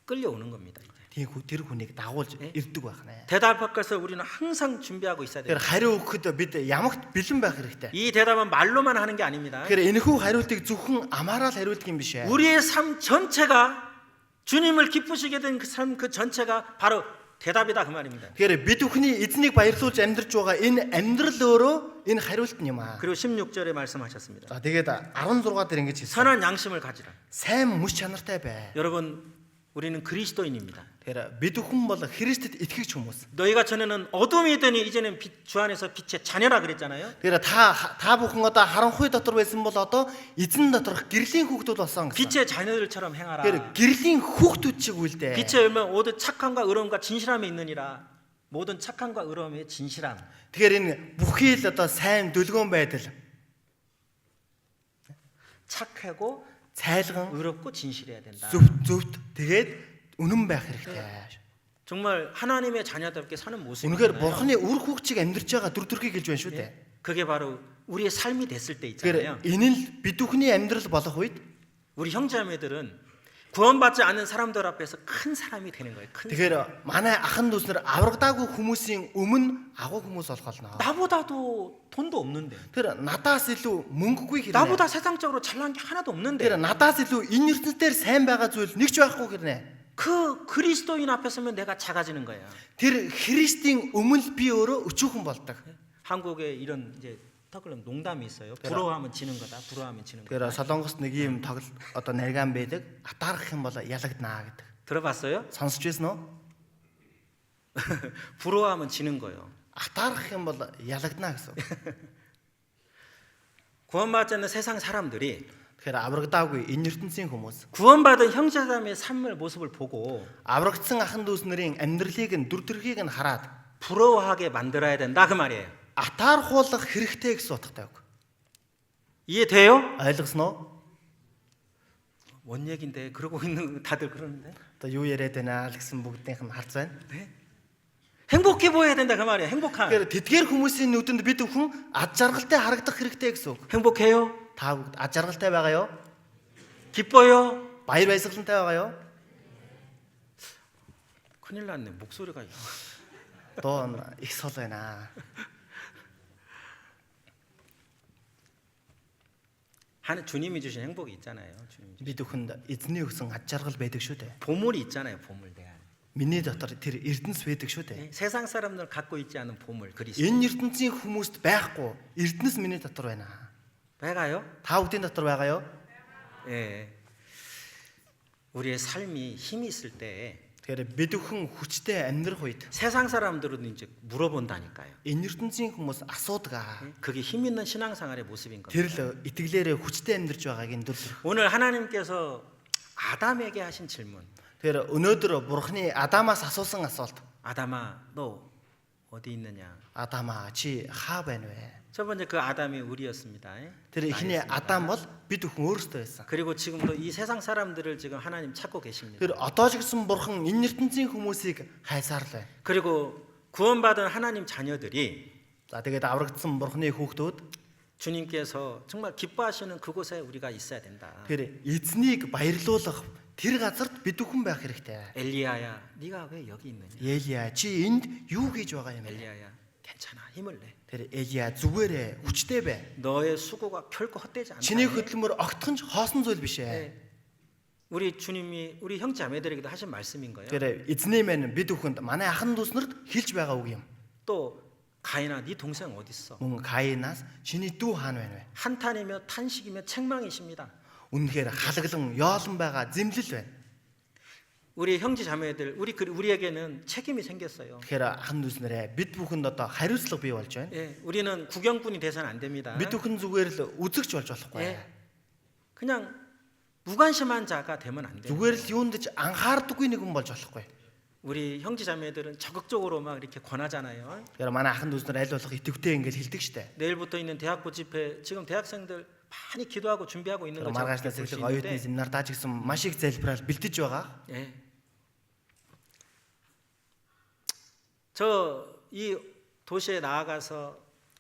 끌려오는 겁니다. 이제. Тэр хүнийг дагуулж ирдэг байх нэ. 대답할 것을 우리는 항상 준비하고 있어야 돼요. Тэгэхээр хариу өгөхөд бид ямагт бэлэн байх хэрэгтэй. 이 대답은 말로만 하는 게 아닙니다. Тэгэхээр энэхүү хариултыг зөвхөн амаараа л хариулдаг юм биш ээ. 우리의 삶 전체가 주님을 기쁘시게 된 그 삶 그 전체가 바로 대답이다 그 말입니다. Тэгэхээр бид бүхний эзнийг баярлуулж амьдарч байгаа энэ амьдрал өөрөө энэ хариулт нь юм аа. 그리고 16절에 말씀하셨습니다. За тэгээд 16 дээр ингэж хэлсэн. 선한 양심을 가지라. Сайн мөч чанартай бай. 여러분 우리는 그리스도인입니다. Тэгэхээр бид бүхэн бол Христэд итгэгч хүмүүс. 너희가 전에는 어둠이더니 이제는 주 안에서 빛의 자녀라 그랬잖아요. Тэгэхээр та бүхэн одоо харанхуй дотор байсан бол одоо эзэн доторх гэрлийн хүүхдүүд болсон гэсэн. 빛의 자녀들처럼 행하라. Тэгэхээр гэрлийн хүүхдүүд чиг үлдээ. 빛의 열매 모든 착함과 의로움과 진실함이 있느니라. 모든 착함과 의로움의 진실함. Тэгэхээр энэ бүхий л одоо сайн дүлгөөн байдал. 착하고 Цайлган 의롭고 진실해야 된다. зөвхт тэгээд үнэн байх хэрэгтэй. 정말 하나님의 자녀답게 사는 Үнэхээр 모습이잖아요. бурхны үр хүүхдчиг амьдарч байгаа дүр төрхийг хэлж байна шүү дээ. 그게 바로 우리의 삶이 됐을 때 Тэгэхээр 있잖아요. энэ л бид бүхний амьдрал болох үед 우리 형제자매들은 구원받지 않는 사람들 앞에서 큰 사람이 되는 거예요. 큰 사람. тэгэхээр манай ахын дүүснэр аврагдаагүй хүмүүсийн өмнө агуу хүмүүс болох болно. 나보다도 돈도 없는데, Тэр надаас илүү мөнгөгүй хэрнээ. 나보다 세상적으로 잘난 게 하나도 없는데, Тэр надаас илүү энэ ертөнцийн сайн байгаа зүйл нэг ч байхгүй хэрнээ. 그 그리스도인 앞에 서면 내가 작아지는 거예요. Тэр Христийн өмнө би өөрөө өчүүхэн болдог. 한국에 이런 이제 터글럼 농담이 있어요. 부러워하면 지는 거다. 부러워하면 지는 거다. Тэгэхээр Солонгост нэг юм тоглол одоо нариган байдаг. Атаарах юм бол ялагднаа гэдэг. 들어봤어요? Сонсч байсан уу? 부러워하면 지는 거예요. Атаарах юм бол ялагднаа гэсэн. 구원받지 않는 세상 사람들이 Тэгэхээр аврагдаагүй энэ ертөнцийн хүмүүс 구원받은 형제자매의 삶을 모습을 보고 аврагдсан ахын дүүс нарын амьдралыг нь дүр төрхийг нь хараад 부러워하게 만들어야 된다 그 말이에요. атаархуулах хэрэгтэй гэсэн утгатай үг. 이해돼요? Ойлгосноо? 뭔 얘긴데 그러고 있는 다들 그러는데. Одоо юу яриад байна гэсэн бүгдийнх нь харц байна. 네? 행복해 보여야 된다 그 말이에요. 행복한. Тэгэхээр тэдгээр хүмүүсийн нүдэнд бид бүхэн ад жаргалтай харагдах хэрэгтэй гэсэн үг. 행복해요? Та бүгд ад жаргалтай байгаа юу? 기뻐요? Баяр баясгалантай байгаа юу? 큰일 났네. 목소리가. Дуу нь их сол байна. 하는 주님이 주신 행복이 있잖아요. 주님이 주신. Бид бүхэнд эзний өгсөн ад жаргал байдаг шүү дээ. 보물이 있잖아요. 보물 내 안에. Миний дотор тэр эрдэнэс байдаг шүү дээ. 세상 사람들 갖고 있지 않은 보물 그리스도. Энэ ертөнцийн хүмүүст байхгүй эрдэнэс миний дотор байна. 왜가요? Та бүдийн дотор байгаа юу? 예. 우리의 삶이 힘이 있을 때 Тэгэхээр бид бүхэн хүчтэй амьдрах үед 세상 사람들은 이제 물어본다니까요. энэ ертөнцийн хүмүүс асуудаг. 그게 힘 있는 신앙생활의 모습인 겁니다. Тэр л итгэлээрээ хүчтэй амьдарч байгааг эндүрлэх. 오늘 하나님께서 아담에게 하신 질문. Тэгэхээр өнөөдөр Бурхны Адамаас асуусан асуулт. 아담아, 너 어디 있느냐? Адамаа чи хаа байна вэ? 첫 번째 그 아담이 우리였습니다. Тэр эхний Адам бол бид бүхэн өөрсдөө байсан. 그리고 지금도 이 세상 사람들을 지금 하나님 찾고 계십니다. Тэр одоо ч гэсэн Бурхан энэ ертөнцийн хүмүүсийг хайсаарлаа. 그리고 구원받은 하나님 자녀들이 За тэгээд аврагдсан Бурхны хүүхдүүд 주님께서 정말 기뻐하시는 그곳에 우리가 있어야 된다. тэр эзнийг баярлуулах тэр газарт бид бүхэн байх хэрэгтэй. 엘리야야, 네가 왜 여기 있느냐? Елия чи энд юу хийж байгаа юм бэ? 엘리야야, 괜찮아, 힘을 내. Тэр Елия зүгээрээ хүчтэй бай. 너의 수고가 결코 헛되지 않다. Чиний хөдөлмөр огтхон ч хоосон зүйл биш ээ. 네. 우리 주님이 우리 형제자매들에게도 하신 말씀인 거예요. Тэр эзний мэн бид бүхэнд манай ахын дүүснэрд хэлж байгаа үг юм. 또 가인아, 네 동생 어디 있어? Мөн Каинаас чиний дүү хаана байна вэ? 한탄이며 탄식이며 책망이십니다. Үнэхээр халаглан яолон байгаа зэмлэл байна. 우리 형제자매들 우리에게는 책임이 생겼어요. Тэгэхээр ахын дүүснэрээ бид бүхэнд одоо хариуцлага бий болж байна. 예, 우리는 구경꾼이 돼서는 안 됩니다. Бид бүхэн зүгээр л үзэгч болж болохгүй. 예, 그냥 무관심한 자가 되면 안 돼요. Зүгээр л юунд ч анхаардаггүй нэг хүн болж болохгүй. 우리 형제자매들은 적극적으로 막 이렇게 권하잖아요. Тэгэхээр манай ахын дүүснэр аль болох идэвхтэй ингэж хэлдэг штэ. 내일부터 있는 대학부 집회 지금 대학생들 많이 기도하고 준비하고 있는 거 Маргааш 제가 볼수 насрал оюутны 있는데, семинар даа ч гэсэн маш их залбирал бэлдэж байгаа. 예. 저 이 도시에 나아가서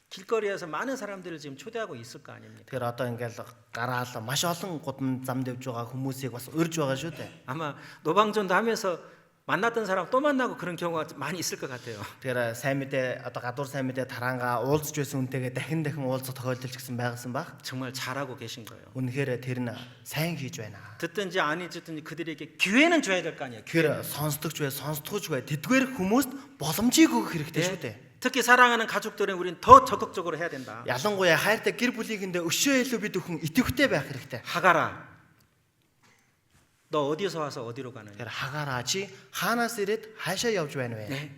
길거리에서 많은 사람들을 지금 초대하고 있을 거 아닙니까? Тэгэхээр одоо ингээл гараал маш олон гудамд зам дэвж байгаа хүмүүсийг бас урьж байгаа шүү дээ. 아마 노방전도 하면서 만났던 사람 또 만나고 그런 경우가 많이 있을 것 같아요. Тэгэхээр сайн мэдээ одоо гадуур сайн мэдээ тараангаа уулзж байсан үнтэйгээ дахин уулзах тохиолдол ч гэсэн байгсан баг. 정말 잘하고 계신 거예요. Үнэхээр тэр нь сайн хийж байна. 듣든지 아니 듣든지 그들에게 기회는 줘야 될 거 아니에요. Тэгэхээр сонсдогч бай, сонсдогч бай тэдгээр хүмүүст боломжийг өгөх хэрэгтэй шүү дээ. 특히 사랑하는 가족들은 우리는 더 적극적으로 해야 된다. Ялангуяа хайртай гэр бүлийнхэндээ өшөө илүү бид бүхэн идэвхтэй байх хэрэгтэй. 하가라. 너 어디서 와서 어디로 가느냐? Тэгэхээр хагаараа чи хаанаас ирээд хаашаа явж байна вэ? 네.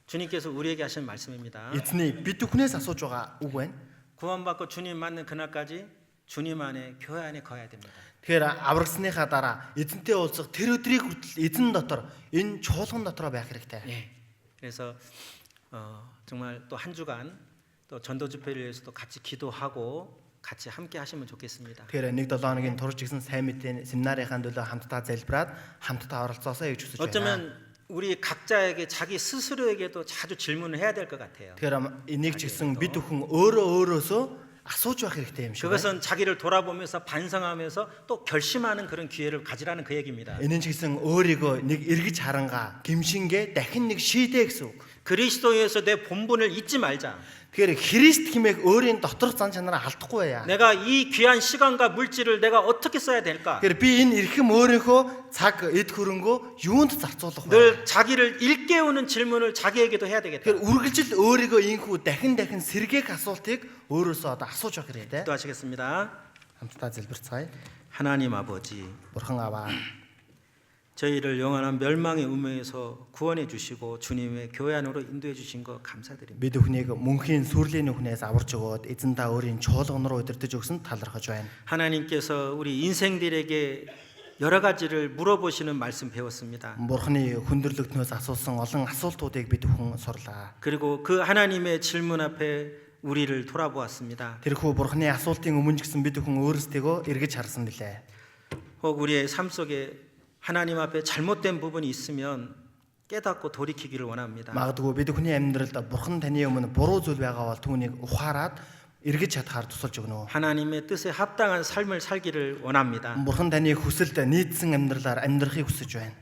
주님께서 우리에게 하신 말씀입니다. Эзний бид бүхнээс асууж байгаа үг байна. 구원받고 주님 만난 그날까지 주님 안에 교회 안에 거해야 됩니다. Тэгэхээр аврагсныхаа дараа эзэнтэй уулзах тэр өдрийг хүртэл эзэн дотор энэ чуулган дотроо байх хэрэгтэй. 예. 그래서 정말 또 한 주간 또 전도 집회를 위해서도 같이 기도하고 같이 함께 하시면 좋겠습니다. Тэгэхээр нэг 7 хоногийн турш гэсэн сайн мэдээ семинарийнхаа төлөө хамтдаа залбираад хамтдаа оролцоосоо гэж хүсэж байна. 어쩌면 우리 각자에게 자기 스스로에게도 자주 질문을 해야 될 것 같아요. Тэгэхээр энийг ч гэсэн бид бүхэн өөрөөсөө асууж байх хэрэгтэй юм шиг байна. 그것은 자기를 돌아보면서 반성하면서 또 결심하는 그런 기회를 가지라는 그 얘기입니다. Энэ ч гэсэн өөрийгөө нэг эргэж харангаа гимшингээ дахин нэг шийдэ гэсэн үг. 그리스도에서 내 본분을 잊지 말자. Тэгэхээр Христ хэмээх өөрийн доторх зан чанараа алдахгүй байя. 내가 이 귀한 시간과 물질을 내가 어떻게 써야 될까? Тэгэхээр би энэ эрхэм өөрийнхөө цаг эд хөрөнгөө юунд зарцуулах вэ? 늘 자기를 일깨우는 질문을 자기에게도 해야 되겠다. Тэгэхээр үргэлжил өөрийгөө инхүү дахин сэргээх асуултыг өөрөөсөө одоо асууж байх хэрэгтэй. 기도하시겠습니다. Хамтдаа залбирцгаая. 하나님 아버지, Бурхан аваа. 저희를 영원한 멸망의 운명에서 구원해 주시고 주님의 교회 안으로 인도해 주신 것 감사드립니다. Бид бүхнийг мөнхийн сүрлийн нүхнээс аварч өгөөд эзэн та өөрийн чуулган руу удирдах өгсөн талархаж байна. 하나님께서 우리 인생들에게 여러 가지를 물어보시는 말씀 배웠습니다. Бурхны хүндрэлтнөөс асуусан олон асуултуудыг бид бүхэн сурлаа. 그리고 그 하나님의 질문 앞에 우리를 돌아보았습니다. Тэрхүү Бурхны асуултын өмнө ч гэсэн бид бүхэн өөрсдийгөө эргэж харсан билээ. 혹 우리의 삶 속에 하나님 앞에 잘못된 부분이 있으면 깨닫고 돌이키기를 원합니다. Магадгүй бид бүхний амьдралд Бурхан таны өмнө буруу зүйл байгаа бол түүнийг ухаарад эргэж чадхаар тусалж өгнө. 하나님의 뜻에 합당한 삶을 살기를 원합니다. Бурхан таны хүсэлд нийцсэн амьдралаар амьдрахыг хүсэж байна.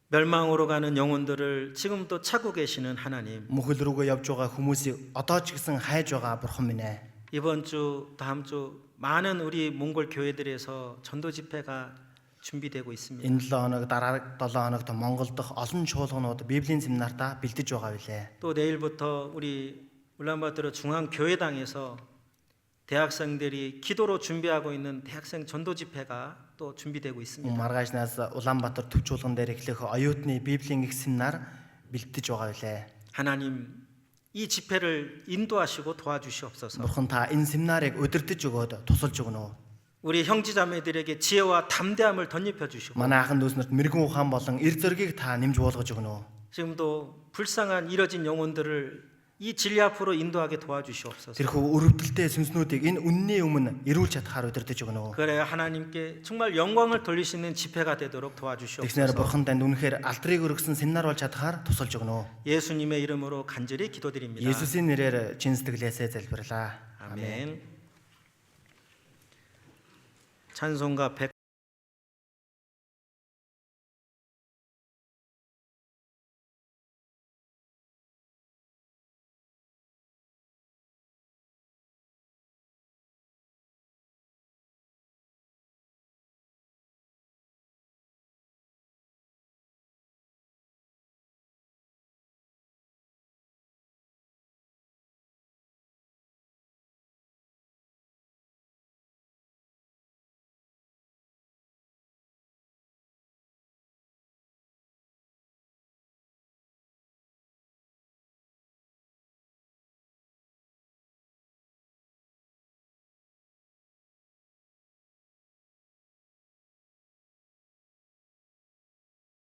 멸망으로 가는 영혼들을 지금도 찾고 계시는 하나님. Мөхөл рүүгээ явж байгаа хүмүүсийг одоо ч гэсэн хайж байгаа Бурхан минь ээ. 이번 주 다음 주 많은 우리 몽골 교회들에서 전도 집회가 준비되고 있습니다. Энэ 7 хоног дараа 7 хоногт Монгол дахь олон чуулганууд Библийн семинартаа бэлдэж байгаа билээ. 또 내일부터 우리 울란바토르 중앙교회당에서 대학생들이 기도로 준비하고 있는 대학생 전도 집회가 또 준비되고 있습니다. Маргаашнаас Улаанбаатар төв чуулган дээр эхлэх оюутны Библийн их семинар бэлдэж байгаа билээ. 하나님 이 집회를 인도하시고 도와주시옵소서. Бурхан та энэ семинарыг удирдах өгөөд тусалж өгнө. 우리 형제자매들에게 지혜와 담대함을 덧입혀 주시고 Манай ахын дүүснэрт мэрэгэн ухаан болон эр зөргийг та нэмж буулгаж өгнө. 지금도 불쌍한 잃어진 영혼들을 이 진리 앞으로 인도하게 도와주시옵소서. Тэрхүү өрөвдөлтэй сүнснүүдийг энэ үнний өмнө эрүүлж чадхаар удирдах өгнө. 그래야 하나님께 정말 영광을 돌릴 수 있는 집회가 되도록 Тэгснээр 도와주시옵소서. Бурхан танд үнэхээр алдрыг өргөсөн семинар болж чадхаар тусалж өгнө. 예수님의 이름으로 간절히 기도드립니다. Есүсийн нэрээр чин сэтгэлээсээ залбирлаа. 아멘. 찬송가